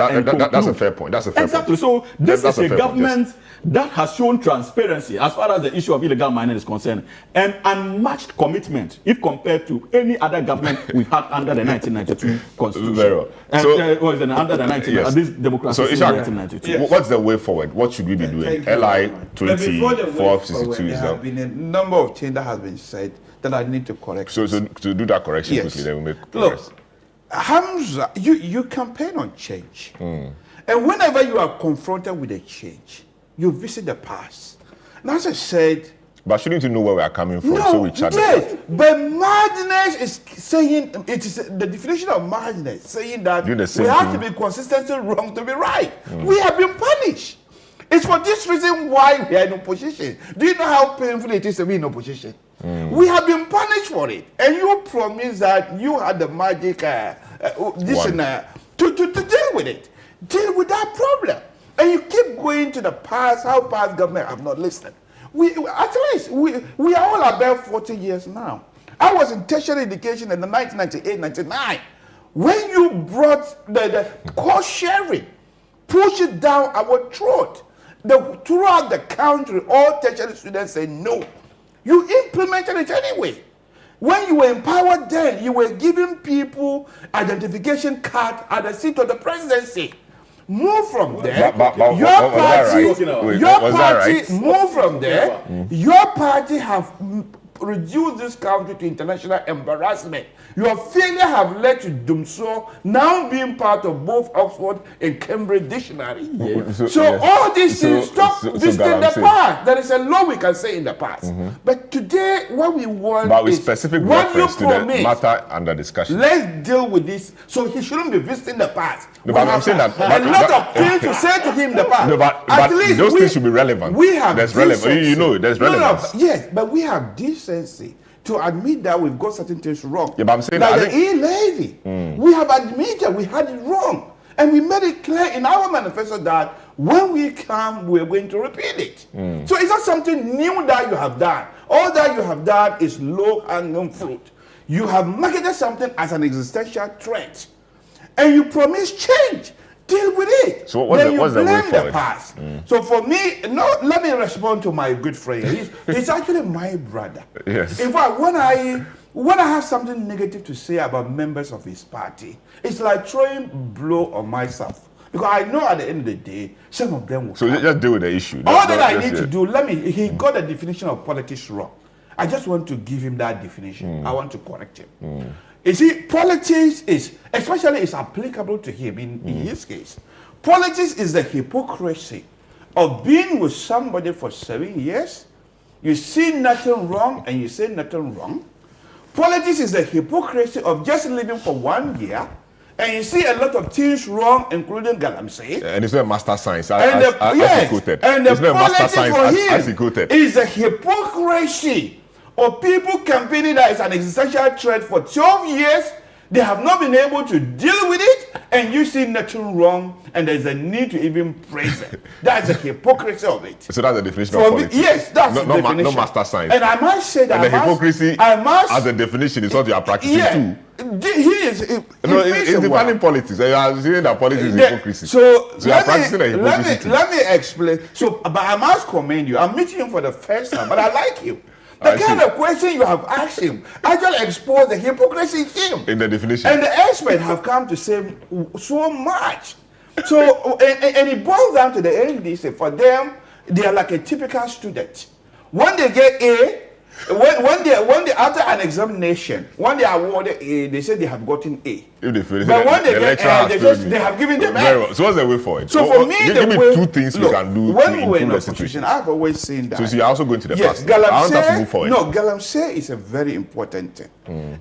that's a fair point. That's a fair point. Exactly. So this is a government that has shown transparency as far as the issue of illegal mining is concerned, and unmatched commitment if compared to any other government we've had under the 1992 Constitution. Very well. Under the 1992 this democracy. So, Ishak, 1992. What's the way forward? What should we be doing? LI 2462 there have been a number of things that has been said that I need to correct. So to do that correction quickly, then we'll make progress. Look, Hamza, you campaign on change. And whenever you are confronted with a change, you visit the past. Now, as I said... But shouldn't you know where we are coming from? No, so we chat. Yes, but marginals is saying, it is the definition of marginals, saying that we have to be consistently wrong to be right. We have been punished. It's for this reason why we are in opposition. Do you know how painful it is to be in opposition? We have been punished for it. And you promised that you had the magic to deal with it. Deal with that problem. And you keep going to the past, how past government have not listened. At least, we are all about 40 years now. I was in tertiary education in the 1998-99. When you brought the cost sharing push it down our throat. Throughout the country, all tertiary students say no. You implemented it anyway. When you were empowered then, you were giving people identification card at the seat of the presidency. Move from there. Your party move from there. Your party have reduced this country to international embarrassment. Your failure have led to Dumso now being part of both Oxford and Cambridge dictionary. So all these things stop visiting the past. There is a law we can say in the past. But today what we want but with is specific what reference you to promise. the matter under discussion. Let's deal with this. So he shouldn't be visiting the past. No, but I'm saying that a lot of things to say to him in the past. No, but At least those things should be relevant. We have there's relevance. You know, there's relevance. Yes, but we have decency to admit that we've got certain things wrong. Yeah, but I'm saying like that the E-levy, we have admitted we had it wrong. And we made it clear in our manifesto that when we come, we're going to repeat it. So it's not something new that you have done. All that you have done is low-hanging fruit. You have marketed something as an existential threat. And you promise change. Deal with it. So what's the way forward? Past. So for me, let me respond to my good friend. He's actually my brother. Yes. In fact, when I have something negative to say about members of his party, it's like throwing blow on myself. Because I know at the end of the day, some of them will. So just deal with the issue. All that I need to do, he got the definition of politics wrong. I just want to give him that definition. I want to correct him. You see, politics is, especially it's applicable to him in his case. Politics is the hypocrisy of being with somebody for 7 years. You see nothing wrong and you say nothing wrong. Politics is the hypocrisy of just living for 1 year and you see a lot of things wrong, including Galamsey. And it's not a master science, as he quoted. And the it's not a master politics science, for him as he quoted. is a hypocrisy of people campaigning that is an existential threat for 12 years. They have not been able to deal with it, and you see nothing wrong, and there's a need to even praise it. That's the hypocrisy of it. So that's the definition For of me, politics. yes, that's the definition. No master science. And I must say that and the hypocrisy as a definition is what you are practicing too. It's defining politics. You are saying that politics is hypocrisy. So you are practicing a hypocrisy. Let me explain. So, but I must commend you. I'm meeting him for the first time, but I like you. The kind of question you have asked him actually exposed the hypocrisy in him. In the definition. And the experts have come to say so much. So, and it boils down to the NDC. For them, they are like a typical student. When they get A, when they after an examination, when they are awarded A, they say they have gotten A. If they feel but when they get A, they have given them A. Well. So what's the way forward? So for me, give me two things we can do when to we were in improve the opposition, situation. I've always seen that. So you're also going to the past. Galamsey, I want us to move forward. No, Galamsey is a very important thing.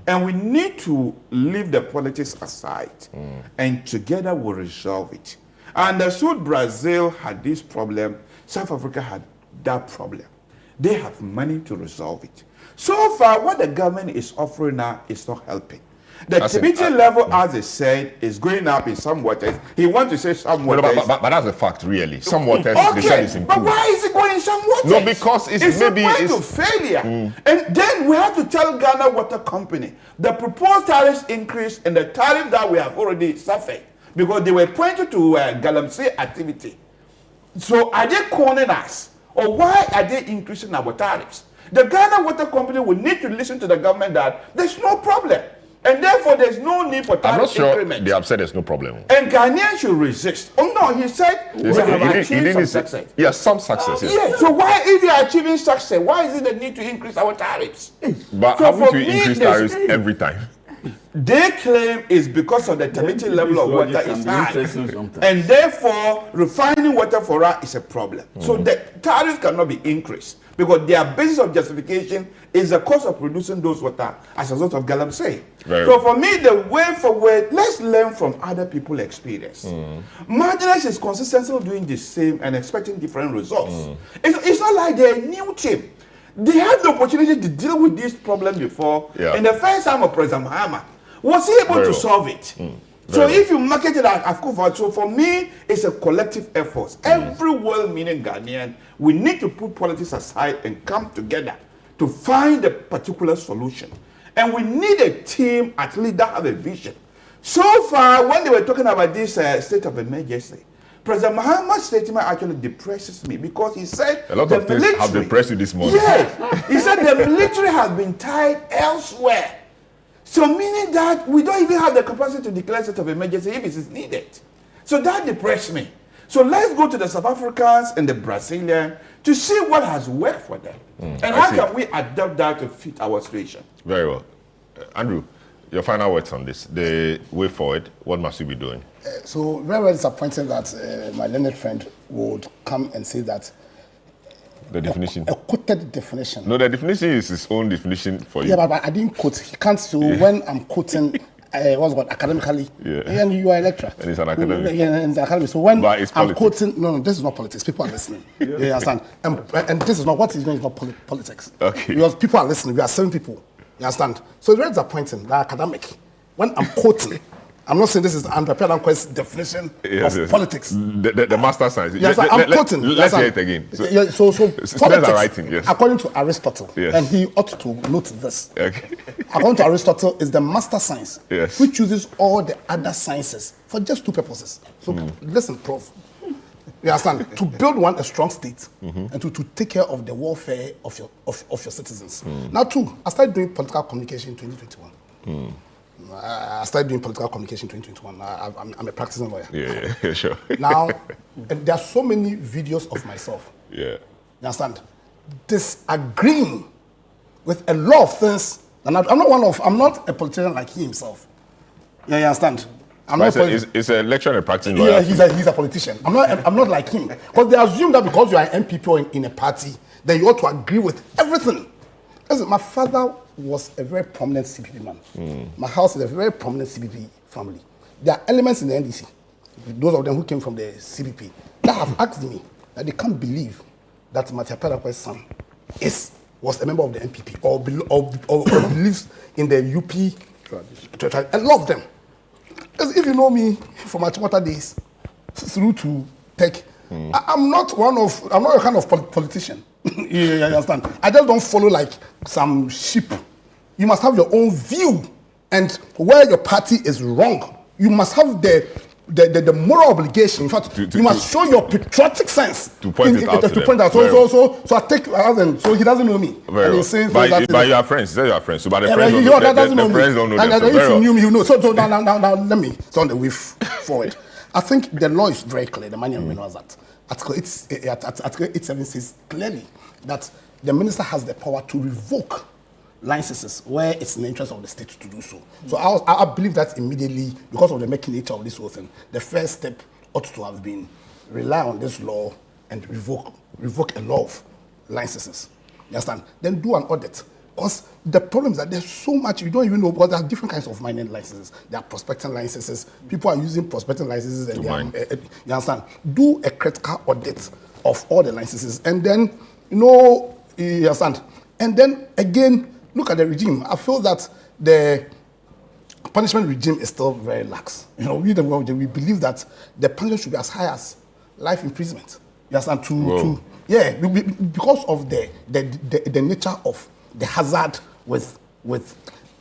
And we need to leave the politics aside. And together we'll resolve it. I understood Brazil had this problem. South Africa had that problem. They have money to resolve it. So far, what the government is offering now is not helping. The TBT level, as they said, is going up in some waters. He wants to say some waters. But that's a fact, really. Some waters, they said it's improved. But why is it going in some waters? No, because it's maybe... It's a point of failure. And then we have to tell Ghana Water Company, the proposed tariffs increase and the tariff that we have already suffered, because they were pointed to Galamsey activity. So are they calling us? Or why are they increasing our tariffs? The Ghana Water Company will need to listen to the government that there's no problem. And therefore, there's no need for tariff increment. They have said there's no problem. And Ghanaians should resist. Oh no, he said we have achieved some success. Yes, some success. Yes. So why, if they are achieving success, why is it the need to increase our tariffs? But so haven't we increased tariffs every time? They claim it's because of the turbidity level of water is high. And therefore, refining water for us is a problem. So the tariffs cannot be increased because their basis of justification is the cost of producing those water as a result of Galamsey. So for me, the way forward, let's learn from other people's experience. Marginals is consistently doing the same and expecting different results. It's not like they're a new team. They had the opportunity to deal with this problem before. In the first time of President Mahama, was he able to solve it? So if you market it as Kufa, so for me, it's a collective effort. Every well-meaning Ghanaian, we need to put politics aside and come together to find a particular solution. And we need a team at least that have a vision. So far, when they were talking about this state of emergency, President Muhammad's statement actually depresses me because he said a lot of things have depressed you this morning. Yes, he said the military has been tied elsewhere. So meaning that we don't even have the capacity to declare state of emergency if it is needed. So that depressed me. So let's go to the South Africans and the Brazilians to see what has worked for them. And how can we adapt that to fit our situation? Very well. Andrew, your final words on this. The way forward, what must we be doing? So very, very disappointing that my learned friend would come and say that the definition. A quoted definition. No, the definition is his own definition for you. Yeah, but I didn't quote. He can't. So when I'm quoting, what's called academically, and you are a lecturer. And it's an academic. Yeah, and it's academic. So when but it's I'm quoting, no, this is not politics. People are listening. You understand? And this is not what he's doing. Is not politics. Okay. Because people are listening. We are 7 people. You understand? So it's very disappointing. The academic. When I'm quoting. I'm not saying this is Andrew Pedanquist's definition of politics. The master science. Yes, I'm quoting. Let's hear it again. So politics, are writing, yes. According to Aristotle, and he ought to note this. Okay. According to Aristotle, is the master science, yes, which uses all the other sciences for just 2 purposes. So listen, Prof. You understand? To build a strong state, and to take care of the welfare of your citizens. Now, 2, I started doing political communication in 2021. I started doing political communication in 2021. I'm a practicing lawyer. Yeah, sure. Now, there are so many videos of myself. Yeah. You understand? Disagreeing with a lot of things. And I'm not a politician like he himself. Yeah, you understand? It's a lecturer and a practicing lawyer. Yeah, he's a politician. I'm not like him. Because they assume that because you are an MPP or in a party, then you ought to agree with everything. Listen, my father was a very prominent CPP man. My house is a very prominent CPP family. There are elements in the NDC, those of them who came from the CPP, that have asked me that they can't believe that Matthew Pedaquest's son was a member of the NPP or believes in the UP. A lot of them. If you know me from my Chimota days through to tech, I'm not a kind of politician. You understand? I just don't follow like some sheep. You must have your own view, and where your party is wrong, you must have the moral obligation. In fact, you must show your patriotic sense to point it out. So I take so he doesn't know me. Very well. But you are friends. You are friends. So, but the friends don't know me. Don't know and them. If you knew me, you know. So now let me turn the way forward. I think the law is very clear. The Manual knows that. Article 8.7 says clearly that the minister has the power to revoke licenses where it's in the interest of the state to do so. So I believe that immediately, because of the making nature of this whole thing, the first step ought to have been rely on this law and revoke a lot of licenses. You understand? Then do an audit. Because the problem is that there's so much, you don't even know, because there are different kinds of mining licenses. There are prospecting licenses. People are using prospecting licenses. And you understand? Do a critical audit of all the licenses. And then, you understand? And then, again, look at the regime. I feel that the punishment regime is still very lax. We believe that the punishment should be as high as life imprisonment. You understand? Because of the nature of the hazard with,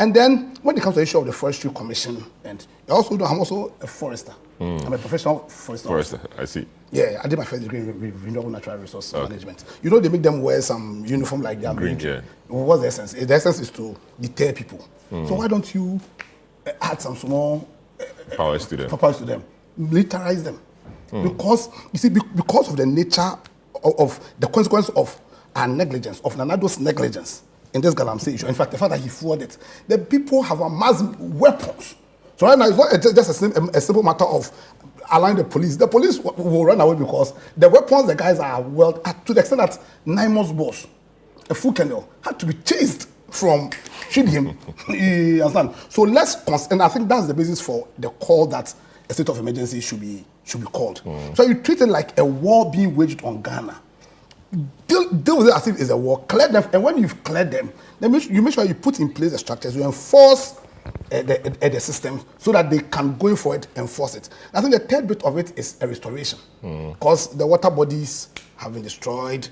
and then when it comes to the issue of the Forestry Commission, and I'm also a forester. I'm a professional forester. I see. Yeah, I did my first degree in renewable natural resource management. They make them wear some uniform like that. Green, yeah. What's the essence? The essence is to deter people. So why don't you add some small powers to them? Militarize them. Because, you see, because of the nature of the consequence of our negligence, of Nanado's negligence in this Galamsey issue. In fact, the fact that he forwarded it, the people have amassed weapons. So right now, it's not just a simple matter of allowing the police. The police will run away because the weapons the guys are to the extent that Naimos boss, a full kennel, had to be chased from him. You understand? So and I think that's the basis for the call that a state of emergency should be called. So you treat it like a war being waged on Ghana. Deal with it as if it's a war. Clear them, and when you've cleared them, then you make sure you put in place the structures, you enforce the system so that they can go forward enforce it. I think the third bit of it is a restoration, because the water bodies have been destroyed.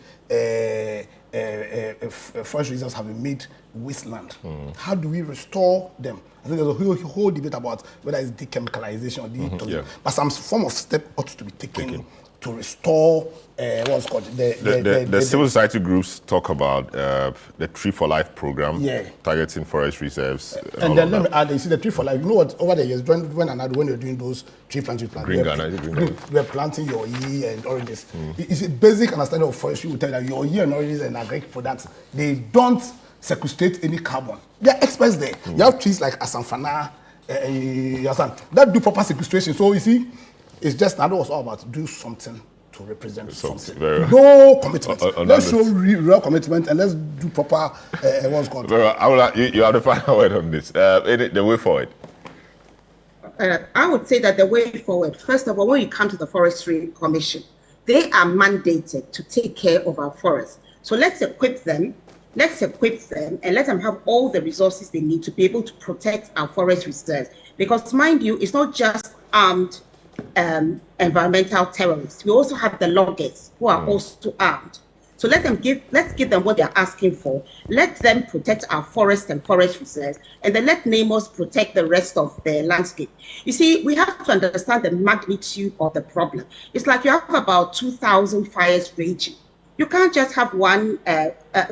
forest reserves have been made wasteland. How do we restore them? I think there's a whole debate about whether it's decheemicalization or detoxing, but some form of step ought to be taken to restore what's called the civil society groups talk about the Tree for Life program, targeting forest reserves. And then let me add, you see the Tree for Life. You know what? Over the years, when you're doing those tree planting, we're planting your and oranges. It's a basic understanding of forestry. Will tell you that your and oranges and agric products, they don't sequestrate any carbon. They are experts there. You have trees like asamfana, that do proper sequestration. So you see, it's just now was all about do something to represent something. No commitment. Let's show real commitment and let's do proper what's called. You have the final word on this. The way forward. I would say that the way forward, first of all, when you come to the Forestry Commission, they are mandated to take care of our forests. So let's equip them, and let them have all the resources they need to be able to protect our forest reserves. Because mind you, it's not just armed environmental terrorists. We also have the loggers who are also armed. So let's give them what they're asking for. Let them protect our forests and forest reserves, and then let NAMOS protect the rest of the landscape. You see, we have to understand the magnitude of the problem. It's like you have about 2,000 fires raging. You can't just have one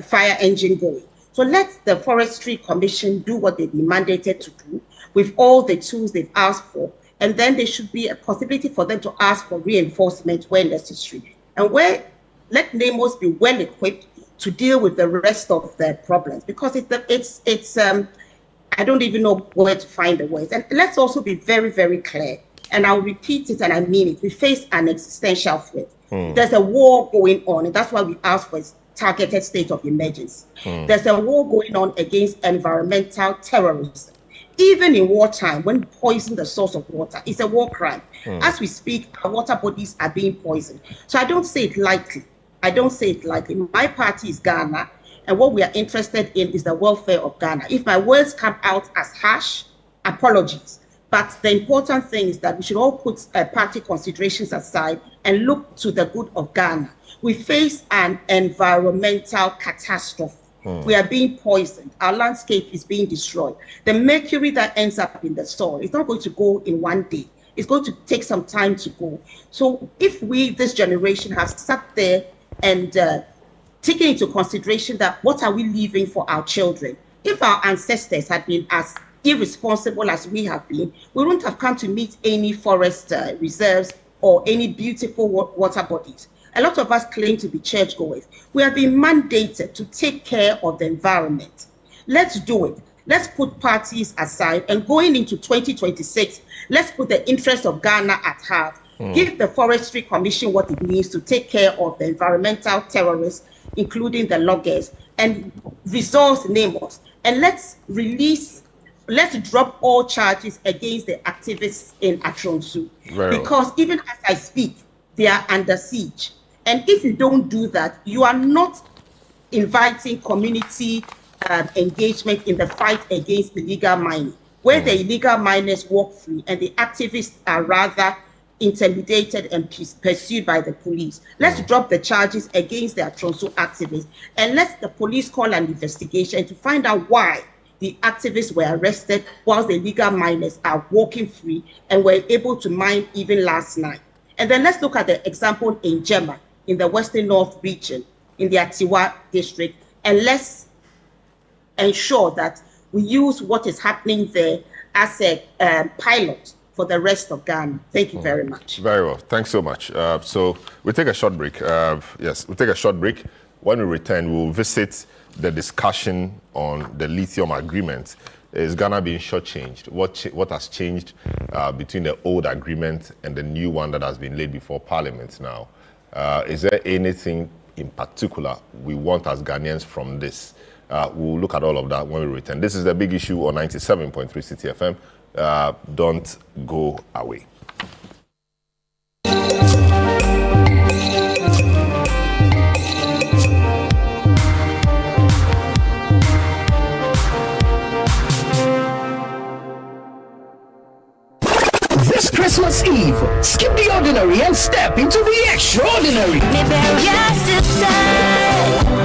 fire engine going. So let the Forestry Commission do what they've been mandated to do with all the tools they've asked for. And then there should be a possibility for them to ask for reinforcement where necessary. And let NAMOS be well equipped to deal with the rest of the problems, because it's I don't even know where to find the words. And let's also be very, very clear, and I'll repeat it and I mean it. We face an existential threat. There's a war going on, and that's why we ask for a targeted state of emergency. There's a war going on against environmental terrorism. Even in wartime, when we poison the source of water, it's a war crime. As we speak, our water bodies are being poisoned. So I don't say it lightly. My party is Ghana, and what we are interested in is the welfare of Ghana. If my words come out as harsh, apologies. But the important thing is that we should all put party considerations aside and look to the good of Ghana. We face an environmental catastrophe. We are being poisoned. Our landscape is being destroyed. The mercury that ends up in the soil is not going to go in one day. It's going to take some time to go. So if we, this generation, have sat there and taken into consideration that what are we leaving for our children? If our ancestors had been as irresponsible as we have been, we wouldn't have come to meet any forest reserves or any beautiful water bodies. A lot of us claim to be churchgoers. We have been mandated to take care of the environment. Let's do it. Let's put parties aside, and going into 2026, let's put the interest of Ghana at heart. Give the Forestry Commission what it needs to take care of the environmental terrorists, including the loggers, and resource NAMOS. And let's drop all charges against the activists in Atronsu. Because even as I speak, they are under siege. And if you don't do that, you are not inviting community engagement in the fight against illegal mining, where the illegal miners walk free and the activists are rather intimidated and pursued by the police. Let's drop the charges against the Atronsu activists, and let the police call an investigation to find out why the activists were arrested whilst the illegal miners are walking free and were able to mine even last night. And then let's look at the example in Jema, in the Western North region, in the Atiwa district, and let's ensure that we use what is happening there as a pilot for the rest of Ghana. Thank you very much. Very well. Thanks so much. So we'll take a short break. Yes, we'll take a short break. When we return, we'll visit the discussion on the lithium agreement. Is Ghana being shortchanged? What has changed between the old agreement and the new one that has been laid before Parliament now? Is there anything in particular we want as Ghanaians from this? We'll look at all of that when we return. This is the big issue on 97.3 City FM. Don't go away. This Christmas Eve, skip the ordinary and step into the extraordinary.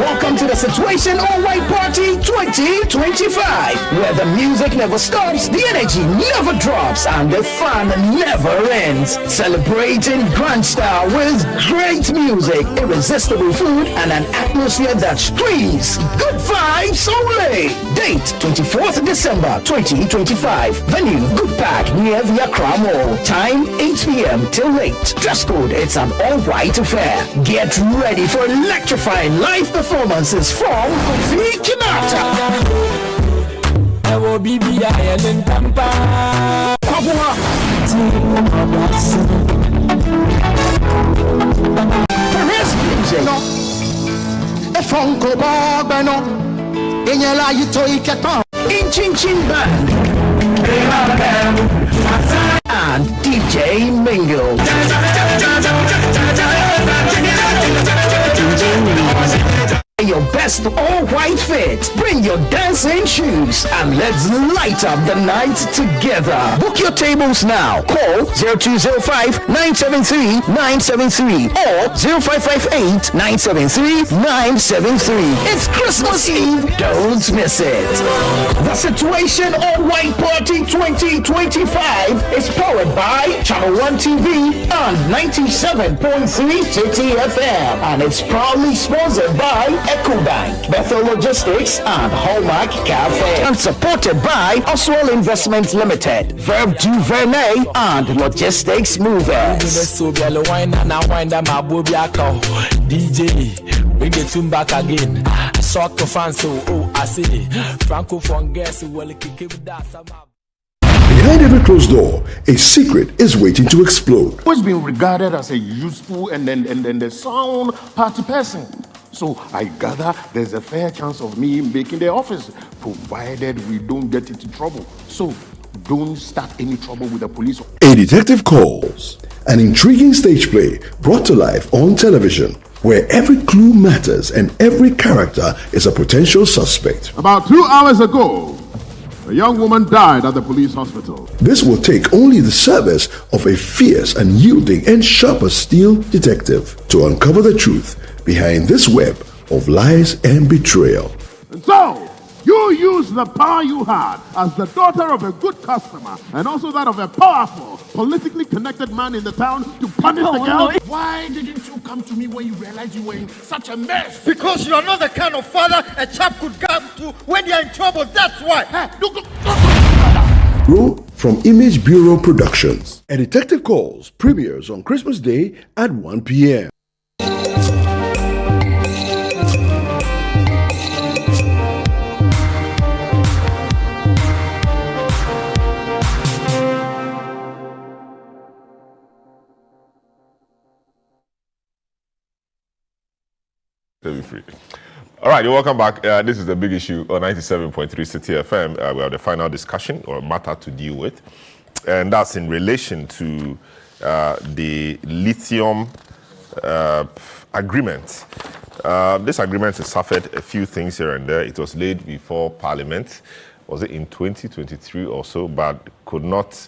Welcome to the Situation All White Party 2025, where the music never stops, the energy never drops, and the fun never ends. Celebrating grand style with great music, irresistible food, and an atmosphere that screams good vibes only. Date 24th December 2025. Venue Good Pack near the Accra Mall. Time 8 p.m. till late. Dress code, it's an all-white affair. Get ready for electrifying live performances from Kofi Kinata. Perez Music. Funko Bobano. Inyela Yito Iketon. In Chin Chin Band. And DJ Mingle. Your best all-white fit. Bring your dancing shoes and let's light up the night together. Book your tables now. Call 0205-973-973 or 0558-973-973. It's Christmas Eve. Don't miss it. The Situation All-White Party 2025 is powered by ChannelOne TV and 97.3 City FM, and it's proudly sponsored by EcoBank, Bethel Logistics, and Hallmark Cafe, and supported by Oswald Investments Limited, Verb du Vernet, and Logistics Movers. DJ, bring the tune back again. Soccer fans, so I see Franco from Guess will kick that. Behind every closed door, a secret is waiting to explode. Always been regarded as a useful and a sound party person. So I gather there's a fair chance of me making the office, provided we don't get into trouble. So don't start any trouble with the police. A Detective Calls, an intriguing stage play brought to life on television, where every clue matters and every character is a potential suspect. About 2 hours ago, a young woman died at the police hospital. This will take only the service of a fierce and yielding and sharp as steel detective to uncover the truth behind this web of lies and betrayal. And so, you used the power you had as the daughter of a good customer and also that of a powerful, politically connected man in the town to punish the girl. Why didn't you come to me when you realized you were in such a mess? Because you are not the kind of father a chap could come to when they are in trouble. That's why. Grow from Image Bureau Productions. A Detective Calls premieres on Christmas Day at 1 p.m. Free. All right, you're welcome back. This is the big issue on 97.3 City FM. We have the final discussion or matter to deal with, and that's in relation to the lithium agreement. This agreement has suffered a few things here and there. It was laid before Parliament, was it in 2023 or so, but could not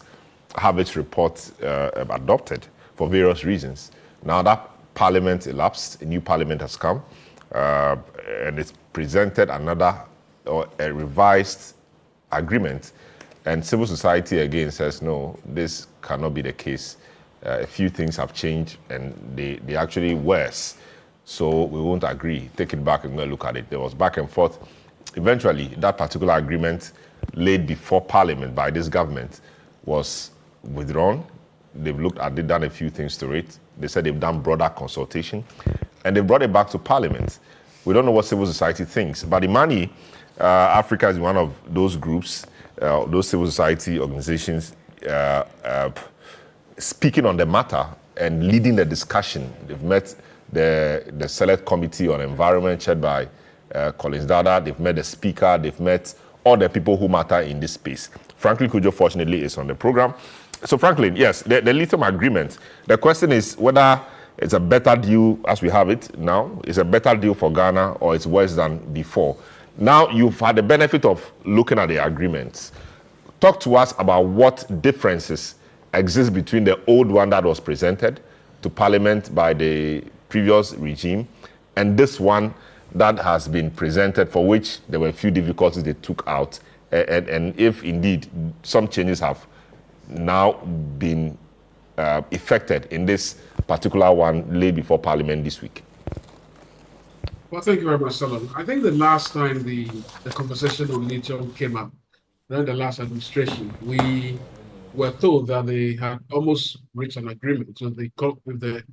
have its report adopted for various reasons. Now that Parliament elapsed, a new Parliament has come, and it's presented another or a revised agreement, and civil society again says no, this cannot be the case. A few things have changed and they actually worse, so we won't agree. Take it back and go look at it. There was back and forth. Eventually, that particular agreement laid before Parliament by this government was withdrawn. They've looked at it, done a few things to it. They said they've done broader consultation, and they brought it back to Parliament. We don't know what civil society thinks, but Imani Africa is one of those groups, those civil society organizations speaking on the matter and leading the discussion. They've met the Select Committee on Environment chaired by Collins Dada. They've met the Speaker. They've met all the people who matter in this space. Franklin Kujo, fortunately, is on the program. So Franklin, yes, the lithium agreement, the question is whether it's a better deal as we have it now, it's a better deal for Ghana, or it's worse than before. Now you've had the benefit of looking at the agreements. Talk to us about what differences exist between the old one that was presented to Parliament by the previous regime and this one that has been presented, for which there were a few difficulties they took out, and if indeed some changes have now been effected in this particular one laid before Parliament this week? Well, thank you very much, Solomon. I think the last time the conversation on lithium came up, during the last administration, we were told that they had almost reached an agreement with the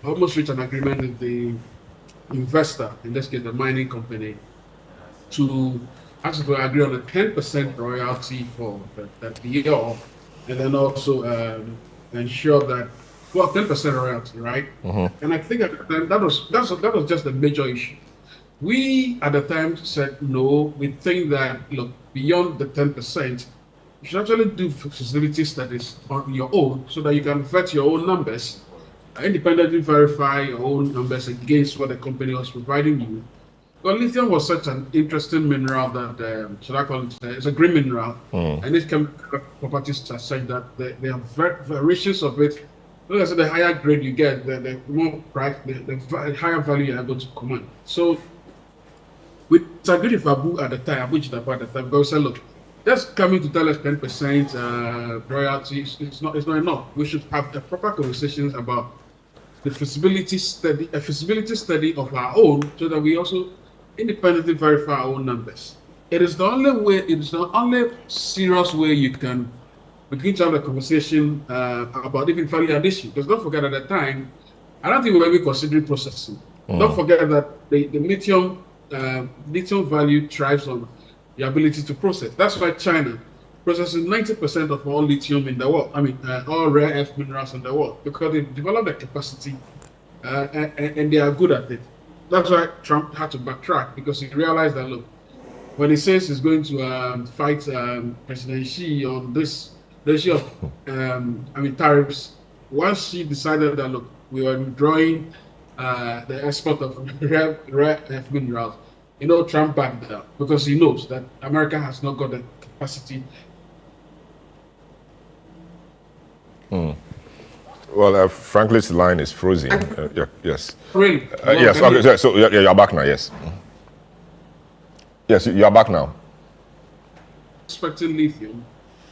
almost reached an agreement with the investor, in this case the mining company, to actually agree on a 10% royalty for that year, and then also ensure that, well, 10% royalty, right? And I think at the time that was just a major issue. We at the time said no. We think that, look, beyond the 10%, you should actually do feasibility studies on your own, so that you can vet your own numbers, independently verify your own numbers against what the company was providing you. Well, lithium was such an interesting mineral that, should I call it, it's a green mineral, and its chemical properties are such that they have variations of it. Like I said, the higher grade you get, the more price, the higher value you're able to command. So we agreed with Abu at the time, which at the time, because we said, look, just coming to tell us 10% royalties, it's not enough. We should have a proper conversations about the feasibility study of our own, so that we also independently verify our own numbers. It is the only way, it is the only serious way you can begin to have a conversation about even value addition. Because don't forget, at the time, I don't think we were even considering processing. Don't forget that the lithium value thrives on the ability to process. That's why China processes 90% of all lithium in the world. I mean, all rare earth minerals in the world, because they developed the capacity and they are good at it. That's why Trump had to backtrack, because he realized that, look, when he says he's going to fight President Xi on the issue of tariffs, once he decided that, look, we were withdrawing the export of rare earth minerals, Trump backed down, because he knows that America has not got the capacity. Well, Franklin's line is frozen. Yes. Really? Yes. Okay. So you're back now. Yes. Yes, you are back now. Expecting lithium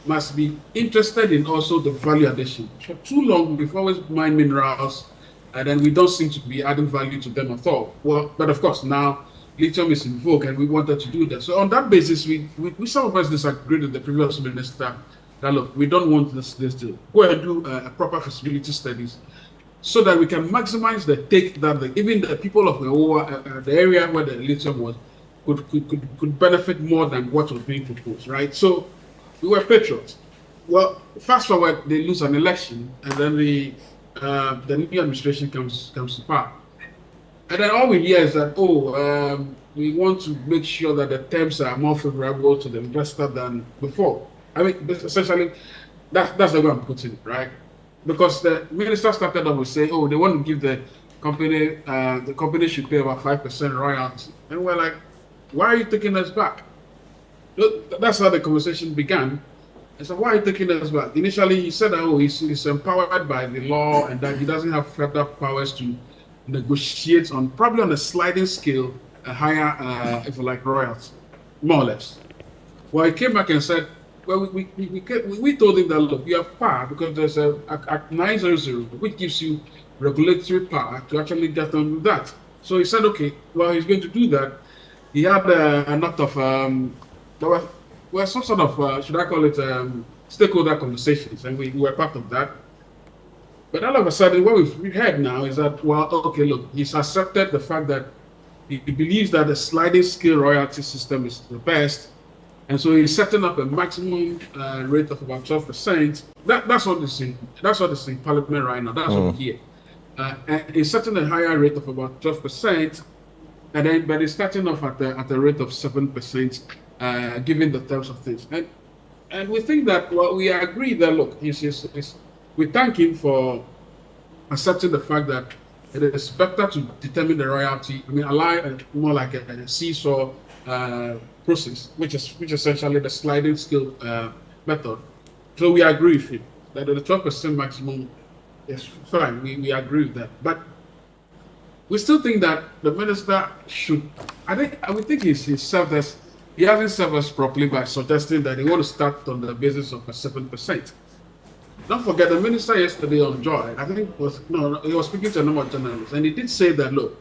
must be interested in also the value addition. For too long, we've always mined minerals, and then we don't seem to be adding value to them at all. Well, but of course now lithium is in vogue, and we wanted to do that. So on that basis, we some of us disagreed with the previous minister that, look, we don't want this to go and do a proper feasibility studies, so that we can maximize the take that even the people of the area where the lithium was could benefit more than what was being proposed, right? So we were patriots. Well, fast forward, they lose an election, and then the new administration comes to power. And then all we hear is that, we want to make sure that the terms are more favorable to the investor than before. I mean, essentially, that's the way I'm putting it, right? Because the minister started off with saying, they want to give the company should pay about 5% royalty. And we're like, why are you taking us back? Look, that's how the conversation began. I said, why are you taking us back? Initially, he said that, he's empowered by the law, and that he doesn't have further powers to negotiate on, probably on a sliding scale, a higher, if you like, royalty, more or less. Well, he came back and said, well, we told him that, look, you have power, because there's a Act 900, which gives you regulatory power to actually get on with that. So he said, okay, well, he's going to do that. He had a lot of, there were some sort of, should I call it, stakeholder conversations, and we were part of that. But all of a sudden, what we've heard now is that, well, okay, look, he's accepted the fact that he believes that the sliding scale royalty system is the best, and so he's setting up a maximum rate of about 12%. That's what is in Parliament right now. That's what we hear. And he's setting a higher rate of about 12%, but he's starting off at a rate of 7%, given the terms of things. And we think that, well, we agree that, look, we thank him for accepting the fact that it is better to determine the royalty. I mean, allow more like a seesaw process, which is essentially the sliding scale method. So we agree with him that the 12% maximum is fine. We agree with that. But we still think that the minister should. I would think he hasn't served us properly by suggesting that he want to start on the basis of a 7%. Don't forget, the minister yesterday on Joy, I think he was speaking to a number of journalists, and he did say that look,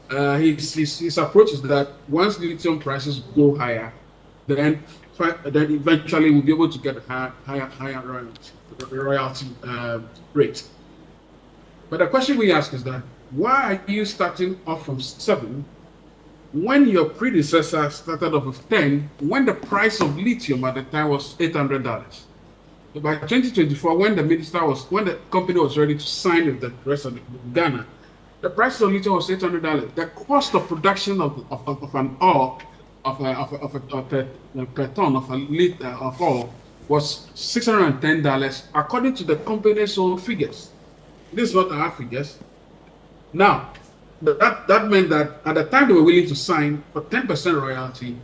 his approach is that once lithium prices go higher, then eventually we'll be able to get a higher royalty rate. But the question we ask is that why are you starting off from 7 when your predecessor started off with 10 when the price of lithium at the time was $800? By 2024, when the company was ready to sign with the rest of Ghana, the price of lithium was $800. The cost of production of an ore per ton of a liter of ore was $610 according to the company's own figures. This is not our figures. Now, that meant that at the time they were willing to sign for 10% royalty,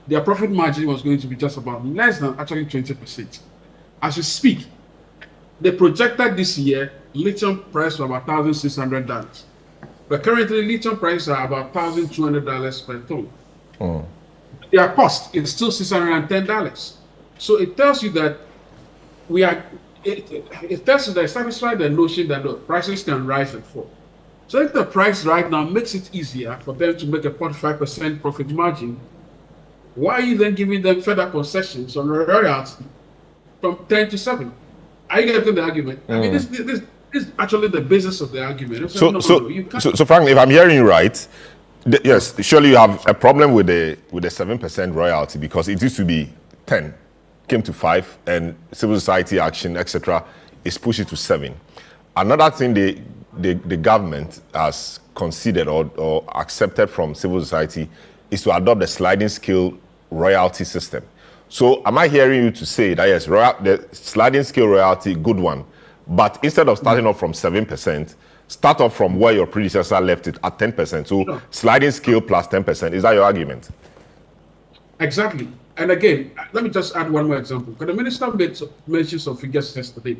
their profit margin was going to be just about less than actually 20%. As we speak, they projected this year lithium price of about $1,600. But currently, lithium prices are about $1,200 per ton. Their cost is still $610. So it tells you that it tells you that satisfied the notion that the prices can rise and fall. So if the price right now makes it easier for them to make a 45% profit margin, why are you then giving them further concessions on royalty from 10 to 7? Are you getting the argument? I mean, this is actually the basis of the argument. So frankly, if I'm hearing you right, yes, surely you have a problem with the 7% royalty because it used to be 10, came to 5, and civil society action, etc., is pushed it to 7. Another thing the government has considered or accepted from civil society is to adopt the sliding scale royalty system. So am I hearing you to say that yes, the sliding scale royalty, good one, but instead of starting off from 7%, start off from where your predecessor left it at 10%. So sliding scale plus 10%. Is that your argument? Exactly. And again, let me just add one more example. Because the minister made mention some figures yesterday,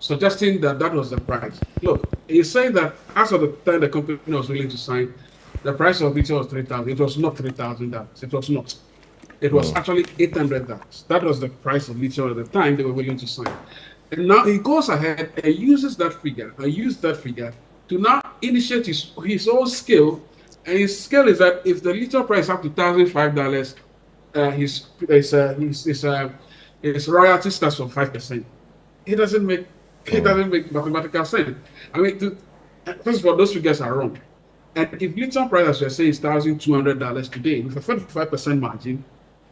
suggesting that was the price. Look, he's saying that as of the time the company was willing to sign, the price of lithium was $3,000. It was not $3,000. It was not. It was actually $800. That was the price of lithium at the time they were willing to sign. And now he goes ahead and uses that figure, to now initiate his own scale. And his scale is that if the lithium price is up to $1,005, his royalty starts from 5%. It doesn't make mathematical sense. I mean, first of all, those figures are wrong. And if lithium price, as we are saying, is $1,200 today with a 45% margin,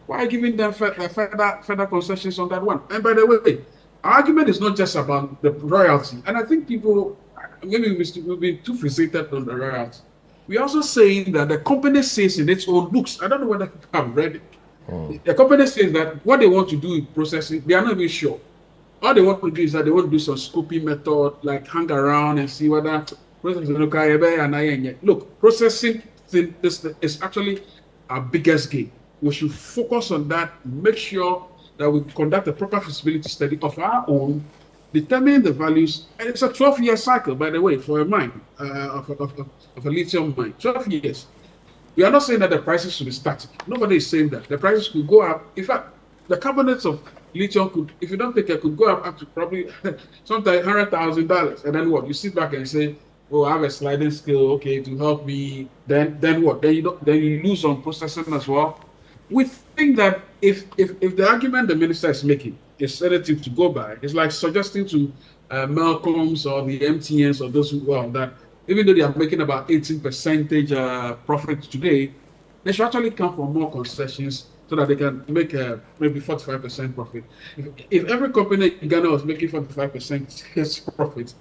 why are you giving them further concessions on that one? And by the way, our argument is not just about the royalty. And I think people, maybe we've been too fixated on the royalty. We're also saying that the company says in its own books, I don't know whether people have read it. The company says that what they want to do in processing, they are not even sure. All they want to do is that they want to do some scoping method, like hang around and see whether processing look, processing is actually our biggest game. We should focus on that, make sure that we conduct a proper feasibility study of our own, determine the values, and it's a 12-year cycle, by the way, for a mine, of a lithium mine, 12 years. We are not saying that the prices should be static. Nobody is saying that. The prices could go up. In fact, the carbonates of lithium could, if you don't take care, could go up to probably sometimes $100,000. And then what? You sit back and say, oh, I have a sliding scale, okay, to help me. Then what? Then you lose on processing as well. We think that if the argument the minister is making is sedative to go by, it's like suggesting to Malcolms or the MTNs or those who are that even though they are making about 18% profit today, they should actually come for more concessions so that they can make maybe 45% profit. If every company in Ghana was making 45% profit,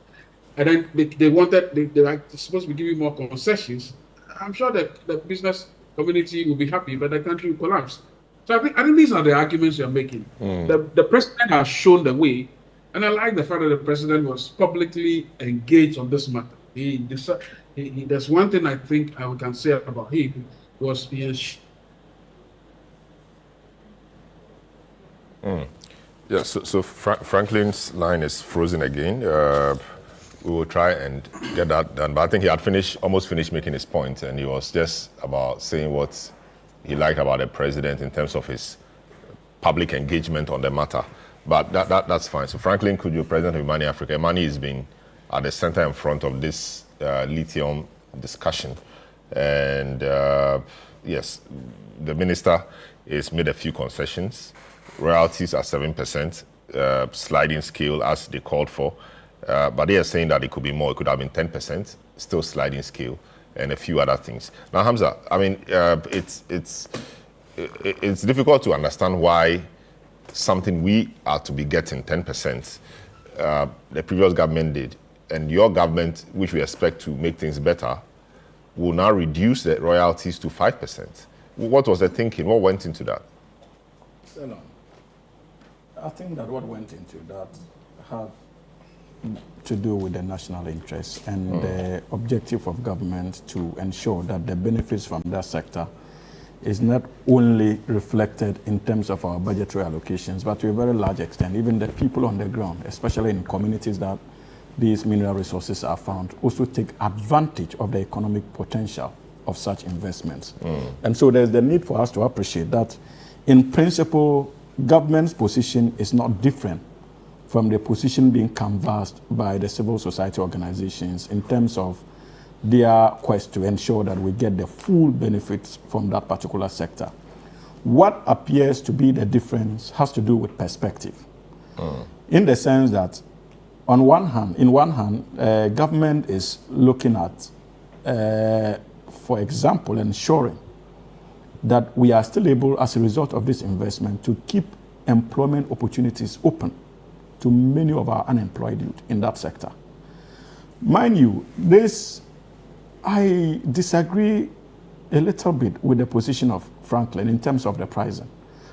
and then they're supposed to be giving more concessions, I'm sure that the business community will be happy, but the country will collapse. So I think these are the arguments you're making. The president has shown the way, and I like the fact that the president was publicly engaged on this matter. There's one thing I think we can say about him was he. Yeah, so Franklin's line is frozen again. we will try and get that done. But I think he had almost finished making his point, and he was just about saying what he liked about the president in terms of his public engagement on the matter. But that's fine. So Franklin Kudjo, president of Imani Africa. Imani has been at the center and front of this lithium discussion. And yes, the minister has made a few concessions. Royalties are 7%, sliding scale as they called for. But they are saying that it could be more. It could have been 10%, still sliding scale, and a few other things. Now, Hamza, I mean, it's difficult to understand why something we are to be getting 10%, the previous government did, and your government, which we expect to make things better, will now reduce the royalties to 5%. What was the thinking? What went into that? I think that what went into that had to do with the national interest and the objective of government to ensure that the benefits from that sector is not only reflected in terms of our budgetary allocations, but to a very large extent, even the people on the ground, especially in communities that these mineral resources are found, also take advantage of the economic potential of such investments. And so there's the need for us to appreciate that, in principle, government's position is not different from the position being canvassed by the civil society organizations in terms of their quest to ensure that we get the full benefits from that particular sector. What appears to be the difference has to do with perspective, in the sense that in one hand, government is looking at, for example, ensuring that we are still able, as a result of this investment, to keep employment opportunities open to many of our unemployed youth in that sector. Mind you, I disagree a little bit with the position of Franklin in terms of the pricing.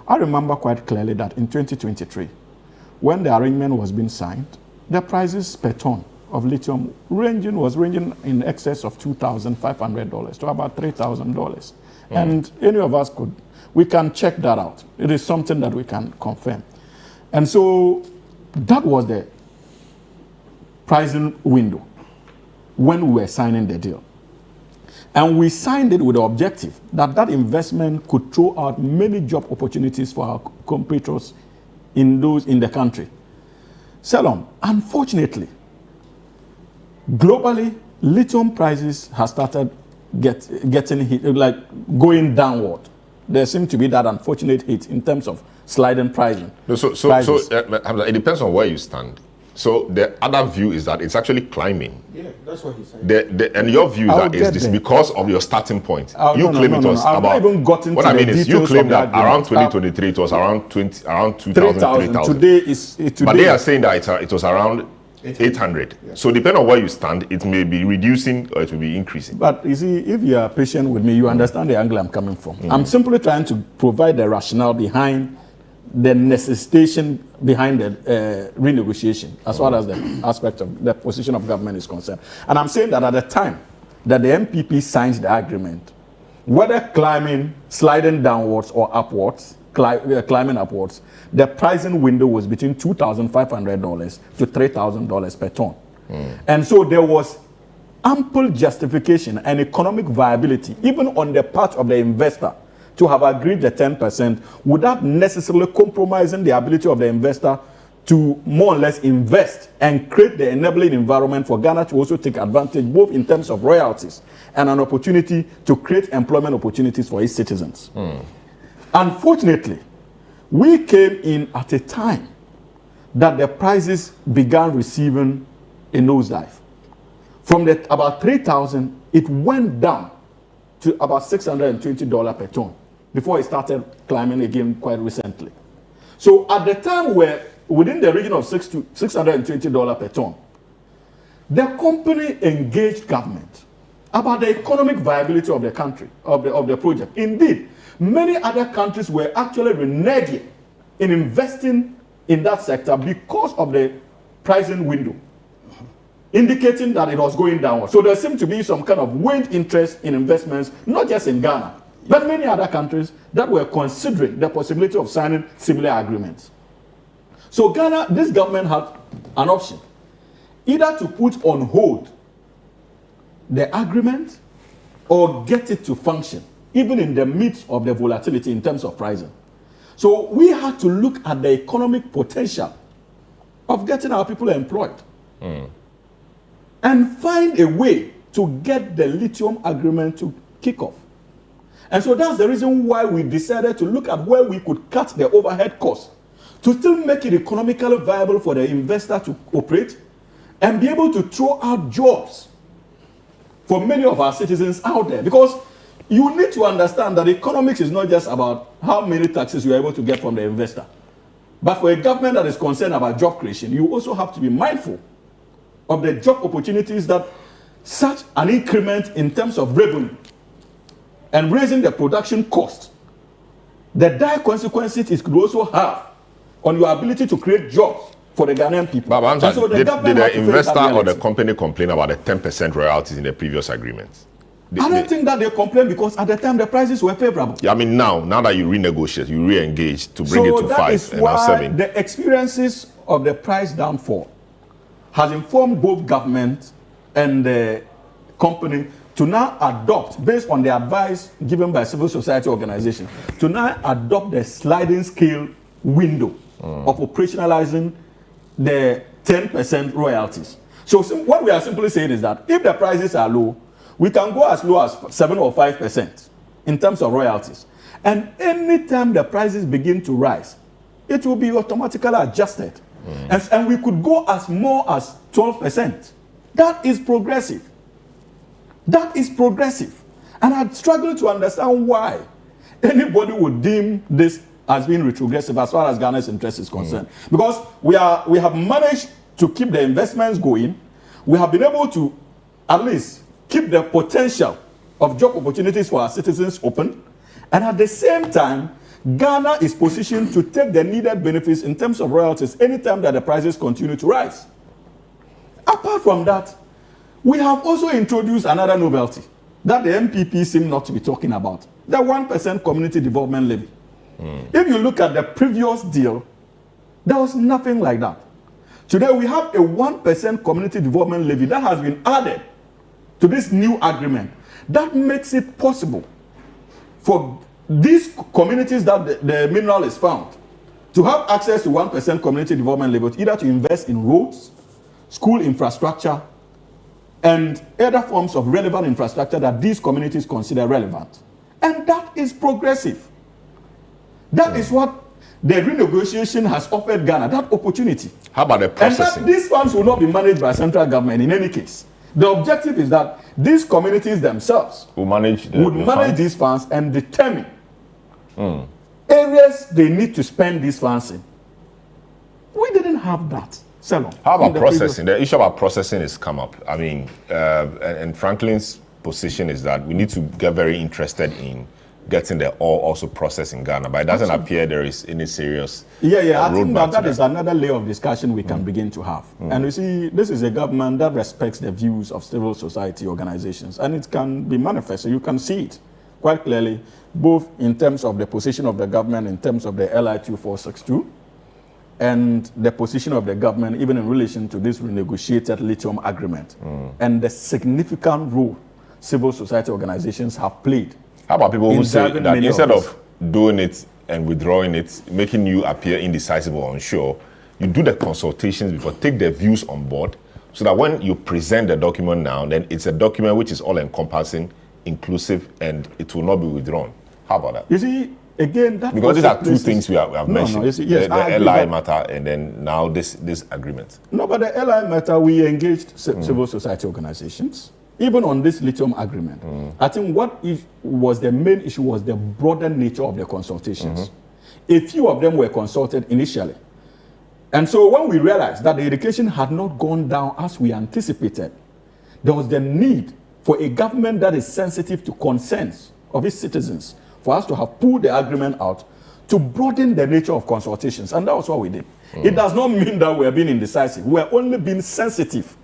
I remember quite clearly that in 2023, when the arrangement was being signed, the prices per ton of lithium was ranging in excess of $2,500 to about $3,000. And any of us we can check that out. It is something that we can confirm. And so that was the pricing window when we were signing the deal. And we signed it with the objective that that investment could throw out many job opportunities for our compatriots in the country. Salom, unfortunately, globally, lithium prices have started getting hit, like going downward. There seems to be that unfortunate hit in terms of sliding pricing. So it depends on where you stand. So the other view is that it's actually climbing. Yeah, that's what he said. And your view is that it's because of your starting point. You claim it was about. I've not even gotten what to I mean the is you claim that argument. around 2023 it was around 2,000, 3,000. Today. But they are saying that it was around 800. Yeah. So depending on where you stand, it may be reducing or it will be increasing. But you see, if you are patient with me, you understand the angle I'm coming from. I'm simply trying to provide the rationale behind the necessitation behind the renegotiation, as far as the aspect of the position of government is concerned. And I'm saying that at the time that the MPP signs the agreement, whether sliding downwards or upwards, climbing upwards, the pricing window was between $2,500 to $3,000 per ton. And so there was ample justification and economic viability, even on the part of the investor, to have agreed the 10% without necessarily compromising the ability of the investor to more or less invest and create the enabling environment for Ghana to also take advantage, both in terms of royalties and an opportunity to create employment opportunities for its citizens. Unfortunately, we came in at a time that the prices began receiving a nosedive. From about 3,000, it went down to about $620 per ton before it started climbing again quite recently. So at the time we're within the region of $620 per ton, the company engaged government about the economic viability of the country, of the project. Indeed, many other countries were actually reneging in investing in that sector because of the pricing window, indicating that it was going downward. So there seemed to be some kind of waned interest in investments, not just in Ghana, but many other countries that were considering the possibility of signing similar agreements. So Ghana, this government had an option. either to put on hold the agreement or get it to function, even in the midst of the volatility in terms of pricing. So we had to look at the economic potential of getting our people employed and find a way to get the lithium agreement to kick off. And so that's the reason why we decided to look at where we could cut the overhead costs to still make it economically viable for the investor to operate and be able to throw out jobs for many of our citizens out there. Because you need to understand that economics is not just about how many taxes you are able to get from the investor. But for a government that is concerned about job creation, you also have to be mindful of the job opportunities that such an increment in terms of revenue and raising the production cost, the dire consequences it could also have on your ability to create jobs for the Ghanaian people. But and so did the investor or the company complain about the 10% royalties in the previous agreements? I don't think that they complained, because at the time the prices were favorable. Yeah, I mean now that you renegotiate, you re-engage to bring it to 5 and now 7. The experiences of the price downfall has informed both government and the company to now adopt, based on the advice given by civil society organizations, to now adopt the sliding scale window of operationalizing the 10% royalties. So what we are simply saying is that if the prices are low, we can go as low as 7 or 5% in terms of royalties. And anytime the prices begin to rise, it will be automatically adjusted. And we could go as more as 12%. That is progressive. That is progressive. And I struggle to understand why anybody would deem this as being retrogressive as far as Ghana's interest is concerned. Because we have managed to keep the investments going. We have been able to at least keep the potential of job opportunities for our citizens open. And at the same time, Ghana is positioned to take the needed benefits in terms of royalties anytime that the prices continue to rise. Apart from that, we have also introduced another novelty that the MPP seem not to be talking about, the 1% community development levy. If you look at the previous deal, there was nothing like that. Today we have a 1% community development levy that has been added to this new agreement. That makes it possible for these communities that the mineral is found to have access to 1% community development levy, either to invest in roads, school infrastructure, and other forms of relevant infrastructure that these communities consider relevant. And that is progressive. That is what the renegotiation has offered Ghana, that opportunity. How about the processing? And that these funds will not be managed by central government in any case. The objective is that these communities themselves would manage these funds and determine areas they need to spend these funds in. We didn't have that. How about processing? The issue about processing has come up. I mean, and Franklin's position is that we need to get very interested in getting the ore also processed in Ghana, but it doesn't appear there is any serious I think that is another layer of discussion we can begin to have. And you see, this is a government that respects the views of civil society organizations, and it can be manifested. You can see it quite clearly, both in terms of the position of the government, in terms of the LI 2462, and the position of the government, even in relation to this renegotiated lithium agreement, and the significant role civil society organizations have played. How about people who say that instead of doing it and withdrawing it, making you appear indecisive or unsure, you do the consultations before, take their views on board, so that when you present the document now, then it's a document which is all-encompassing, inclusive, and it will not be withdrawn. How about that? You see, again, that because these are two things we have mentioned. You see, yes, the LI matter and then now this agreement. No, but the LI matter, we engaged civil society organizations. Even on this lithium agreement, I think what was the main issue was the broader nature of the consultations. A few of them were consulted initially. And so when we realized that the education had not gone down as we anticipated, there was the need for a government that is sensitive to concerns of its citizens, for us to have pulled the agreement out to broaden the nature of consultations. And that was what we did. It does not mean that we are being indecisive. We are only being sensitive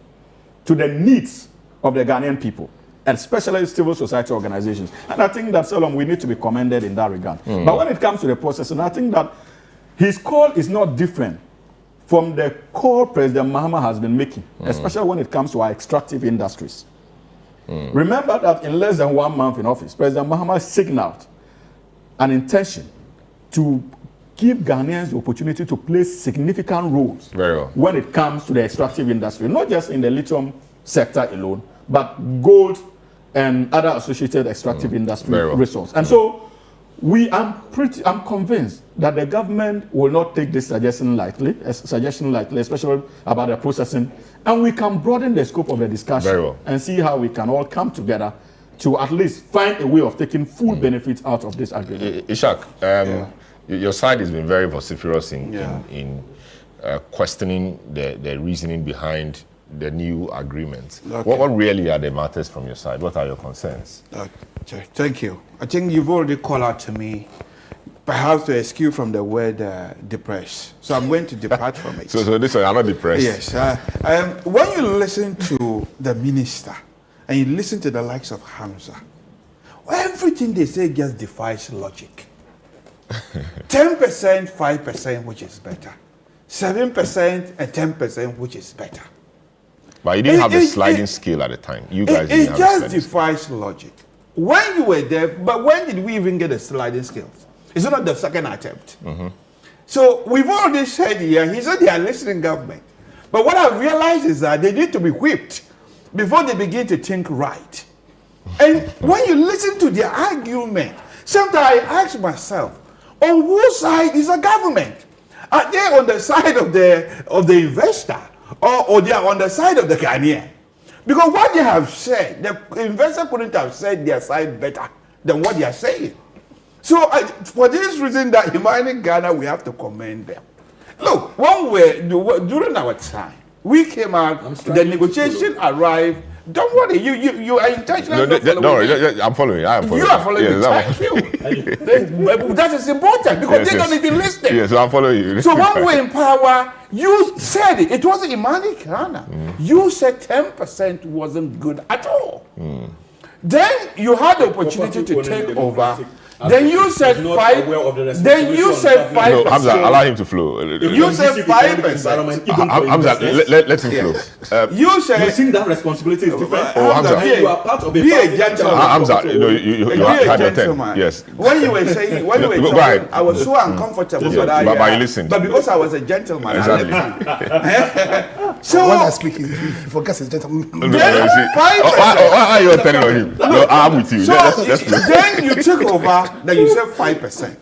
to the needs of the Ghanaian people, and especially civil society organizations. And I think that, Solomon, we need to be commended in that regard. But when it comes to the process, and I think that his call is not different from the call President Mahama has been making, especially when it comes to our extractive industries. Remember that in less than 1 month in office, President Mahama signaled an intention to give Ghanaians the opportunity to play significant roles when it comes to the extractive industry, not just in the lithium sector alone, but gold and other associated extractive industry resources. And so I'm convinced that the government will not take this suggestion lightly, especially about the processing, and we can broaden the scope of the discussion and see how we can all come together to at least find a way of taking full benefit out of this agreement. Ishak, your side has been very vociferous in questioning the reasoning behind the new agreement. What really are the matters from your side? What are your concerns? Thank you. I think you've already called out to me, perhaps to excuse from the word depressed. So I'm going to depart from it. So this one, I'm not depressed. Yes. When you listen to the minister and you listen to the likes of Hamza, everything they say just defies logic. 10%, 5%, which is better. 7% and 10%, which is better. But you didn't have the sliding scale at the time. You guys didn't have just defies logic. When you were there, but when did we even get the sliding scales? It's not the second attempt. So we've already said here, he said they are listening government. But what I've realized is that they need to be whipped before they begin to think right. And when you listen to their argument, sometimes I ask myself, on whose side is the government? Are they on the side of the investor, or they are on the side of the Ghanaian? Because what they have said, the investor couldn't have said their side better than what they are saying. So for this reason, that in Ghana, we have to commend them. Look, during our time, we came out, the negotiation arrived. Don't worry, you are intentional. I'm following. I am following. You are following. Thank you. That is important because they don't even listen. Yes, I'm following you. So when we're in power, you said it. It wasn't Imani Ghana. You said 10% wasn't good at all. Then you had the opportunity to take over. Then you said 5%. Then you said 5%. No, Hamza, allow him to flow. You said 5%. Hamza, let him flow. You said you think that responsibility is different. Oh, Hamza, you are part of a be a gentleman. Hamza, you had your turn. Yes. When you were saying, talking, I was so uncomfortable. But you listened. But because I was a gentleman, so when I speak, he forgets his gentleman. Why are you telling on him? No, I'm with you. So then you took over. Then you said 5%.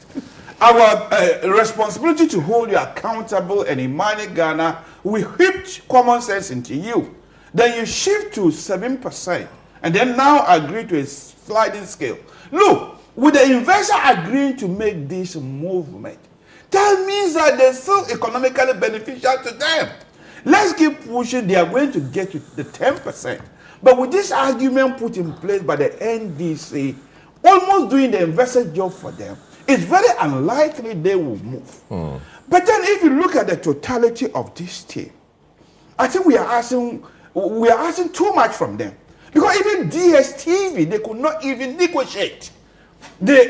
Our responsibility to hold you accountable and in Ghana, we whipped common sense into you. Then you shift to 7%, and then now agree to a sliding scale. Look, with the investor agreeing to make this movement, that means that they're still economically beneficial to them. Let's keep pushing. They are going to get to the 10%. But with this argument put in place by the NDC, almost doing the investor job for them, it's very unlikely they will move. But then if you look at the totality of this team, I think we are asking too much from them. Because even DSTV, they could not even negotiate. They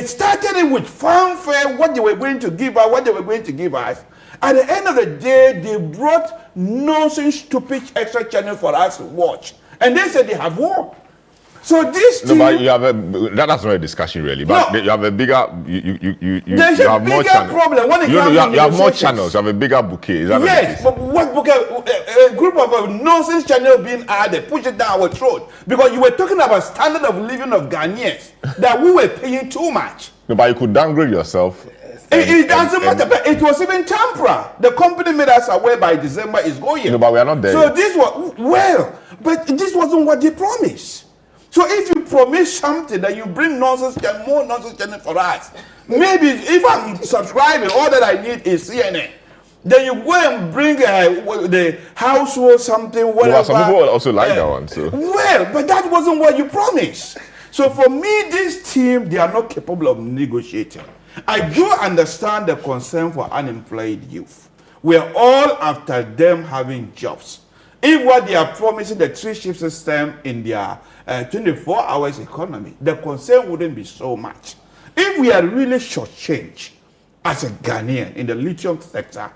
started it with fanfare, what they were going to give us, At the end of the day, they brought nonsense, stupid extra channel for us to watch. And they said they have won. So this team, but you have that's not a discussion really. But you have a bigger you have more channels. Problem when it you have more channels. You have a bigger bouquet. Is that yes, but what bouquet? A group of nonsense channel being added, push it down our throat because you were talking about standard of living of Ghanaians that we were paying too much. No, but you could downgrade yourself. It doesn't matter. But it was even temporary. The company made us aware by December is going. No, but we are not there. So this was but this wasn't what they promised. So if you promise something that you bring nonsense, more nonsense channel for us, maybe if I'm subscribing, all that I need is CNN. Then you go and bring the household something, whatever. Well, some people also like that one. So. Well, but that wasn't what you promised. So for me, this team, they are not capable of negotiating. I do understand the concern for unemployed youth. We're all after them having jobs. If what they are promising, the 3-shift system in their 24 hours economy, the concern wouldn't be so much. If we are really shortchanged as a Ghanaian in the lithium sector,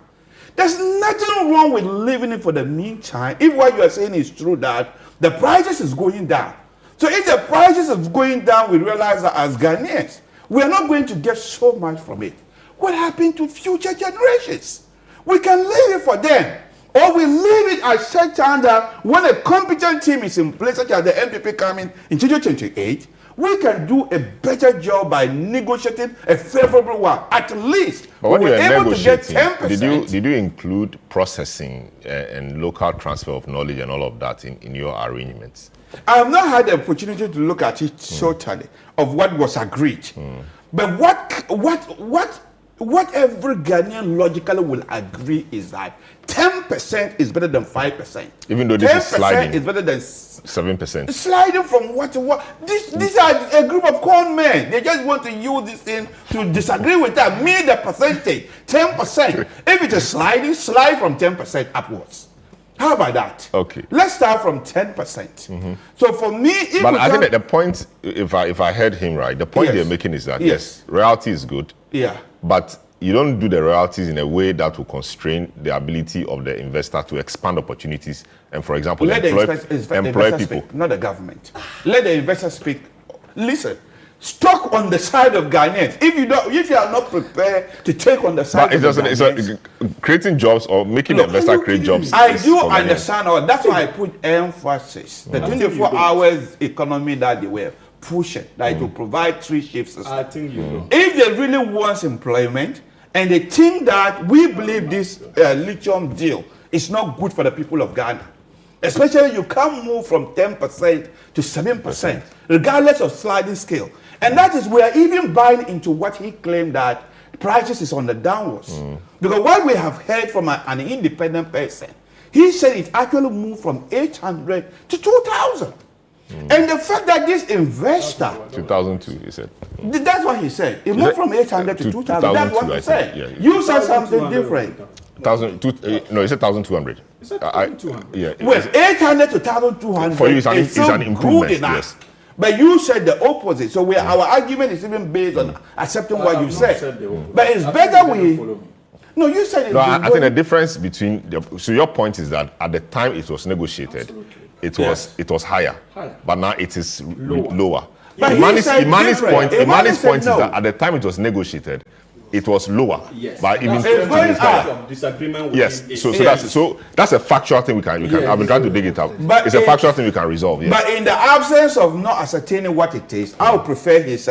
There's nothing wrong with leaving it for the meantime if what you are saying is true, that the prices is going down. So if the prices is going down, we realize that as Ghanaians, we are not going to get so much from it. What happened to future generations? We can leave it for them. Or we leave it at such time that when a competent team is in place, such as the MPP coming in 2028, we can do a better job by negotiating a favorable one. At least but we were able to get 10%. Did you include processing and local transfer of knowledge and all of that in your arrangements? I have not had the opportunity to look at it totally of what was agreed. But what every Ghanaian logically will agree is that 10% is better than 5%. Even though this is sliding. 10% is better than 7%. Sliding from what to what? These are a group of con men. They just want to use this thing to disagree with that. Me, the percentage, 10%. If it is sliding, slide from 10% upwards. How about that? Okay. Let's start from 10%. So for me, if but I think that the point, if I heard him right, the point they're making is that yes, royalty is good. Yeah. But you don't do the royalties in a way that will constrain the ability of the investor to expand opportunities and, for example, employ people. Speak, not the government. Let the investor speak. Listen, stock on the side of Ghanaians. If you are not prepared to take on the side of Ghanaians, creating jobs or making the investor create jobs. I do understand all. That's why I put emphasis. The 24 hours economy that they were pushing, that it will provide 3 shifts. I think you know. If they really want employment and they think that we believe this lithium deal is not good for the people of Ghana, especially you can't move from 10% to 7%, regardless of sliding scale. And that is, we are even buying into what he claimed that prices is on the downwards. Because what we have heard from an independent person, he said it actually moved from 800 to 2,000. And the fact that this investor 2002, he said. That's what he said. It moved from 800 to 2,000. That's what he said. Yeah. You said something different. 1,000, no, he said 1,200. He said 1,200. Yeah. Well, 800 to 1,200 for you is an improvement. Good enough. Yes. But you said the opposite. So our argument is even based on accepting what you said. But it's better we. No, you said it. No, I think the difference between so your point is that at the time it was negotiated, it was higher, but now it is lower. Imani's point is that at the time it was negotiated, it was lower. Yes. But even disagreement. Yes. So that's a factual thing we can. I've been trying to dig it out. But it's a factual thing we can resolve. Yes. But in the absence of not ascertaining what it is, I would prefer his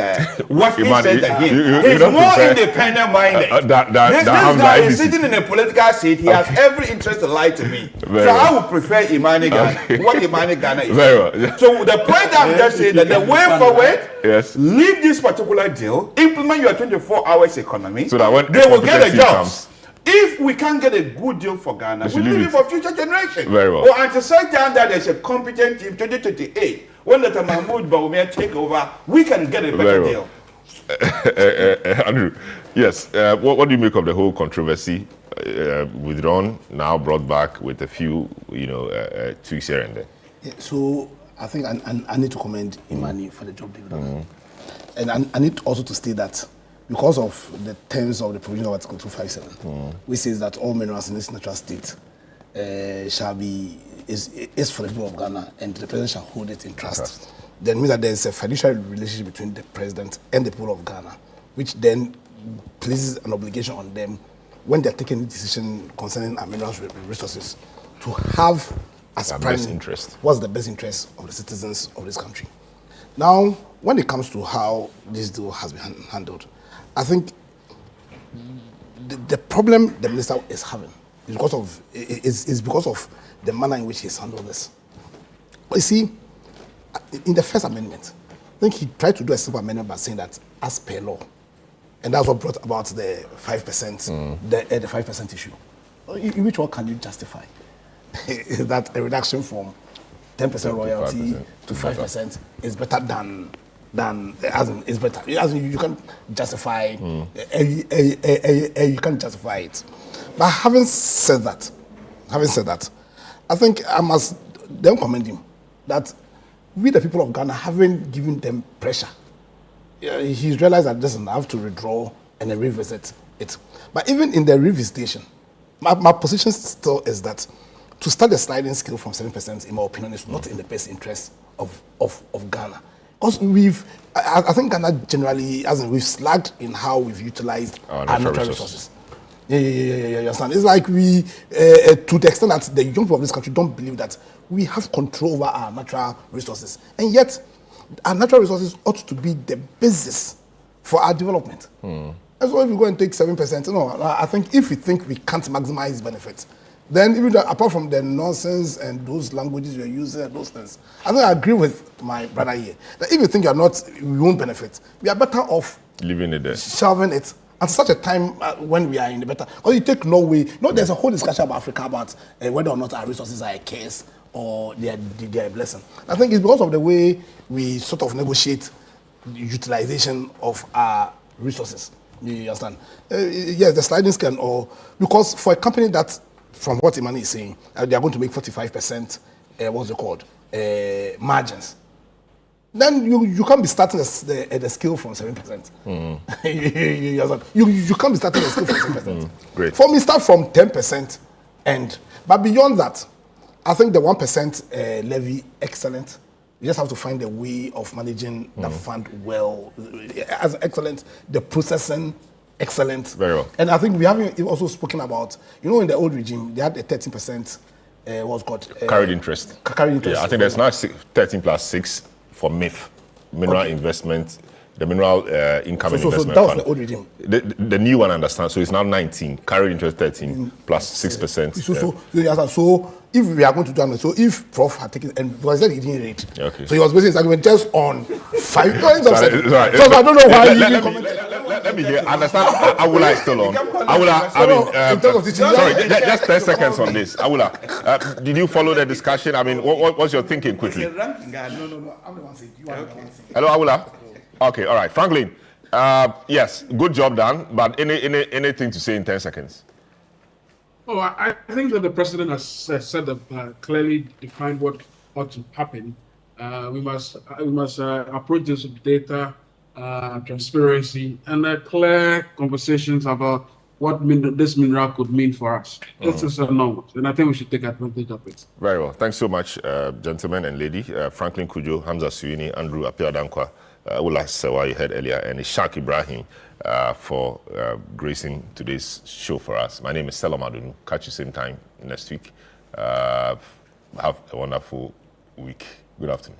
what he said to him. He's more independent minded. This guy is sitting in a political seat. He has every interest to lie to me. I would prefer Imani Ghana. What Imani Ghana is. Very well. So the point I'm just saying that the way forward, leave this particular deal, implement your 24 hours economy. So that when they will get a job. If we can't get a good deal for Ghana, we leave it for future generations. Very well. Or at the same time that there's a competent team, 2028, when Dr. Mahmoud Bawumia take over, we can get a better deal. Andrew, yes. What do you make of the whole controversy? Withdrawn, now brought back with a few, tweaks here and there. Yeah, so I think I need to commend Imani for the job they've done. And I need also to state that because of the terms of the provision of Article 257, which says that all minerals in this natural state is for the people of Ghana, and the president shall hold it in trust. Then means that there is a fiduciary relationship between the president and the people of Ghana, which then places an obligation on them when they're taking a decision concerning our mineral resources to have as primary interest what's the best interest of the citizens of this country. Now, when it comes to how this deal has been handled, I think the problem the minister is having is because of the manner in which he's handled this. You see, in the first amendment, I think he tried to do a simple amendment by saying that as per law, and that's what brought about the 5%, the 5% issue. In which one can you justify that a reduction from 10% royalty to 5% is better than is better. You can justify you can't justify it. But having said that, I think I must then commend him that we the people of Ghana haven't given them pressure. He's realized that listen, I have to withdraw and then revisit it. But even in the revisitation, my position still is that to start the sliding scale from 7%, in my opinion, is not in the best interest of Ghana. Because I think Ghana generally, as in we've slacked in how we've utilized our natural resources. Yeah, you understand? It's like we, to the extent that the young people of this country don't believe that we have control over our natural resources. And yet, our natural resources ought to be the basis for our development. And so if we go and take 7%, no, I think if we think we can't maximize benefits, then even apart from the nonsense and those languages you're using and those things, I think I agree with my brother here, that if you think we won't benefit, we are better off leaving it there, shelving it at such a time when we are in the better. Because you take Norway, there's a whole discussion about Africa about whether or not our resources are a curse or they are a blessing. I think it's because of the way we sort of negotiate the utilization of our resources. You understand? Yes, the sliding scale, or because for a company that, from what Imani is saying, they are going to make 45%, what's it called, margins. Then you can't be starting the scale from 7%. You can't be starting the scale from 7%. Great. For me, start from 10%, but beyond that, I think the 1% levy, excellent. You just have to find a way of managing that fund well. As excellent, the processing, excellent. Very well. And I think we haven't also spoken about, in the old regime, they had a 13%, what's called? Carried interest. Carried interest. Yeah, I think there's now 13 plus 6 for MIF, mineral investment, the mineral income and investment that was fund. the old regime. The new one, I understand. So it's now 19, carried interest 13 plus 6%. So if we are going to do that, so if Prof had taken, and because he didn't read, okay. So he was basing his argument just on 5 points. So I don't know why you commented. Let me hear. Understand? Awula is still on. Awula, sorry, just 10 seconds on this. Awula, did you follow the discussion? I mean, what's your thinking quickly? No, I'm the one saying. You are the one saying. Hello, Awula. Okay, all right. Franklin, yes, good job done. But anything to say in 10 seconds? Oh, I think that the president has said clearly defined what ought to happen. We must approach this with data, transparency, and clear conversations about what this mineral could mean for us. This is enormous, and I think we should take advantage of it. Very well. Thanks so much, gentlemen and lady. Franklin Kujo, Hamza Suini, Andrew Apia-Dankwa, Ula Sewa, you heard earlier, and Ishaq Ibrahim for gracing today's show for us. My name is Selam Adunu. Catch you same time next week. Have a wonderful week. Good afternoon.